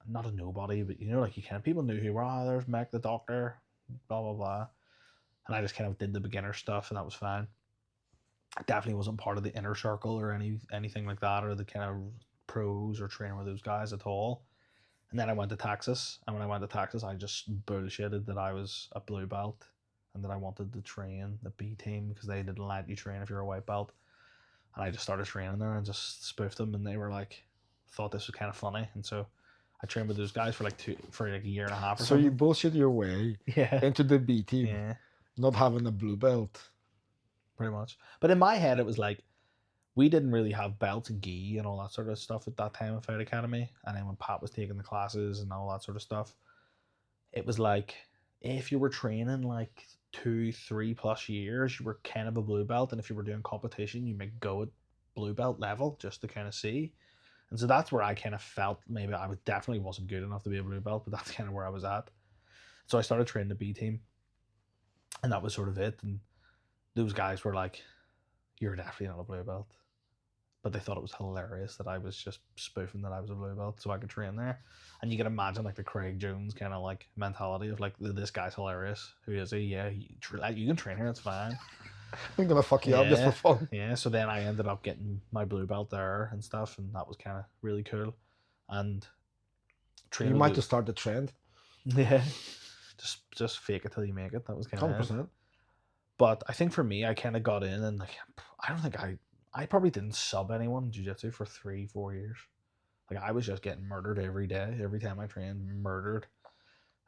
not a nobody, but you know, like, you kind of, people knew who were, there's Mac the doctor, blah blah blah. And I just kind of did the beginner stuff, and that was fine. I definitely wasn't part of the inner circle or anything like that, or the kind of pros or training with those guys at all. And then I went to Texas, and when I went to Texas, I just bullshitted that I was a blue belt and that I wanted to train the B team, because they didn't let you train if you're a white belt. And I just started training there and just spoofed them, and they were like, thought this was kind of funny. And so I trained with those guys for like a year and a half or something. So you bullshit your way into the B team, not having a blue belt. Pretty much. But in my head, it was like, we didn't really have belts and gi and all that sort of stuff at that time at Fight Academy. And then when Pat was taking the classes and all that sort of stuff, it was like, if you were training like 2-3+ years, you were kind of a blue belt. And if you were doing competition, you might go at blue belt level just to kind of see. And so that's where I kind of felt maybe I definitely wasn't good enough to be a blue belt, but that's kind of where I was at. So I started training the B team, and that was sort of it. And those guys were like, you're definitely not a blue belt. but they thought it was hilarious that I was just spoofing that I was a blue belt so I could train there. And you can imagine like the Craig Jones kind of like mentality of like, this guy's hilarious. Who is he? Yeah, you can train here, it's fine. I'm gonna fuck you up just for fun. Yeah, so then I ended up getting my blue belt there and stuff, and that was kind of really cool. And You might just start the trend. Yeah, just fake it till you make it. That was kind of 100%. But I think for me, I kind of got in, and like I don't think I probably didn't sub anyone in jiu-jitsu for 3-4 years. Like I was just getting murdered every day, every time I trained, murdered.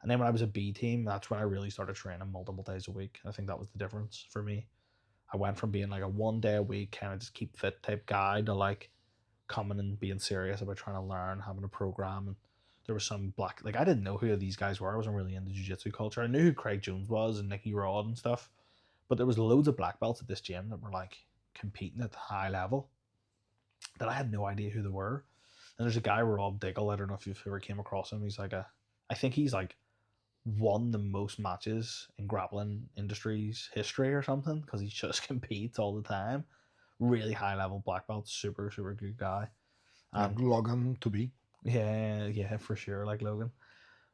And then when I was a B team, that's when I really started training multiple days a week. I think that was the difference for me. I went from being like a 1 day a week kind of just keep fit type guy to like coming and being serious about trying to learn, having a program. And there was some black, like I didn't know who these guys were. I wasn't really into jiu-jitsu culture. I knew who Craig Jones was and Nicky Rod and stuff, but there was loads of black belts at this gym that were like competing at the high level that I had no idea who they were. And there's a guy, Rob Diggle, I don't know if you've ever came across him. He's like I think he's like won the most matches in grappling industry's history or something, because he just competes all the time. Really high level black belt, super good guy. Logan to be. Yeah, for sure. Like Logan,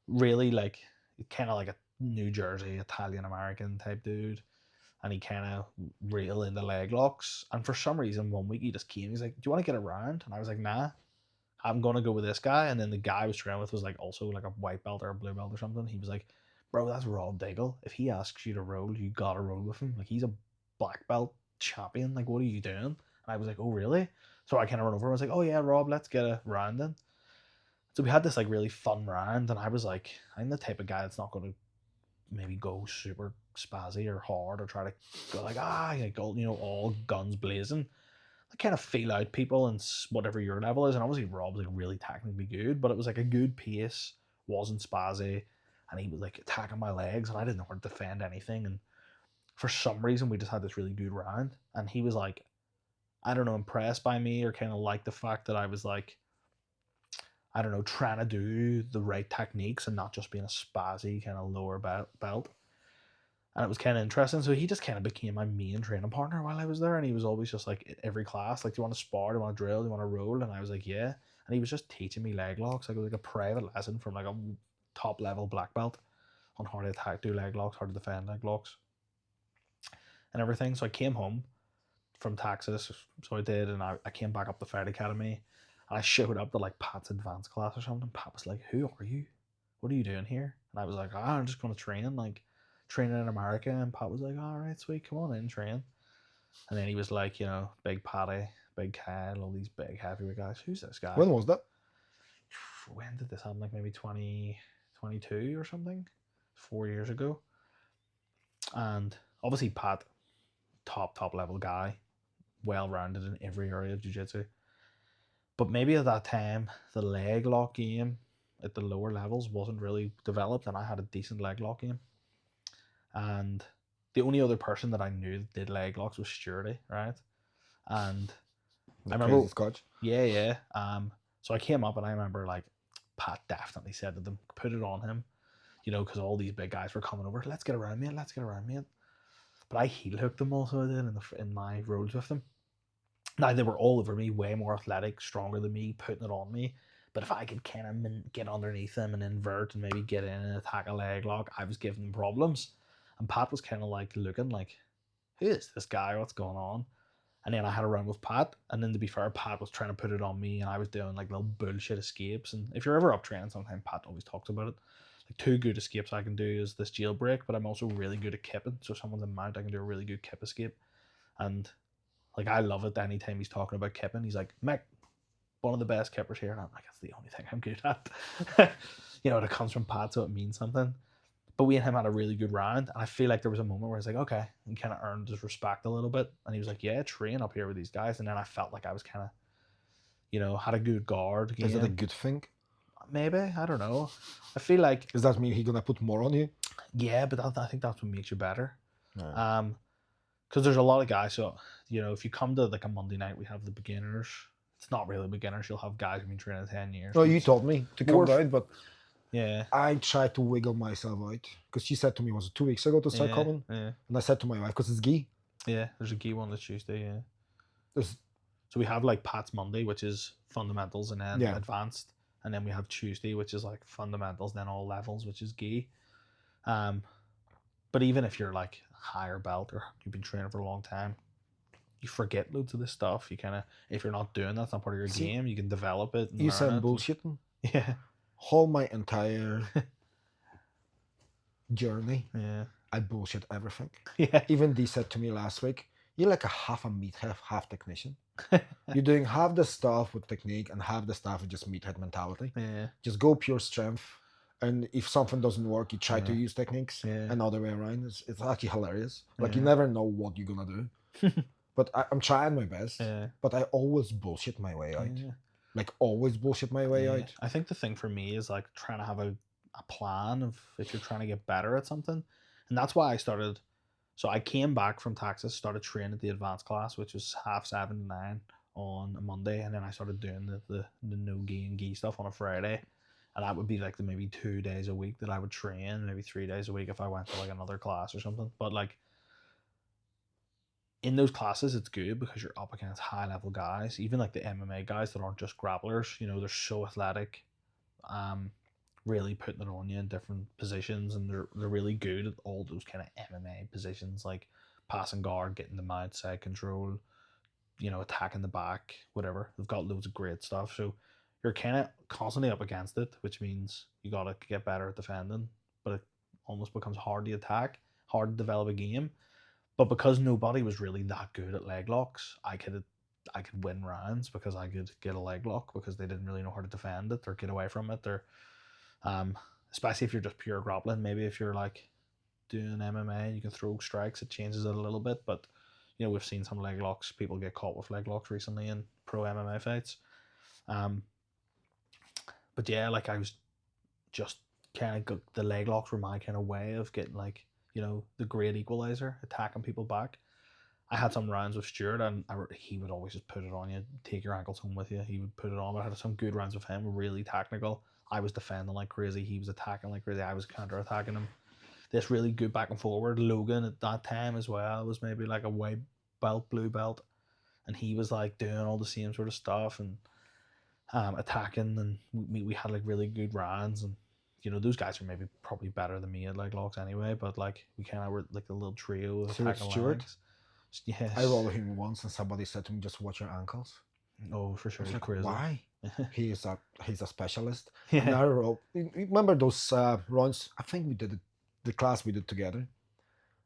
really like kind of like a New Jersey Italian American type dude, and he kind of real into leg locks. And for some reason, one week he just came. He's like, "Do you want to get around?" And I was like, "Nah, I'm gonna go with this guy." And then the guy I was training with was like also like a white belt or a blue belt or something. He was like, "Bro, that's Rob Diggle. If he asks you to roll, you gotta roll with him. Like he's a black belt champion. Like what are you doing?" And I was like, "Oh really?" So I kind of run over. I was like, "Oh yeah, Rob, let's get a round then." So we had this like really fun round, and I was like, I'm the type of guy that's not going to maybe go super spazzy or hard or try to go like go, all guns blazing. I kind of feel out people and whatever your level is, and obviously Rob's like really technically good, but it was like a good pace, wasn't spazzy, and he was like attacking my legs, and I didn't know how to defend anything. And for some reason, we just had this really good round, and he was like, I don't know, impressed by me or kind of like the fact that I was like, I don't know, trying to do the right techniques and not just being a spazzy kind of lower belt. And it was kind of interesting. So he just kind of became my main training partner while I was there. And he was always just like, every class, like, do you want to spar? Do you want to drill? Do you want to roll? And I was like, yeah. And he was just teaching me leg locks. Like it was like a private lesson from like a top level black belt on how to do leg locks, how to defend leg locks and everything. So I came home from Texas. So I did. And I came back up the Fight Academy. And I showed up to like Pat's advanced class or something. Pat was like, "Who are you? What are you doing here?" And I was like, I'm just going to train, like training in America. And Pat was like, "All right, sweet, come on in, train." And then he was like, Big Patty, Big Kyle, all these big heavyweight guys. Who's this guy? When was that? When did this happen? Like maybe 2022 or something? 4 years ago. And obviously Pat, top level guy, well rounded in every area of jiu-jitsu. But maybe at that time, the leg lock game at the lower levels wasn't really developed, and I had a decent leg lock game. And the only other person that I knew that did leg locks was Sturdy, right? And I remember, Scotch. yeah. So I came up, and I remember like Pat definitely said to them, "Put it on him," because all these big guys were coming over. Let's get around, mate. But I heel hooked them also. I did in my rolls with them. Now, they were all over me, way more athletic, stronger than me, putting it on me. But if I could kind of get underneath them and invert and maybe get in and attack a leg lock, I was giving them problems. And Pat was kind of like looking like, who is this guy? What's going on? And then I had a run with Pat. And then to be fair, Pat was trying to put it on me, and I was doing like little bullshit escapes. And if you're ever up training, sometimes Pat always talks about it. Like 2 good escapes I can do is this jailbreak, but I'm also really good at kipping. So if someone's in mount, I can do a really good kip escape. And like, I love it anytime he's talking about kipping. He's like, "Mick, one of the best kippers here." And I'm like, that's the only thing I'm good at. It comes from Pat, so it means something. But we and him had a really good round. And I feel like there was a moment where I was like, okay, he kind of earned his respect a little bit. And he was like, yeah, train up here with these guys. And then I felt like I was kind of, had a good guard. Again. Is that a good thing? Maybe. I don't know. I feel like... Does that mean he's going to put more on you? Yeah, but I think that's what makes you better. No. Because there's a lot of guys, so if you come to like a Monday night, we have the beginners. It's not really beginners. You'll have guys who've been training 10 years. No, you told me to come down, but yeah, I tried to wiggle myself out because she said to me, was it 2 weeks ago to start coming? Yeah. And I said to my wife, because it's gi. Yeah, there's a gi one this Tuesday. Yeah, So we have like Pat's Monday, which is fundamentals and then Yeah. advanced, and then we have Tuesday, which is like fundamentals, then all levels, which is gi. But even if you're like higher belt or you've been training for a long time, you forget loads of this stuff. You kind of, if you're not doing that, it's not part of your See, game. You can develop it and you learn said it. bullshitting. Yeah, Whole my entire journey, yeah, I bullshit everything. yeah. Even Dee said to me last week, "You're like a half a meathead, half technician. You're doing half the stuff with technique and half the stuff with just meathead mentality. Yeah, Just go pure strength. And if something doesn't work, you try to Yeah. use techniques. Yeah. Another way around. It's actually hilarious. Like you Yeah. never know what you're gonna do. But I'm trying my best. Yeah. But I always bullshit my way out. Yeah. Like always bullshit my way Yeah. out. I think the thing for me is like trying to have a plan of if you're trying to get better at something. And that's why I started. So I came back from Texas, started training at the advanced class, which was 7:30 to 9 on a Monday. And then I started doing the no gi and gi stuff on a Friday. And that would be like the maybe 2 days a week that I would train, maybe 3 days a week if I went to like another class or something. But like in those classes, it's good because you're up against high level guys, even like the MMA guys that aren't just grapplers. You know, they're so athletic, really putting it on you in different positions, and they're really good at all those kind of MMA positions, like passing guard, getting the mount, side control, you know, attacking the back, whatever. They've got loads of great stuff. So you're kind of constantly up against it, which means you got to get better at defending, but it almost becomes hard to attack, hard to develop a game. But because nobody was really that good at leg locks, I could win rounds because I could get a leg lock because they didn't really know how to defend it or get away from it, or especially if you're just pure grappling. Maybe if you're like doing MMA, you can throw strikes, it changes it a little bit. But you know, we've seen some leg locks. People get caught with leg locks recently in pro MMA fights. But yeah, like I was just kind of the leg locks were my kind of way of getting like, you know, the great equalizer, attacking people back. I had some rounds with Stuart, and he would always just put it on you, take your ankles home with you. He would put it on. But I had some good rounds with him, really technical. I was defending like crazy. He was attacking like crazy. I was counter attacking him. This really good back and forward. Logan at that time as well was maybe like a white belt, blue belt, and he was like doing all the same sort of stuff and attacking, and we had like really good rounds. And you know, those guys are maybe probably better than me at leg locks anyway, but like we kind of were like a little trio of attacking Stuart? legs. Yes. I rolled him once and somebody said to me, "Just watch your ankles." Oh, for sure. I was like, Crazy. "Why?" He's a specialist. Yeah. And I rolled. Remember those runs? I think we did it, the class we did together.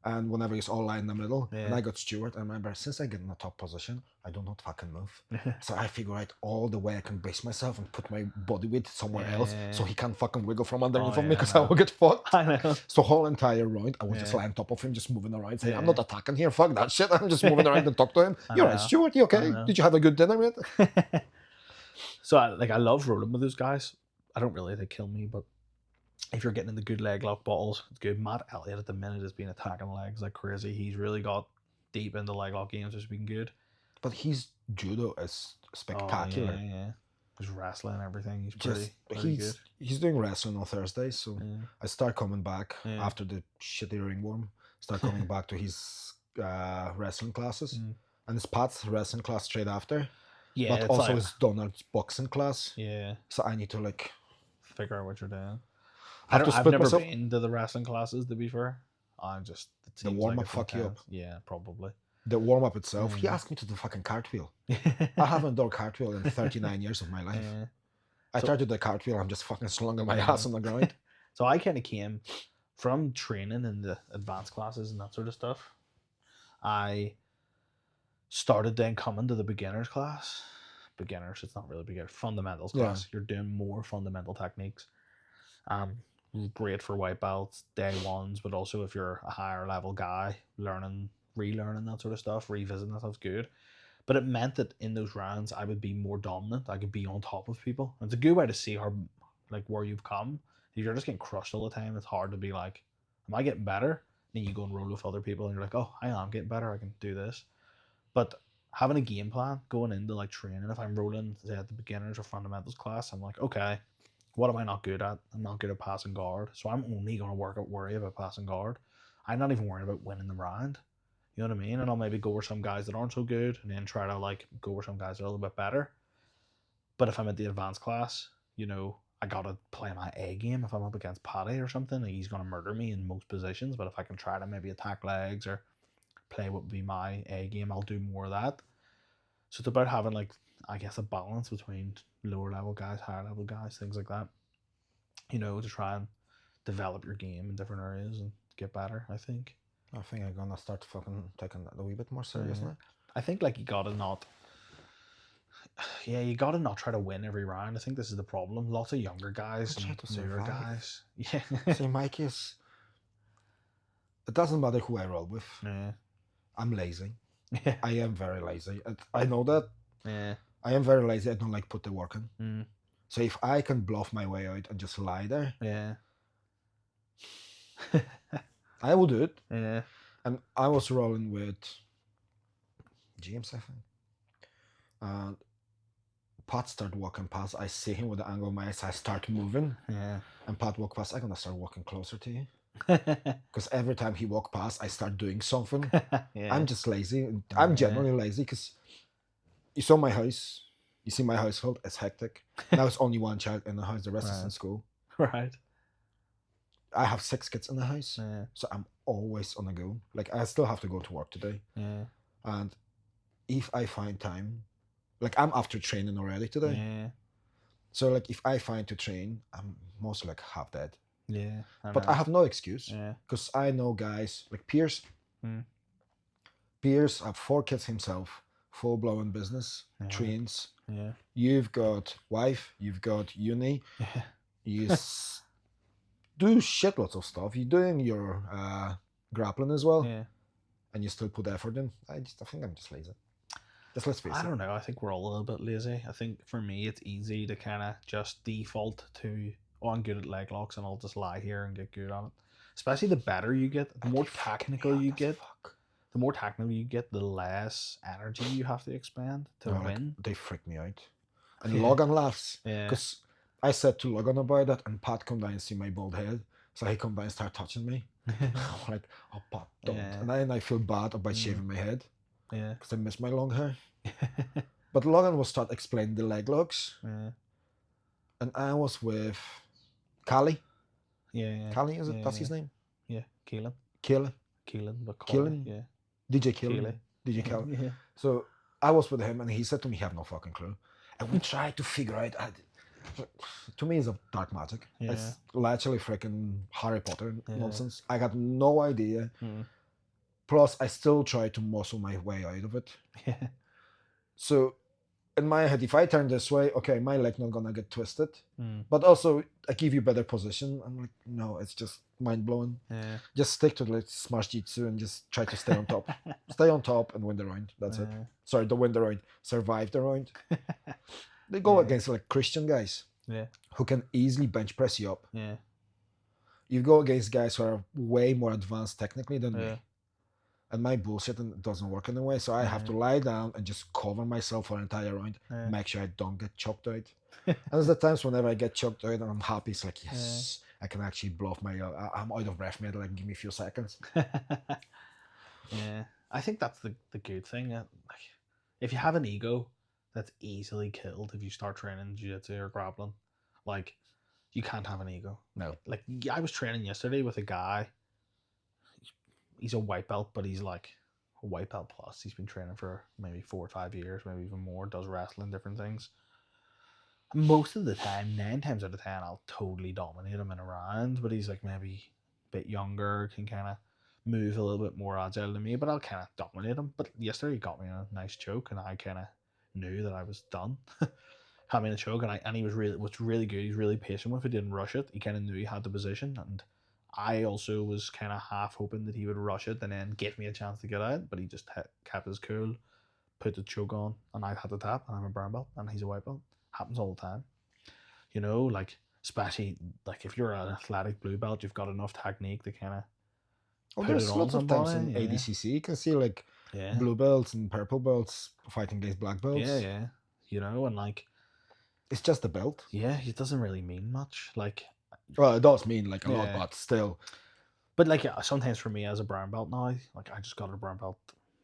And whenever it's all line in the middle, and Yeah. I got Stuart, I remember since I get in the top position, I do not fucking move. So I figure out all the way I can base myself and put my body weight somewhere else so he can't fucking wiggle from underneath of me because I will get fucked. I know. So whole entire round, I was just lying on top of him, just moving around, saying, "I'm not attacking here, fuck that shit." I'm just moving around and talk to him. "You're right, Stuart, you okay? Did you have a good dinner, mate?" So I love rolling with those guys. I don't really, they kill me, but if you're getting in the good leg lock battles, it's good. Matt Elliott at the minute has been attacking legs like crazy. He's really got deep into leg lock games, which has been good. But his judo is spectacular. Oh, yeah. His wrestling and everything. He's pretty good. He's doing wrestling on Thursdays, so I start coming back after the shitty ringworm. Start coming back to his wrestling classes, and his Pat's wrestling class straight after. Yeah, but also his Donald's boxing class. Yeah. So I need to like figure out what you're doing. I've never been to the wrestling classes, to be fair. I'm just the warm up fuck you up. Yeah, probably. The warm up itself. He asked me to do fucking cartwheel. I haven't done cartwheel in 39 years of my life. I tried to do the cartwheel. I'm just fucking slunging my ass on the ground. So I kind of came from training in the advanced classes and that sort of stuff. I started then coming to the beginners class. Beginners, it's not really beginners. Fundamentals class. You're doing more fundamental techniques. Great for white belts, day ones, but also if you're a higher level guy, relearning that sort of stuff, revisiting that stuff's good. But it meant that in those rounds I would be more dominant. I could be on top of people. And it's a good way to see how, like, where you've come. If you're just getting crushed all the time, it's hard to be like, am I getting better? And then you go and roll with other people and you're like, oh, I am getting better, I can do this. But having a game plan going into like training, if I'm rolling, say, at the beginners or fundamentals class, I'm like, okay, what am I not good at? I'm not good at passing guard. So I'm only going to worry about passing guard. I'm not even worrying about winning the round. You know what I mean? And I'll maybe go with some guys that aren't so good, and then try to like go with some guys that are a little bit better. But if I'm at the advanced class, you know, I gotta play my A game. If I'm up against Paddy or something, he's gonna murder me in most positions. But if I can try to maybe attack legs or play what would be my A game, I'll do more of that. So it's about having like, I guess, a balance between lower level guys, higher level guys, things like that. You know, to try and develop your game in different areas and get better, I think. I think I'm gonna start fucking taking that a wee bit more serious now. I think like you gotta not try to win every round. I think this is the problem. Lots of younger guys try and to newer survive. guys. Yeah. See, my case, it doesn't matter who I roll with. Yeah. I'm lazy. Yeah. I am very lazy. I know that. Yeah. I am very lazy. I don't like put the work in. Mm. So if I can bluff my way out and just lie there, Yeah. I will do it. Yeah. And I was rolling with James, I think. And Pat started walking past. I see him with the angle of my eyes. I start moving. Yeah. And Pat walked past. I'm going to start walking closer to you. Because every time he walked past, I start doing something. Yeah. I'm just lazy. I'm generally lazy because you saw my house. You see my household. It's hectic. Now it's only one child in the house. The rest is in school. Right. I have 6 kids in the house. Yeah. So I'm always on the go. Like, I still have to go to work today. Yeah. And if I find time, like, I'm after training already today. Yeah. So, like, if I find to train, I'm mostly, like, half dead. Yeah. But I have no excuse. Yeah. Because I know guys, like Pierce. Pierce have 4 kids himself. Full-blown business. Trains. Yeah. You've got wife. You've got uni. Yeah. You do shitloads of stuff. You're doing your grappling as well. Yeah. And you still put effort in. I think I'm just lazy. Just let's face it. I don't know. I think we're all a little bit lazy. I think for me, it's easy to kind of just default to, oh, I'm good at leg locks and I'll just lie here and get good on it. Especially the better you get, the more technical you get. The more technical you get, the less energy you have to expend to win. Like, they freak me out. And Logan laughs. Yeah. Because I said to Logan about that, and Pat come down and see my bald head. So he come down and start touching me. I'm like, oh, Pat, don't. Yeah. And then I feel bad about shaving my head. Yeah. Because I miss my long hair. But Logan will start explaining the leg locks. Yeah. And I was with Callie. Yeah. Callie, is it? That's his name? Yeah. Keelan. But Keelan? Yeah. DJ Keelan. DJ Keelan. Yeah. So I was with him and he said to me, he have no fucking clue. And we tried to figure out, to me it's a dark magic. Yeah. It's literally freaking Harry Potter nonsense. I got no idea. Plus I still try to muscle my way out of it. Yeah. So in my head, if I turn this way, okay, my leg not gonna get twisted. But also I give you better position. I'm like, no, it's just mind blowing. Yeah. Just stick to the smash jitsu and just try to stay on top. Stay on top and win the round. That's it. Sorry, don't win the round. Survive the round. They go against like Christian guys. Yeah. Who can easily bench press you up. Yeah. You go against guys who are way more advanced technically than me. Yeah. And my bullshit doesn't work in a way, so I have to lie down and just cover myself for an entire round, make sure I don't get choked out. And there's the times whenever I get choked out and I'm happy, it's like, yes, I can actually blow off my, I'm out of breath, mate, like give me a few seconds. Yeah, I think that's the good thing. Like, if you have an ego, that's easily killed if you start training jiu-jitsu or grappling. Like, you can't have an ego. No. Like, I was training yesterday with a guy. He's a white belt, but he's like a white belt plus. He's been training for maybe 4 or 5 years, maybe even more, does wrestling, different things. Most of the time, 9 times out of 10, I'll totally dominate him in a round, but he's like maybe a bit younger, can kind of move a little bit more agile than me, but I'll kind of dominate him. But yesterday he got me in a nice choke, and I kind of knew that I was done. Had me in a choke, and he was really good. He's really patient with it, didn't rush it. He kind of knew he had the position, and I also was kind of half hoping that he would rush it and then give me a chance to get out, but he just kept his cool, put the choke on, and I had to tap, and I'm a brown belt, and he's a white belt. Happens all the time. You know, like, especially, like, if you're an athletic blue belt, you've got enough technique to kind of there's lots of times in ADCC, you can see, like, blue belts and purple belts fighting against black belts. Yeah. You know, and, like, it's just the belt. Yeah, it doesn't really mean much. Like, well, it does mean like a lot, but still. But like sometimes for me as a brown belt now, like I just got a brown belt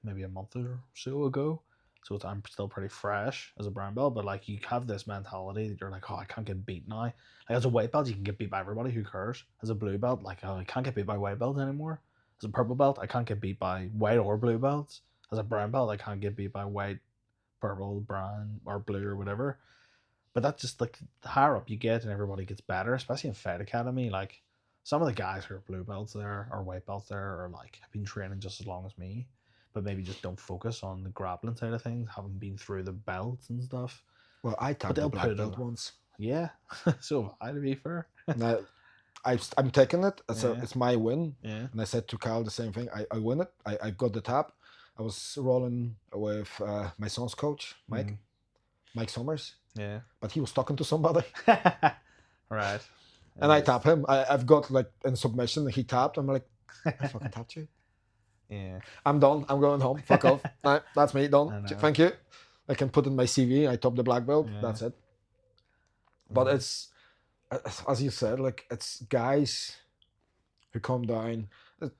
maybe a month or so ago, so I'm still pretty fresh as a brown belt. But like you have this mentality that you're like, oh, I can't get beat now. Like as a white belt, you can get beat by everybody. Who cares? As a blue belt, like oh, I can't get beat by white belt anymore. As a purple belt, I can't get beat by white or blue belts. As a brown belt, I can't get beat by white, purple, brown, or blue or whatever. But that's just like the higher up you get and everybody gets better, especially in Fight Academy. Like some of the guys who are blue belts there or white belts there are like have been training just as long as me, but maybe just don't focus on the grappling side of things, haven't been through the belts and stuff. Well, I But tapped the they'll black put belt it. once. Yeah. So have I, to be fair. Now, I'm taking it. Yeah. It's my win. Yeah. And I said to Kyle the same thing. I win it. I got the tap. I was rolling with my son's coach, Mike Summers, Yeah. but he was talking to somebody. Right. And I tap him. I've got like in submission, he tapped. I'm like, I fucking tapped you. Yeah. I'm done. I'm going home. Fuck off. Nah, that's me. I Done. know. Thank you. I can put in my CV. I top the black belt. Yeah. That's it. But it's, as you said, like it's guys who come down,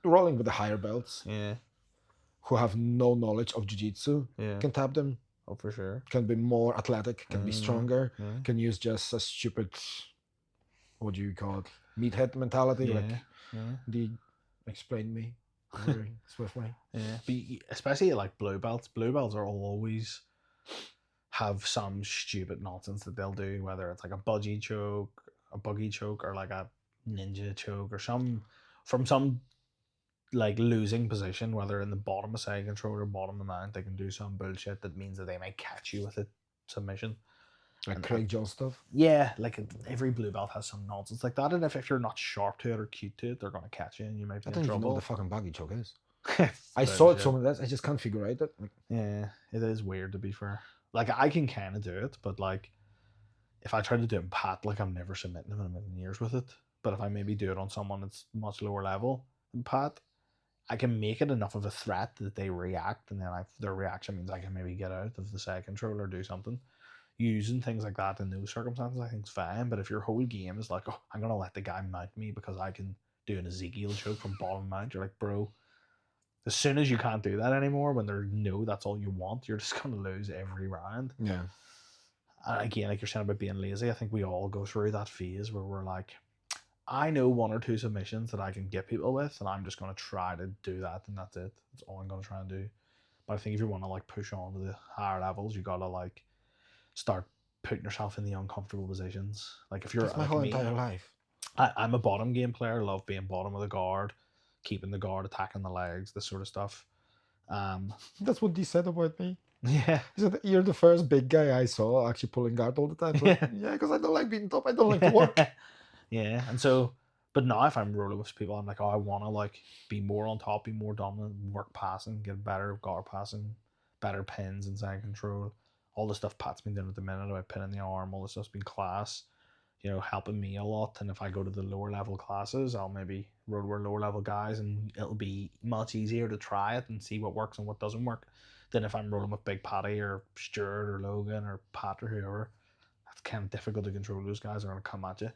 rolling with the higher belts, Yeah. who have no knowledge of jiu-jitsu, Yeah. can tap them, Oh, for sure. can be more athletic, can be stronger, Yeah. can use just a stupid, what do you call it, meathead mentality. Like, they explain me very swiftly. Yeah, but especially like blue belts. Blue belts are always have some stupid nonsense that they'll do, whether it's like a buggy choke, or like a ninja choke, or some like losing position, whether in the bottom of side control or bottom of mount, they can do some bullshit that means that they might catch you with a submission. Like Craig John stuff. Yeah, like every blue belt has some nonsense like that, and if you're not sharp to it or cute to it, they're gonna catch you, and you might be I in don't even know trouble. what the fucking buggy choke is. I saw it Bullshit. some of that. I just can't figure out it. Like, Yeah, it is weird, to be fair. Like I can kind of do it, but like if I try to do it in pat, like I'm never submitting them in a million years with it. But if I maybe do it on someone that's much lower level than pat, I can make it enough of a threat that they react, and then their reaction means I can maybe get out of the side control or do something. Using things like that in those circumstances, I think is fine. But if your whole game is like, oh, I'm gonna let the guy mount me because I can do an Ezekiel choke from bottom mount, you're like, bro, as soon as you can't do that anymore, when they know that's all you want, you're just gonna lose every round. yeah. And again, like you're saying about being lazy, I think we all go through that phase where we're like, I know one or two submissions that I can get people with, and I'm just gonna try to do that, and that's it. That's all I'm gonna try and do. But I think if you want to like push on to the higher levels, you gotta like start putting yourself in the uncomfortable positions. Like if you're That's my like whole me, entire life. I'm a bottom game player. I love being bottom of the guard, keeping the guard, attacking the legs, this sort of stuff. That's what they said about me. Yeah. He said, you're the first big guy I saw actually pulling guard all the time. Like, yeah, because I don't like being top. I don't like to work. Yeah, and so, but now if I'm rolling with people, I'm like, oh, I want to like be more on top, be more dominant, work passing, get better guard passing, better pins and side control. All the stuff Pat's been doing at the minute about pinning the arm, all this stuff's been class, you know, helping me a lot. And if I go to the lower level classes, I'll maybe roll with lower level guys, and it'll be much easier to try it and see what works and what doesn't work than if I'm rolling with Big Patty or Stuart or Logan or Pat or whoever. That's kind of difficult to control. Those guys are going to come at you.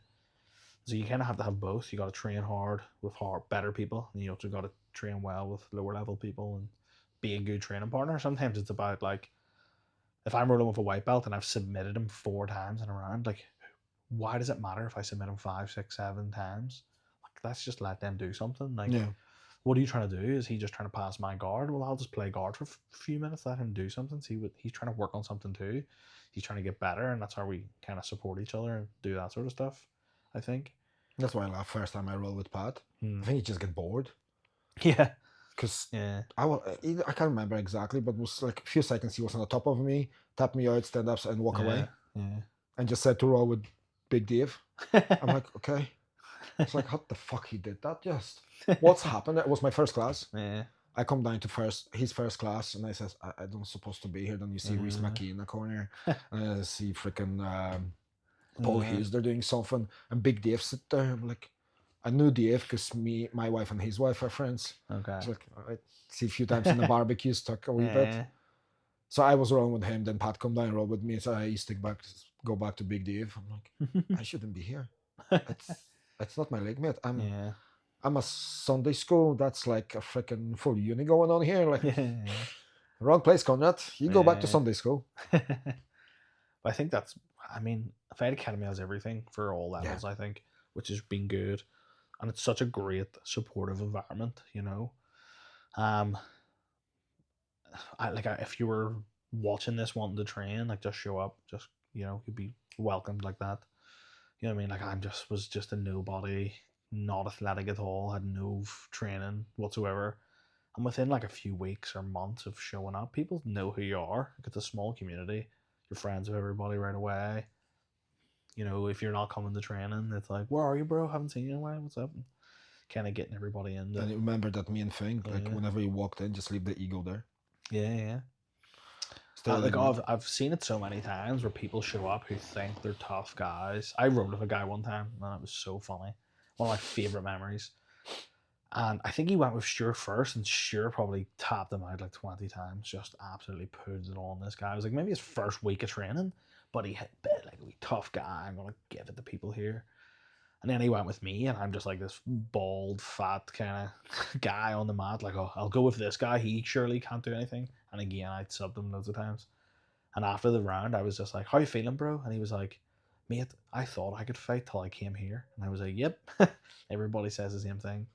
So you kind of have to have both. You got to train hard with better people, and you also got to train well with lower level people and be a good training partner. Sometimes it's about like, if I'm rolling with a white belt and I've submitted him 4 times in a round, like, why does it matter if I submit him 5, 6, 7 times? Like, let's just let them do something. Like, Yeah. what are you trying to do? Is he just trying to pass my guard? Well, I'll just play guard for a few minutes, let him do something. See what he's trying to work on something too. He's trying to get better, and that's how we kind of support each other and do that sort of stuff, I think. That's why I laughed first time I rolled with Pat. I think he just get bored. Yeah. Because Yeah. I can't remember exactly, but it was like a few seconds he was on the top of me, tapped me out, stand ups, and walk away. Yeah. And just said to roll with Big Dave. I'm like, okay. It's like, what the fuck he did that just? What's happened? It was my first class. Yeah. I come down to his first class, and I says, I don't supposed to be here. Then you see Reese McKee in the corner. And I see freaking Paul Hughes, they're doing something. And Big Dave sit there. I'm like, I knew Dave because my wife and his wife are friends. Okay. It's like, I see a few times in the barbecue, stuck a wee bit. So I was rolling with him. Then Pat come down and roll with me. So I go back to Big Dave. I'm like, I shouldn't be here. It's not my leg, mate. I'm a Sunday school. That's like a freaking full uni going on here. Like, Yeah. wrong place, Conrad. You go back to Yeah. Sunday school. But I think that's, I mean, Fight Academy has everything for all Yeah. levels, I think, which has been good. And it's such a great supportive environment, you know. Um, if you were watching this wanting to train, like just show up, just you'd be welcomed like that. You know what I mean? Like was just a nobody, not athletic at all, had no training whatsoever. And within like a few weeks or months of showing up, people know who you are. Like it's a small community. You're friends with everybody right away. You know, if you're not coming to training, it's like, where are you, bro? Haven't seen you in a while. What's up? Kind of getting everybody in. And remember that main thing. Like, Yeah. whenever you walked in, just leave the ego there. Yeah. Still I've seen it so many times where people show up who think they're tough guys. I rode with a guy one time, and it was so funny. One of my favorite memories. And I think he went with Stuart first, and Stuart probably tapped him out like 20 times, just absolutely put it on this guy. It was like maybe his first week of training, but he hit bit like a tough guy. I'm gonna give it to people here. And then he went with me, and I'm just like this bald, fat kind of guy on the mat. Like, oh, I'll go with this guy. He surely can't do anything. And again, I subbed him loads of times. And after the round, I was just like, how you feeling, bro? And he was like, mate, I thought I could fight till I came here. And I was like, yep. Everybody says the same thing.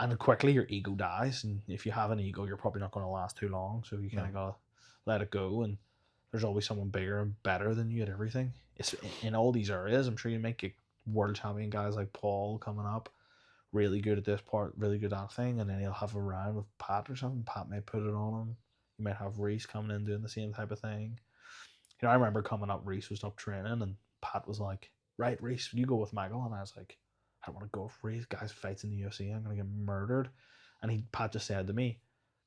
And quickly your ego dies. And if you have an ego, you're probably not going to last too long. So you kind of got to let it go. And there's always someone bigger and better than you at everything. It's in all these areas. I'm sure you might get world champion guys like Paul coming up, really good at this part, really good at that thing. And then he'll have a round with Pat or something. Pat may put it on him. You might have Reese coming in doing the same type of thing. You know, I remember coming up, Reese was up training, and Pat was like, right, Reese, you go with Michael. And I was like, I don't want to go with Reese. Guys fights in the UFC. I'm going to get murdered. And Pat just said to me,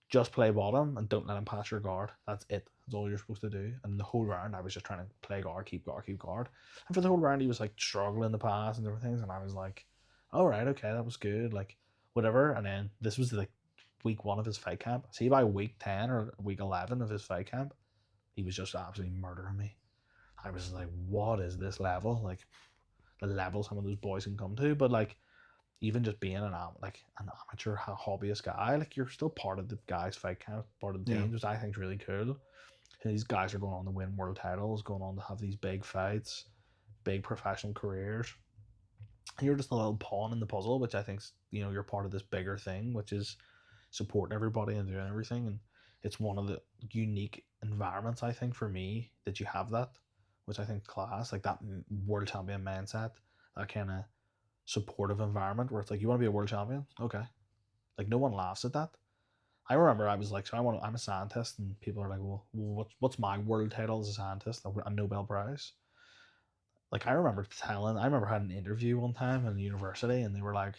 just play bottom and don't let him pass your guard. That's it. That's all you're supposed to do. And the whole round, I was just trying to play guard, keep guard, keep guard. And for the whole round, he was like struggling to pass and different things. And I was like, all right, okay, that was good. Like, whatever. And then this was like week 1 of his fight camp. See, by week 10 or week 11 of his fight camp, he was just absolutely murdering me. I was like, what is this level? Like, the level some of those boys can come to. But like, even just being an amateur hobbyist guy, like you're still part of the guys' fight camp, part of the team, which I think is really cool. And these guys are going on to win world titles, going on to have these big fights, big professional careers. And you're just a little pawn in the puzzle, which I think you're part of this bigger thing, which is supporting everybody and doing everything. And it's one of the unique environments I think for me that you have that, which I think class, like that world champion mindset, that kind of supportive environment where it's like, you want to be a world champion, okay, like no one laughs at that. I remember I was like, I'm a scientist, and people are like, well what's my world title as a scientist? A Nobel Prize. Like I remember having an interview one time in university, and they were like,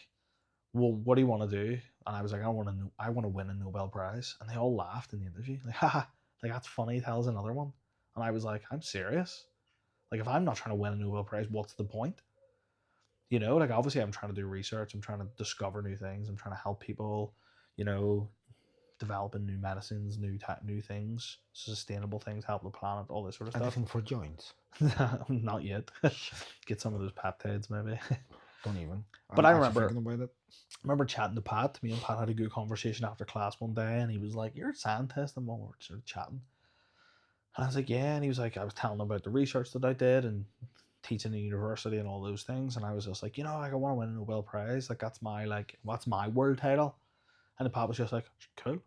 well, what do you want to do? And I was like, I want to win a Nobel Prize. And they all laughed in the interview, like, haha, like that's funny, tell us another one. And I was like, I'm serious. Like if I'm not trying to win a Nobel Prize, what's the point? Like obviously I'm trying to do research, I'm trying to discover new things, I'm trying to help people, developing new medicines, new things, sustainable things, help the planet, all this sort of stuff. Anything for joints? Not yet. Get some of those peptides maybe. Don't even. But I remember chatting to Pat. Me and Pat had a good conversation after class one day, and he was like, "You're a scientist," and we were sort of chatting. And I was like, "Yeah," and he was like, "I was telling him about the research that I did and teaching in university and all those things," and I was just like, like I want to win a Nobel Prize, like that's my world title. And the Pat was just like, cool.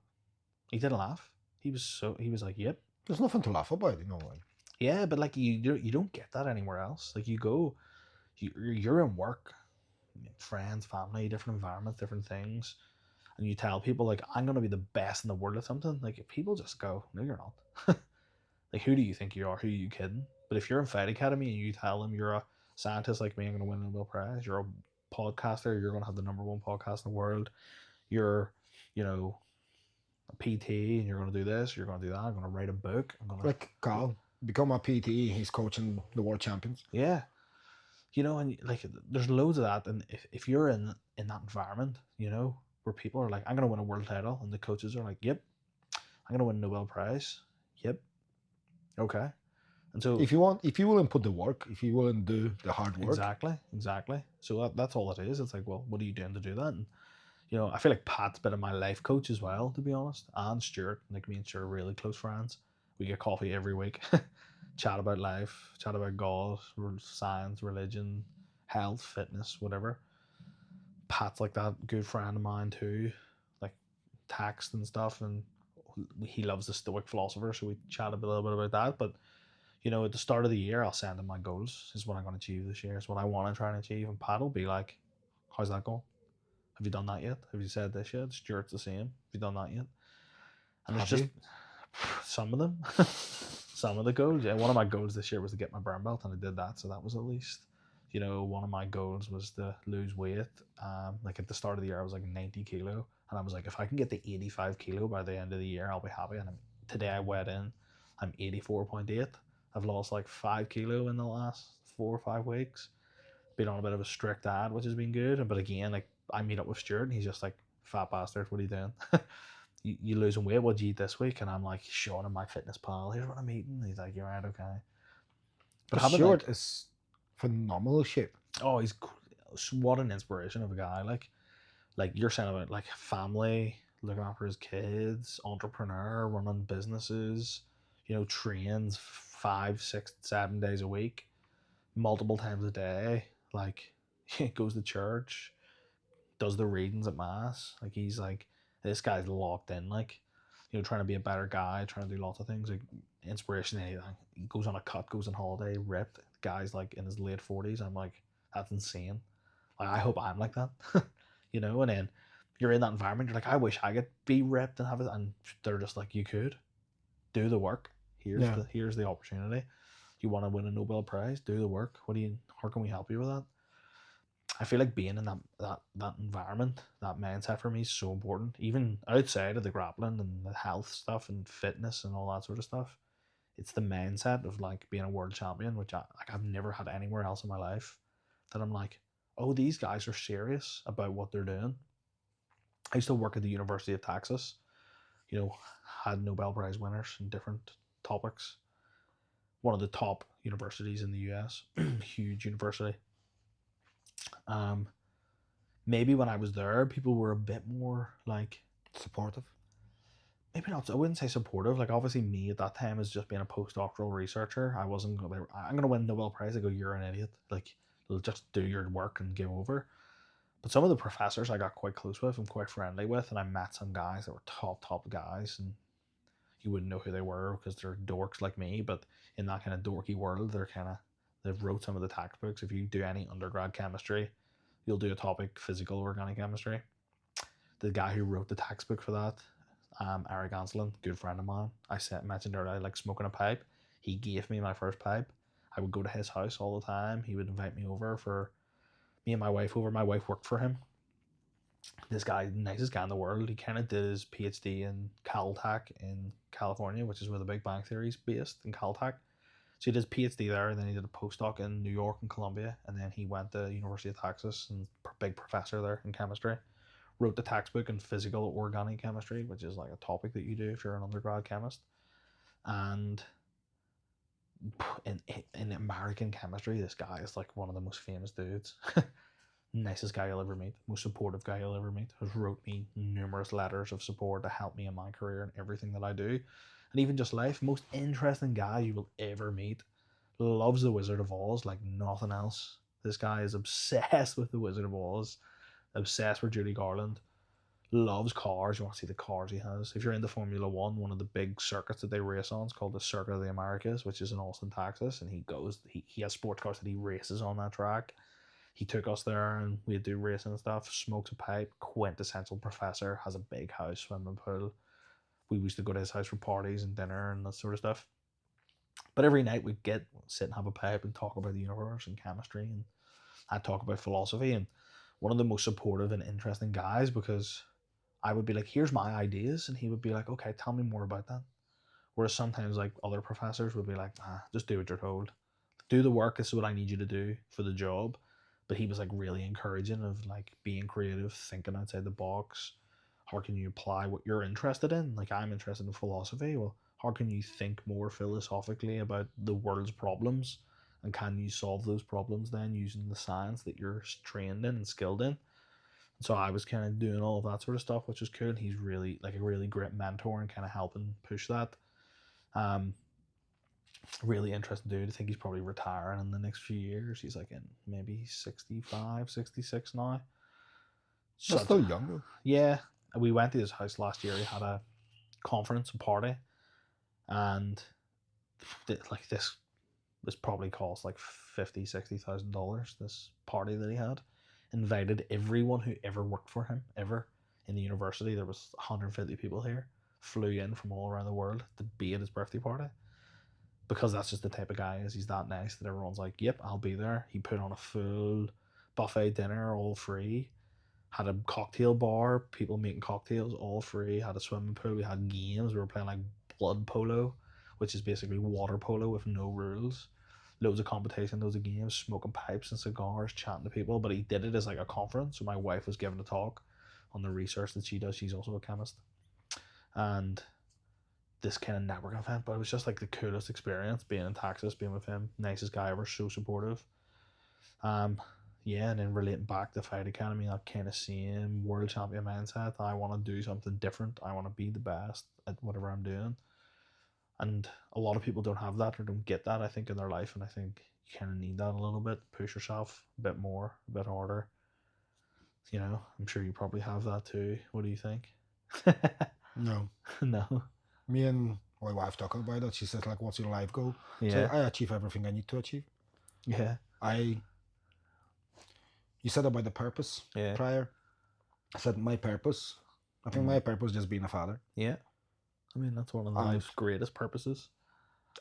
He didn't laugh. He was like, yep. There's nothing to laugh about, like. Yeah, but like you don't get that anywhere else. Like you go, you're in work, friends, family, different environments, different things, and you tell people like, I'm gonna be the best in the world at something. Like if people just go, no, you're not. Like who do you think you are? Who are you kidding? But if you're in Fight Academy and you tell them you're a scientist like me, I'm gonna win a Nobel Prize. You're a podcaster. You're gonna have the #1 podcast in the world. You're, a PT, and you're gonna do this. You're gonna do that. I'm gonna write a book. I'm gonna like Carl become a PT. He's coaching the world champions. Yeah. And like there's loads of that, and if you're in that environment, where people are like, I'm gonna win a world title, and the coaches are like, yep, I'm gonna win a Nobel Prize, yep, okay, And so If you willing put the work, if you willing do the hard work, exactly. So that's all it is. It's like, well, what are you doing to do that? And I feel like Pat's been my life coach as well, to be honest. And Stuart, like me and Stuart are really close friends. We get coffee every week, chat about life, chat about God, science, religion, health, fitness, whatever. Pat's like that good friend of mine too, like text and stuff, and he loves the Stoic philosopher, so we chat a little bit about that. But at the start of the year, I'll send him my goals. This is what I'm going to achieve this year. It's what I want to try and achieve. And Pat will be like, "How's that going? Have you done that yet? Have you said this yet?" Stuart's the same. Have you done that yet? And there's have just you? some of them, some of the goals. Yeah, one of my goals this year was to get my brown belt, and I did that. So that was at least. One of my goals was to lose weight. Like at the start of the year, I was like 90 kilo, and I was like, if I can get to 85 kilo by the end of the year, I'll be happy. And today I weighed in, I'm 84.8. I've lost like 5 kilo in the last 4 or 5 weeks. Been on a bit of a strict diet, which has been good. But again, like I meet up with Stuart, and he's just like, "Fat bastard, what are you doing? you losing weight? What'd you eat this week?" And I'm like showing him my fitness pal. Here's what I'm eating. He's like, "You're right, okay." But having Short like, is phenomenal shape. oh, he's what an inspiration of a guy. Like you're saying about like family, looking after his kids, entrepreneur, running businesses. Trains 5, 6, 7 days a week, multiple times a day. Like goes to church, does the readings at mass. Like he's like this guy's locked in. Like trying to be a better guy, trying to do lots of things. Like inspiration. He goes on a cut, goes on holiday, ripped. The guy's like in his late 40s. I'm like, that's insane. Like I hope I'm like that. And then you're in that environment. You're like, I wish I could be ripped and have it. And they're just like, you could do the work. Yeah. Here's the opportunity. You want to win a Nobel Prize? Do the work. How can we help you with that? I feel like being in that environment, that mindset for me is so important. Even outside of the grappling and the health stuff and fitness and all that sort of stuff, it's the mindset of like being a world champion, which I've never had anywhere else in my life. That I'm like, oh, these guys are serious about what they're doing. I used to work at the University of Texas. Had Nobel Prize winners in different topics. One of the top universities in the US, huge university. Um, Maybe when I was there, people were a bit more like, Supportive. maybe not. I wouldn't say supportive. Like obviously, me at that time as just being a postdoctoral researcher, I wasn't going. I'm going to win Nobel Prize. I go, you're an idiot. Like, just do your work and give over. But some of the professors I got quite close with and quite friendly with, and I met some guys that were top guys, and you wouldn't know who they were because they're dorks like me. But in that kind of dorky world, they've wrote some of the textbooks. If you do any undergrad chemistry, you'll do a topic physical organic chemistry. The guy who wrote the textbook for that, Eric Anselin, good friend of mine. Mentioned earlier, I like smoking a pipe. He gave me my first pipe. I would go to his house all the time. He would invite me over for me and my wife over. My wife worked for him. This guy, nicest guy in the world. He kind of did his PhD in Caltech in California, which is where the Big Bang Theory is based, in Caltech. So he did his PhD there, and then he did a postdoc in New York and Columbia, and then he went to University of Texas and big professor there in chemistry. Wrote the textbook in physical organic chemistry, which is like a topic that you do if you're an undergrad chemist. And in American chemistry, this guy is like one of the most famous dudes. Nicest guy you'll ever meet, most supportive guy you'll ever meet. Has wrote me numerous letters of support to help me in my career and everything that I do, and even just life. Most interesting guy you will ever meet. Loves the Wizard of Oz like nothing else. This guy is obsessed with the Wizard of Oz, obsessed with Judy Garland. Loves cars. You want to see the cars he has. If you're into Formula One of the big circuits that they race on is called the Circuit of the Americas, which is in Austin, Texas, and he has sports cars that he races on that track. He took us there and we'd do racing and stuff. Smokes a pipe. Quintessential professor. Has a big house, swimming pool. We used to go to his house for parties and dinner and that sort of stuff. But every night we'd sit and have a pipe and talk about the universe and chemistry, and I'd talk about philosophy. And one of the most supportive and interesting guys, because I would be like, here's my ideas, and he would be like, okay, tell me more about that. Whereas sometimes like other professors would be like, just do what you're told. Do the work, this is what I need you to do for the job. But he was like really encouraging of like being creative, thinking outside the box. How can you apply what you're interested in? Like I'm interested in philosophy. Well, how can you think more philosophically about the world's problems, and can you solve those problems then using the science that you're trained in and skilled in? So I was kind of doing all of that sort of stuff, which was cool. He's really like a really great mentor and kind of helping push that. Um, really interesting dude. I think he's probably retiring in the next few years. He's like in maybe 65, 66 now. That's still young though. Yeah. We went to his house last year. He had a conference, a party, and like this probably cost like $50,000-$60,000. This party that he had invited everyone who ever worked for him ever in the university. There was 150 people here, flew in from all around the world to be at his birthday party, because that's just the type of guy is. He's that nice that everyone's like, yep, I'll be there. He put on a full buffet dinner, all free. Had a cocktail bar, people making cocktails, all free. Had a swimming pool. We had games. We were playing like blood polo, which is basically water polo with no rules. Loads of competition, loads of games, smoking pipes and cigars, chatting to people. But he did it as like a conference. So my wife was giving a talk on the research that she does. She's also a chemist. And this kind of networking event, but it was just like the coolest experience being in Texas, being with him. Nicest guy ever, so supportive. Yeah, and then relating back to Fight Academy, that kind of same world champion mindset. I want to do something different. I want to be the best at whatever I'm doing. And a lot of people don't have that or don't get that, I think, in their life. And I think you kind of need that a little bit. Push yourself a bit more, a bit harder. You know, I'm sure you probably have that too. What do you think? No. No. Me and my wife talking about it. She said, like, what's your life goal? Yeah. So I achieve everything I need to achieve. Yeah. You said about the purpose prior. I said my purpose. I think my purpose is just being a father. Yeah. I mean, that's one of life's greatest purposes.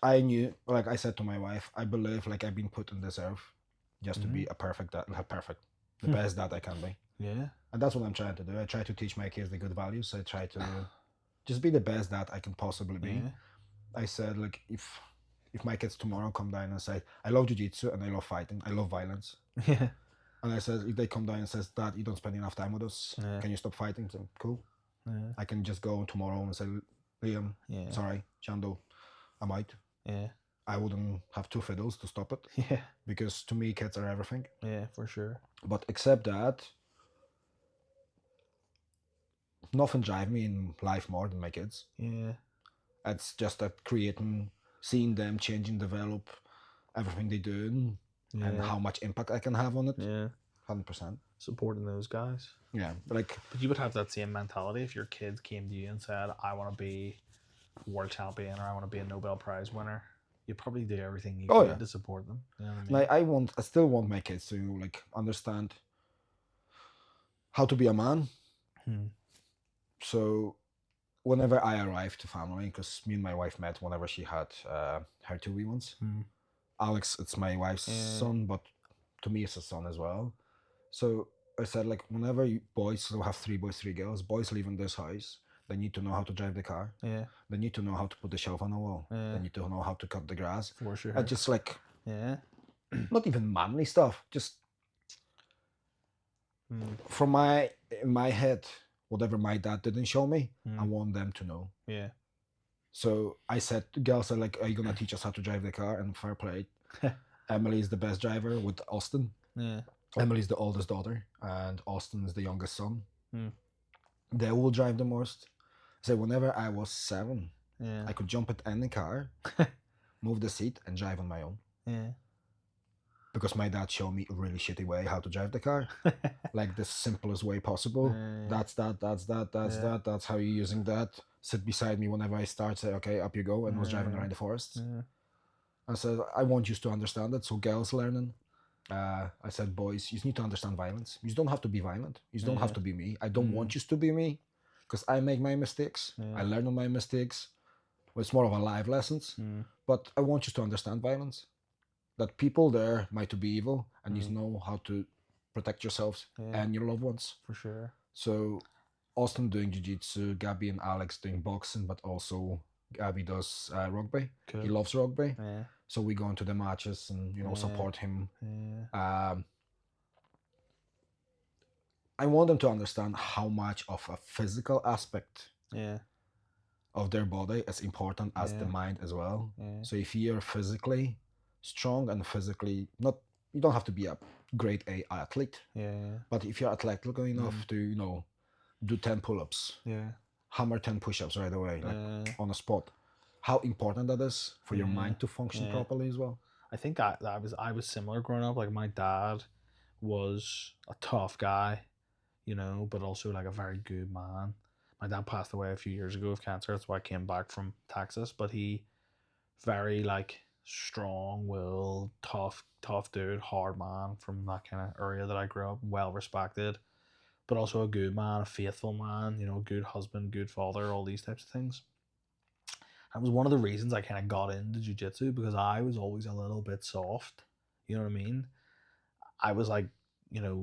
I knew, like I said to my wife, I believe like I've been put on this earth just to be a perfect dad, the best dad I can be. Yeah. And that's what I'm trying to do. I try to teach my kids the good values. I try to just be the best dad I can possibly be. Yeah. I said, like, if my kids tomorrow come down and say, I love jiu-jitsu and I love fighting, I love violence. Yeah. And I said, if they come down and says, Dad, you don't spend enough time with us, can you stop fighting? So, cool. Yeah. I can just go tomorrow and say, Liam, sorry, Chando, I'm out. Yeah. I wouldn't have two fiddles to stop it. Yeah. Because to me, kids are everything. Yeah, for sure. But except that, nothing drives me in life more than my kids. Yeah. It's just that seeing them change and develop everything they do and how much impact I can have on it. Yeah. 100%. Supporting those guys. Yeah. But you would have that same mentality if your kids came to you and said, I want to be world champion or I want to be a Nobel Prize winner. You'd probably do everything you could to support them. You know what I mean? Like I still want my kids to like understand how to be a man. So whenever I arrived to family, because me and my wife met whenever she had her two wee ones. Alex, it's my wife's son, but to me it's a son as well. So I said, like, whenever boys, so have 3 boys, 3 girls, boys leaving this house, they need to know how to drive the car. Yeah. They need to know how to put the shelf on the wall. They need to know how to cut the grass. For sure. And just like, not even manly stuff, just from in my head, whatever my dad didn't show me, I want them to know. Yeah. So I said, girls are like, are you going to teach us how to drive the car? And fair play. Emily is the best driver with Austin. Yeah. Emily's the oldest daughter and Austin is the youngest son. They will drive the most. So whenever I was 7, I could jump at any car, move the seat and drive on my own. Yeah. Because my dad showed me a really shitty way how to drive the car. Like the simplest way possible. That's how you're using that. Sit beside me whenever I start, say, okay, up you go, and was driving around the forest. I said, I want you to understand it, so girls learning. I said, boys, you need to understand violence. You don't have to be violent. You don't have to be me. I don't want you to be me, because I make my mistakes. I learn on my mistakes. Well, it's more of a life lessons. But I want you to understand violence. That people there might be evil, and you know how to protect yourselves and your loved ones. For sure. So Austin doing jiu-jitsu, Gabby and Alex doing boxing, but also Gabby does rugby. Cool. He loves rugby. So we go into the matches and support him. I want them to understand how much of a physical aspect of their body as important as the Yeah. mind as well. Yeah. So if you're physically strong and physically not, you don't have to be a grade A athlete, Yeah. but if you're athletic enough to, do 10 pull-ups, Yeah. hammer 10 push-ups right away, like Yeah. on the spot, how important that is for your Yeah. mind to function Yeah. properly as well. I think I was similar growing up. Like my dad was a tough guy, but also like a very good man. My dad passed away a few years ago of cancer. That's why I came back from Texas. But he very like strong willed, tough dude, hard man from that kind of area that I grew up, well respected, but also a good man, a faithful man, good husband, good father, all these types of things. That was one of the reasons I kind of got into jiu-jitsu because I was always a little bit soft. You know what I mean? I was like,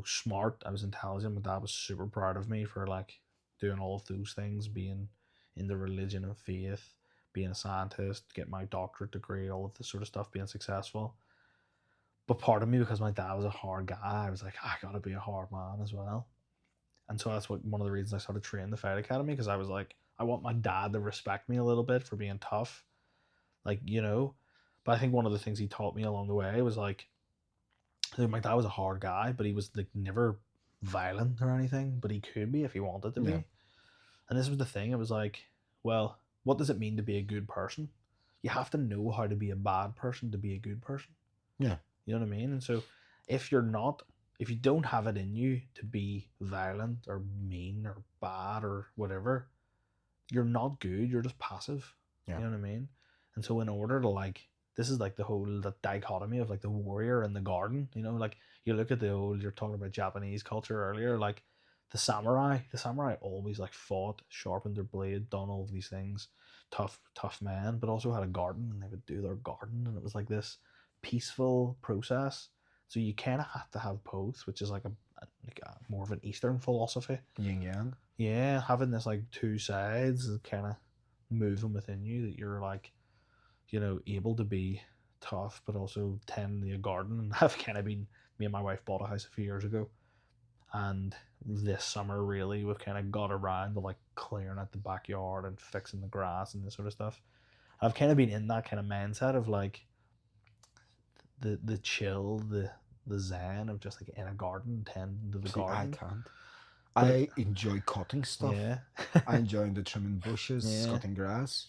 smart. I was intelligent. My dad was super proud of me for like doing all of those things, being in the religion of faith, being a scientist, get my doctorate degree, all of this sort of stuff, being successful. But part of me, because my dad was a hard guy, I was like, I gotta be a hard man as well. And so that's one of the reasons I started training the Fight Academy, because I was like, I want my dad to respect me a little bit for being tough, like. But I think one of the things he taught me along the way was like, my dad was a hard guy, but he was like never violent or anything, but he could be if he wanted to Yeah. be. And this was the thing. It was like, well, what does it mean to be a good person? You have to know how to be a bad person to be a good person. Yeah. You know what I mean? And so if you don't have it in you to be violent or mean or bad or whatever, you're not good. You're just passive. Yeah. You know what I mean? And so in order to like, this is like the dichotomy of like the warrior and the garden. Like you look at you're talking about Japanese culture earlier, like the samurai always like fought, sharpened their blade, done all of these things, tough men, but also had a garden and they would do their garden, and it was like this peaceful process. So you kind of have to have both, which is like a more of an Eastern philosophy. Yin yang. Yeah, having this like two sides is kind of moving within you, that you're like, able to be tough, but also tend the garden. And I've kind of been, me and my wife bought a house a few years ago, and this summer really we've kind of got around to like clearing out the backyard and fixing the grass and this sort of stuff. I've kind of been in that kind of mindset of like the chill, the zen of just like in a garden, tending to the See, I garden. can't. I enjoy cutting stuff. Yeah. I enjoy the trimming bushes, Yeah. cutting grass.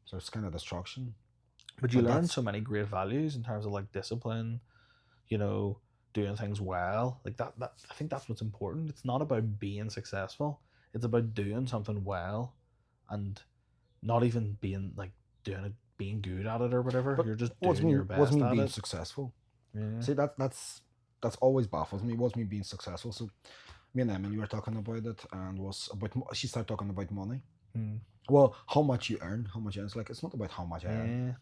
So it's kind of destruction. But you But learn that's- so many great values in terms of like discipline, doing things well. Like that I think that's what's important. It's not about being successful. It's about doing something well, and not even being like doing it, being good at it or whatever. But You're just what's doing me? your best What's me at being it. successful? Yeah. See, that's always baffles me. What's me being successful? So, me and Emily were talking about it, and she started talking about money. Mm. Well, how much you earn, how much you earn. It's like, it's not about how much I earn. Yeah.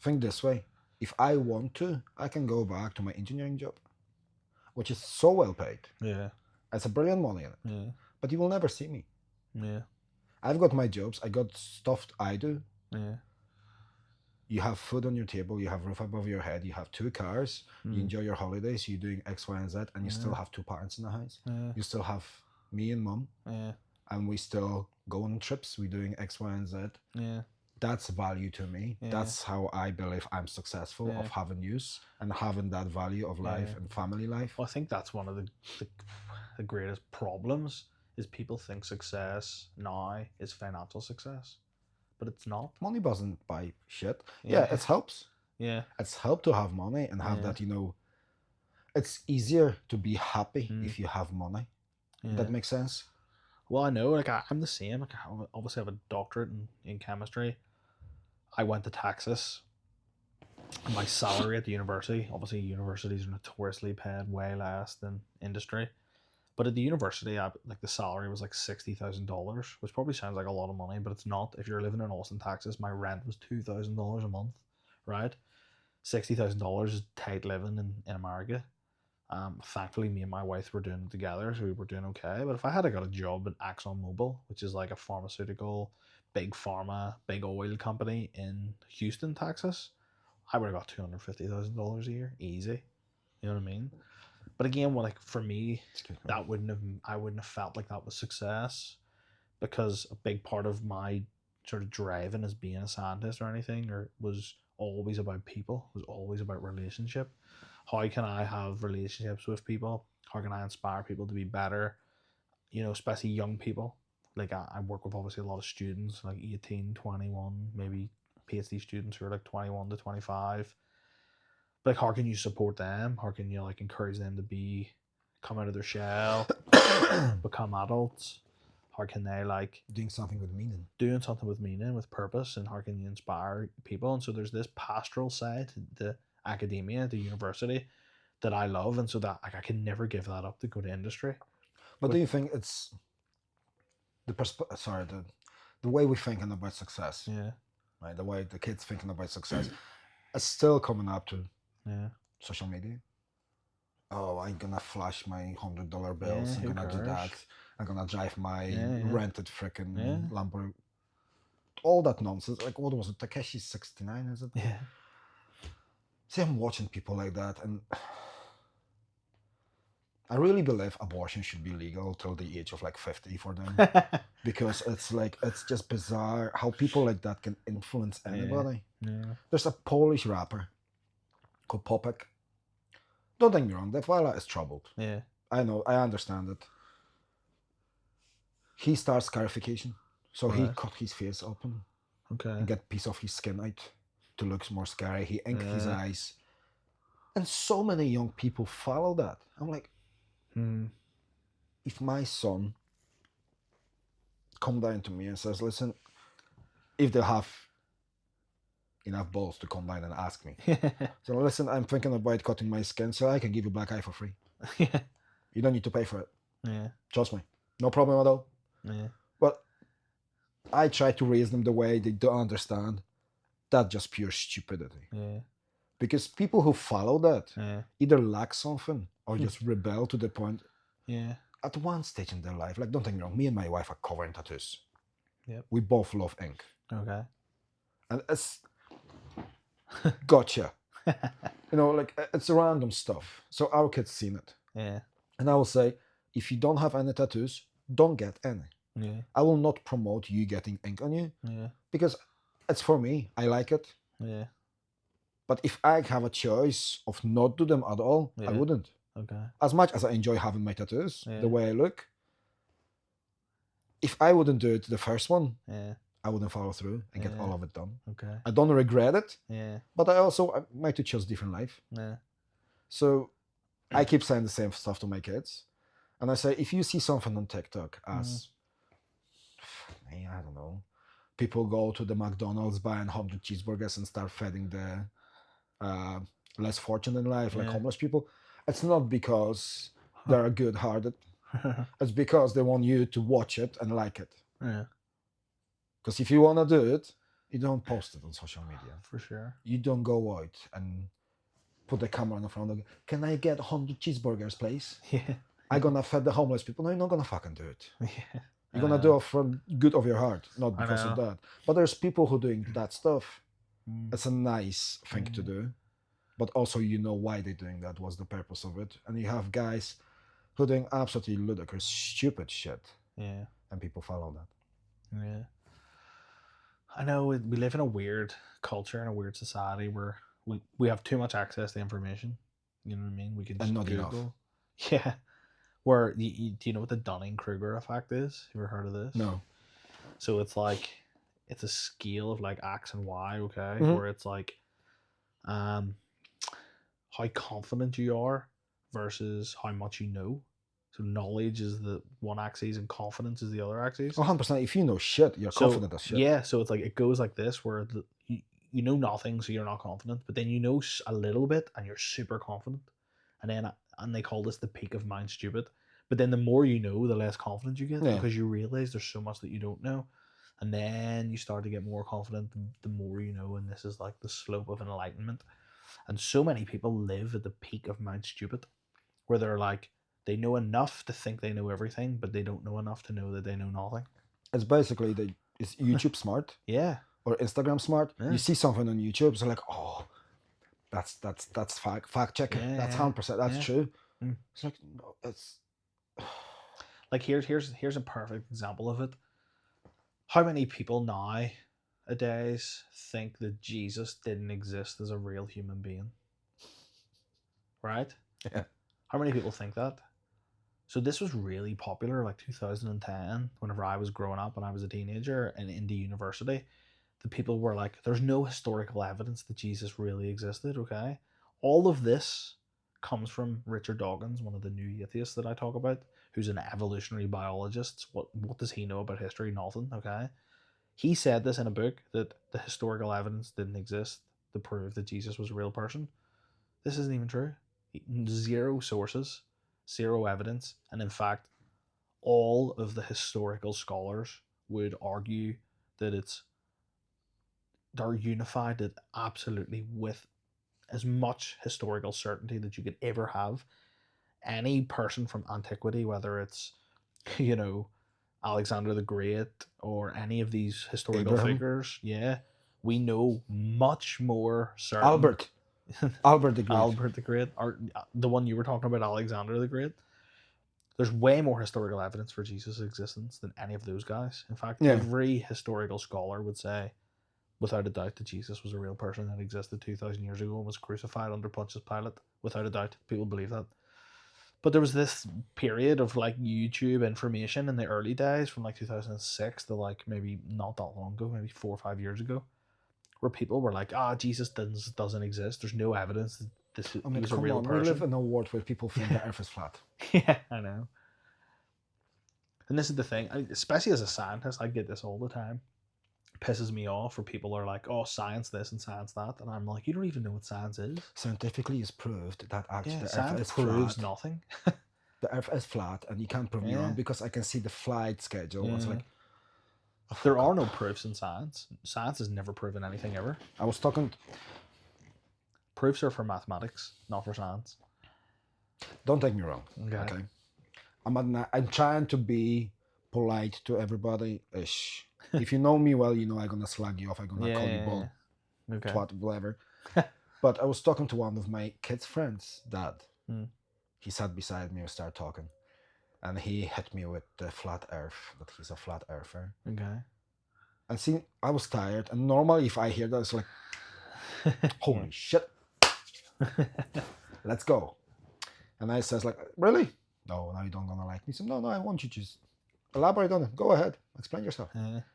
Think this way: if I want to, I can go back to my engineering job, which is so well paid. Yeah. It's a brilliant money in it, Yeah. but you will never see me. Yeah. I've got my jobs. I got stuff I do. Yeah. You have food on your table, you have roof above your head, you have 2 cars, you enjoy your holidays, you're doing X, Y, and Z, and you still have 2 parents in the house. Yeah. You still have me and mom, Yeah. and we still go on trips, we're doing X, Y, and Z. Yeah. That's value to me. Yeah. That's how I believe I'm successful, Yeah. of having use and having that value of life Yeah. and family life. Well, I think that's one of the greatest problems is people think success now is financial success, but it's not. Money doesn't buy shit. Yeah. Yeah, it helps. Yeah. It's helped to have money and have Yeah. that, it's easier to be happy Mm. if you have money. Yeah. That makes sense. Well, I know, like I'm the same. Like I obviously have a doctorate in chemistry. I went to Texas. And my salary at the university, obviously universities are notoriously paid way less than industry. But at the university, like the salary was like $60,000, which probably sounds like a lot of money, but it's not. If you're living in Austin, Texas, my rent was $2,000 a month, right? $60,000 is tight living in America. Thankfully, me and my wife were doing it together, so we were doing okay. But if I had got a job at ExxonMobil, which is like a pharmaceutical, big pharma, big oil company in Houston, Texas, I would have got $250,000 a year, easy. You know what I mean? But again, for me, I wouldn't have felt like that was success, because a big part of my sort of driving as being a scientist or anything, or was always about people, was always about relationship. How can I have relationships with people? How can I inspire people to be better? You know, especially young people. Like I work with obviously a lot of students, like 18, 21, maybe PhD students who are like 21 to 25. But like, how can you support them? How can you like encourage them to come out of their shell, become adults? How can they like Doing something with meaning. doing something with meaning, with purpose, and how can you inspire people? And so there's this pastoral side to the academia, the university, that I love, and so that like I can never give that up to go to industry. But do you think it's the way we're thinking about success, Yeah, right? The way the kids thinking about success is still coming up to yeah, social media. Oh, I'm gonna flash my $100 bills. Yeah, I'm who gonna do cares? that. I'm gonna drive my Yeah. rented freaking Yeah. Lamborghini. All that nonsense. Like, what was it? Takeshi 69, is it? yeah, See, I'm watching people like that, and I really believe abortion should be legal till the age of like 50 for them. Because it's just bizarre how people like that can influence anybody. yeah, There's a Polish rapper called Popek. Don't take me wrong, that fella is troubled. yeah, I know, I understand it. He starts scarification. So he Right. cut his face open okay, and get piece of his skin out to look more scary. He inked his Yeah. eyes. And so many young people follow that. I'm like, if my son come down to me and says, listen, if they have enough balls to come down and ask me. So listen, I'm thinking about cutting my skin, so I can give you black eye for free. yeah, You don't need to pay for it. yeah, Trust me. No problem at all. yeah, But I try to raise them the way they don't understand. That's just pure stupidity. yeah, Because people who follow that yeah, either lack something or just rebel to the point yeah, at one stage in their life. Like, don't take me wrong, me and my wife are covered in tattoos. Yep. We both love ink. okay, And it's gotcha. You know, like it's random stuff. So our kids seen it. yeah, And I will say, if you don't have any tattoos, don't get any. yeah, I will not promote you getting ink on you yeah, because it's for me. I like it. yeah, But if I have a choice of not do them at all, I Yeah. wouldn't. okay, As much as I enjoy having my tattoos, Yeah. the way I look, if I wouldn't do it the first one, yeah, I wouldn't follow through and get Yeah. all of it done. okay, I don't regret it, yeah, but I might to choose different life. yeah, So I keep saying the same stuff to my kids. And I say, if you see something on TikTok as, I don't know, people go to the McDonald's buying 100 cheeseburgers and start feeding the less fortunate in life, like Yeah. homeless people, it's not because they're good-hearted. It's because they want you to watch it and like it. yeah, Because if you want to do it, you don't post it on social media. for sure, You don't go out and put the camera in front of you. Can I get 100 cheeseburgers, please? yeah, I'm gonna feed the homeless people. No, you're not gonna fucking do it. yeah, You're gonna do it from good of your heart, not I because of know. that. But there's people who doing that stuff. Mm. It's a nice thing to do, but also you know why they're doing that. What's the purpose of it? And you have guys who doing absolutely ludicrous, stupid shit, yeah, and people follow that. yeah. I know we live in a weird culture and a weird society where we have too much access to information. You know what I mean? We can just And not enough. Google. Yeah. Where do you know what the Dunning-Kruger effect is? You ever heard of this? No. So it's like it's a scale of like X and Y, okay? Mhm. Where it's like how confident you are versus how much you know. So knowledge is the one axis and confidence is the other axis. 100%. If you know shit, you're confident as shit. Yeah, so it's like it goes like this where you know nothing, so you're not confident, but then you know a little bit and you're super confident. And they call this the peak of mind stupid. But then the more you know, the less confident you get Yeah. because you realize there's so much that you don't know. And then you start to get more confident the more you know, and this is like the slope of enlightenment. And so many people live at the peak of mind stupid, where they're like, they know enough to think they know everything, but they don't know enough to know that they know nothing. It's basically is YouTube smart Yeah. or Instagram smart. Yeah. You see something on YouTube, it's like, oh, that's fact check it. Yeah, That's yeah, 100%. That's yeah. true. Mm. It's like, no, it's Like here's a perfect example of it. how many people nowadays think that Jesus didn't exist as a real human being? Right? Yeah. How many people think that? So this was really popular, like 2010, whenever I was growing up and I was a teenager and into university. The people were like, there's no historical evidence that Jesus really existed, okay? All of this comes from Richard Dawkins, one of the new atheists that I talk about, who's an evolutionary biologist. What does he know about history? Nothing, okay? He said this in a book that the historical evidence didn't exist to prove that Jesus was a real person. This isn't even true. Zero sources, zero evidence, and in fact, all of the historical scholars would argue that they're unified that absolutely with as much historical certainty that you could ever have. Any person from antiquity, whether it's you know Alexander the Great or any of these historical Abraham. figures, yeah, we know much more certain. Albert the Great. Albert the Great, or the one you were talking about, Alexander the Great. There's way more historical evidence for Jesus' existence than any of those guys. In fact, Yeah. every historical scholar would say, without a doubt, that Jesus was a real person that existed 2,000 years ago and was crucified under Pontius Pilate. Without a doubt, people believe that. But there was this period of like YouTube information in the early days from like 2006 to like maybe not that long ago, maybe 4 or 5 years ago, where people were like, Jesus doesn't exist. There's no evidence that he was a real person. We live in a world where people think the earth is flat. Yeah, I know. And this is the thing, especially as a scientist, I get this all the time. It pisses me off where people are like, oh, science this and science that. And I'm like, you don't even know what science is. Scientifically, it's proved that actually the science earth is proves flat. nothing. The earth is flat, and you can't prove me wrong because I can see the flight schedule. It's like, there are no proofs in science. Science has never proven anything ever. I was talking. Proofs are for mathematics, not for science. Don't take me wrong. Okay. I'm trying to be polite to everybody. Ish. If you know me well, you know I'm gonna slag you off. I'm gonna call you bull, twat, whatever. But I was talking to one of my kids' friends' dad. He sat beside me and started talking, and he hit me with the flat Earth. That he's a flat earther. Okay. And see, I was tired, and normally if I hear that, it's like, holy shit. Let's go. And I says like, really? No, you don't gonna like me. He said, no, I want you to just elaborate on it. Go ahead, explain yourself.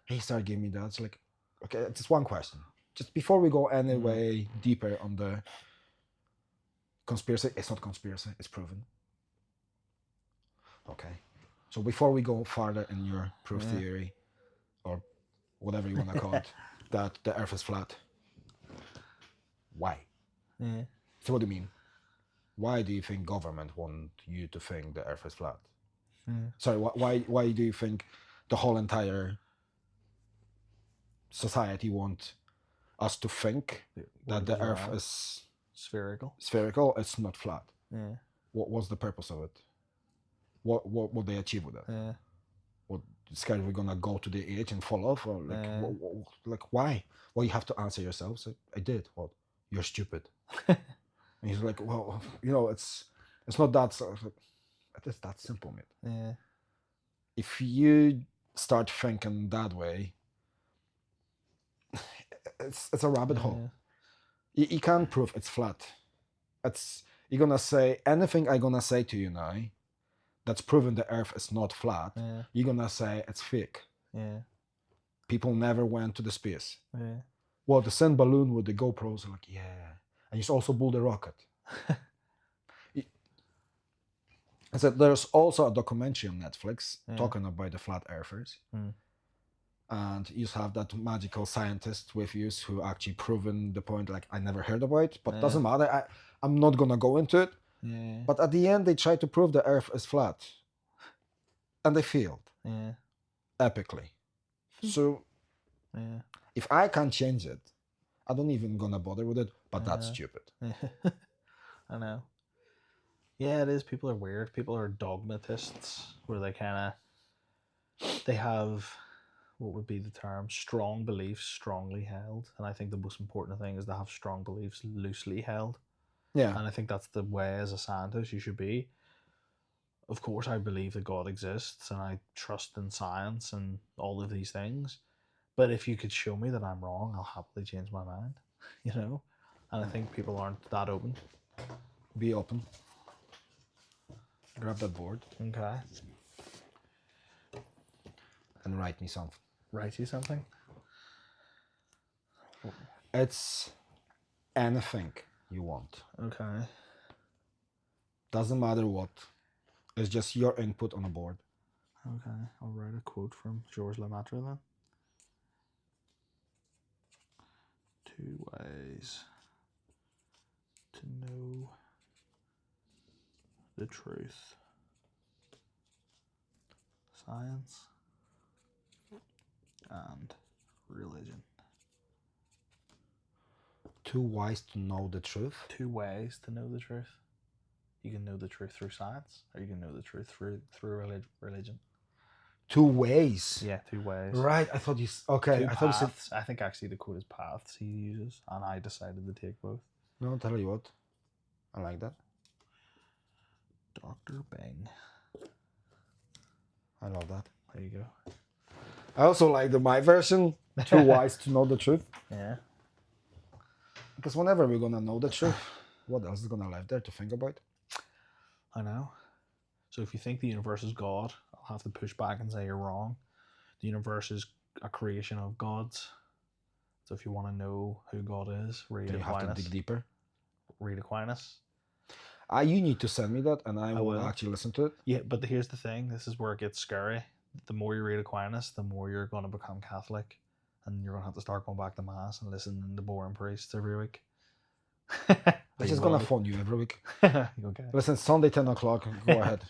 He started giving me that. It's like, okay, just one question. Just before we go any way deeper on the conspiracy, it's not conspiracy, it's proven. Okay. So before we go farther in your proof theory, or whatever you want to call it, that the earth is flat, why? So what do you mean? Why do you think government want you to think the earth is flat? Sorry, why do you think the whole entire society want us to think that the earth is spherical? It's not flat. What's the purpose of it? What they achieve with it? What scared we're gonna go to the edge and fall off, or like why? Well, you have to answer yourself. So I did. What? You're stupid. And he's like, well, it's not that. It is that simple, mate. If you start thinking that way, it's a rabbit hole. You can't prove it's flat. You're gonna say anything I'm gonna say to you now that's proven the earth is not flat. You're gonna say it's fake. People never went to the space. Well, the send balloon with the GoPros are like, and you also build a rocket. I said there's also a documentary on Netflix talking about the flat earthers. And you have that magical scientist with you who actually proven the point, like, I never heard about it, but doesn't matter. I'm not gonna go into it. But at the end, they try to prove the earth is flat. And they failed. Epically. So, if I can't change it, I don't even gonna bother with it, but that's stupid. I know. Yeah, it is. People are weird. People are dogmatists, where they have, what would be the term, strong beliefs strongly held. And I think the most important thing is to have strong beliefs loosely held. Yeah. And I think that's the way as a scientist you should be. of course, I believe that God exists and I trust in science and all of these things. But if you could show me that I'm wrong, I'll happily change my mind, you know? And I think people aren't that open. Be open. Grab that board Okay. and write me something. Write you something? It's anything you want. Okay. Doesn't matter what. It's just your input on a board. Okay. I'll write a quote from Georges Lemaitre then. 2 ways to know the truth. Science and religion. 2 ways to know the truth. 2 ways to know the truth. You can know the truth through science, or you can know the truth through religion. 2 ways. Yeah, 2 ways. Right. I thought you. Okay. 2 I thought you said. paths. I think actually the quote is paths he uses, and I decided to take both. No, I'll tell you what. I like that. Dr. Bing. I love that. There you go. I also like my version. 2 ways to know the truth. Yeah. Because whenever we're gonna know the truth, what else is gonna live there to think about? I know. So if you think the universe is God, I'll have to push back and say you're wrong. The universe is a creation of God's. So if you want to know who God is, read Do you have to Aquinas. dig deeper? Read Aquinas. You need to send me that, and I will will. actually listen to it. Yeah, but here's the thing. This is where it gets scary. The more you read Aquinas, the more you're going to become Catholic. And you're going to have to start going back to Mass and listening to boring priests every week. I'm just gonna phone you every week. Okay. Listen, Sunday 10 o'clock. Go ahead.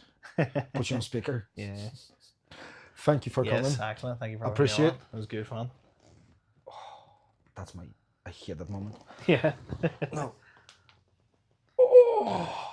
Put you on speaker. Yeah. Thank you for coming. Yes, excellent. Thank you for having Appreciate me on. It was good fun. I hate that moment. Yeah. No. Oh.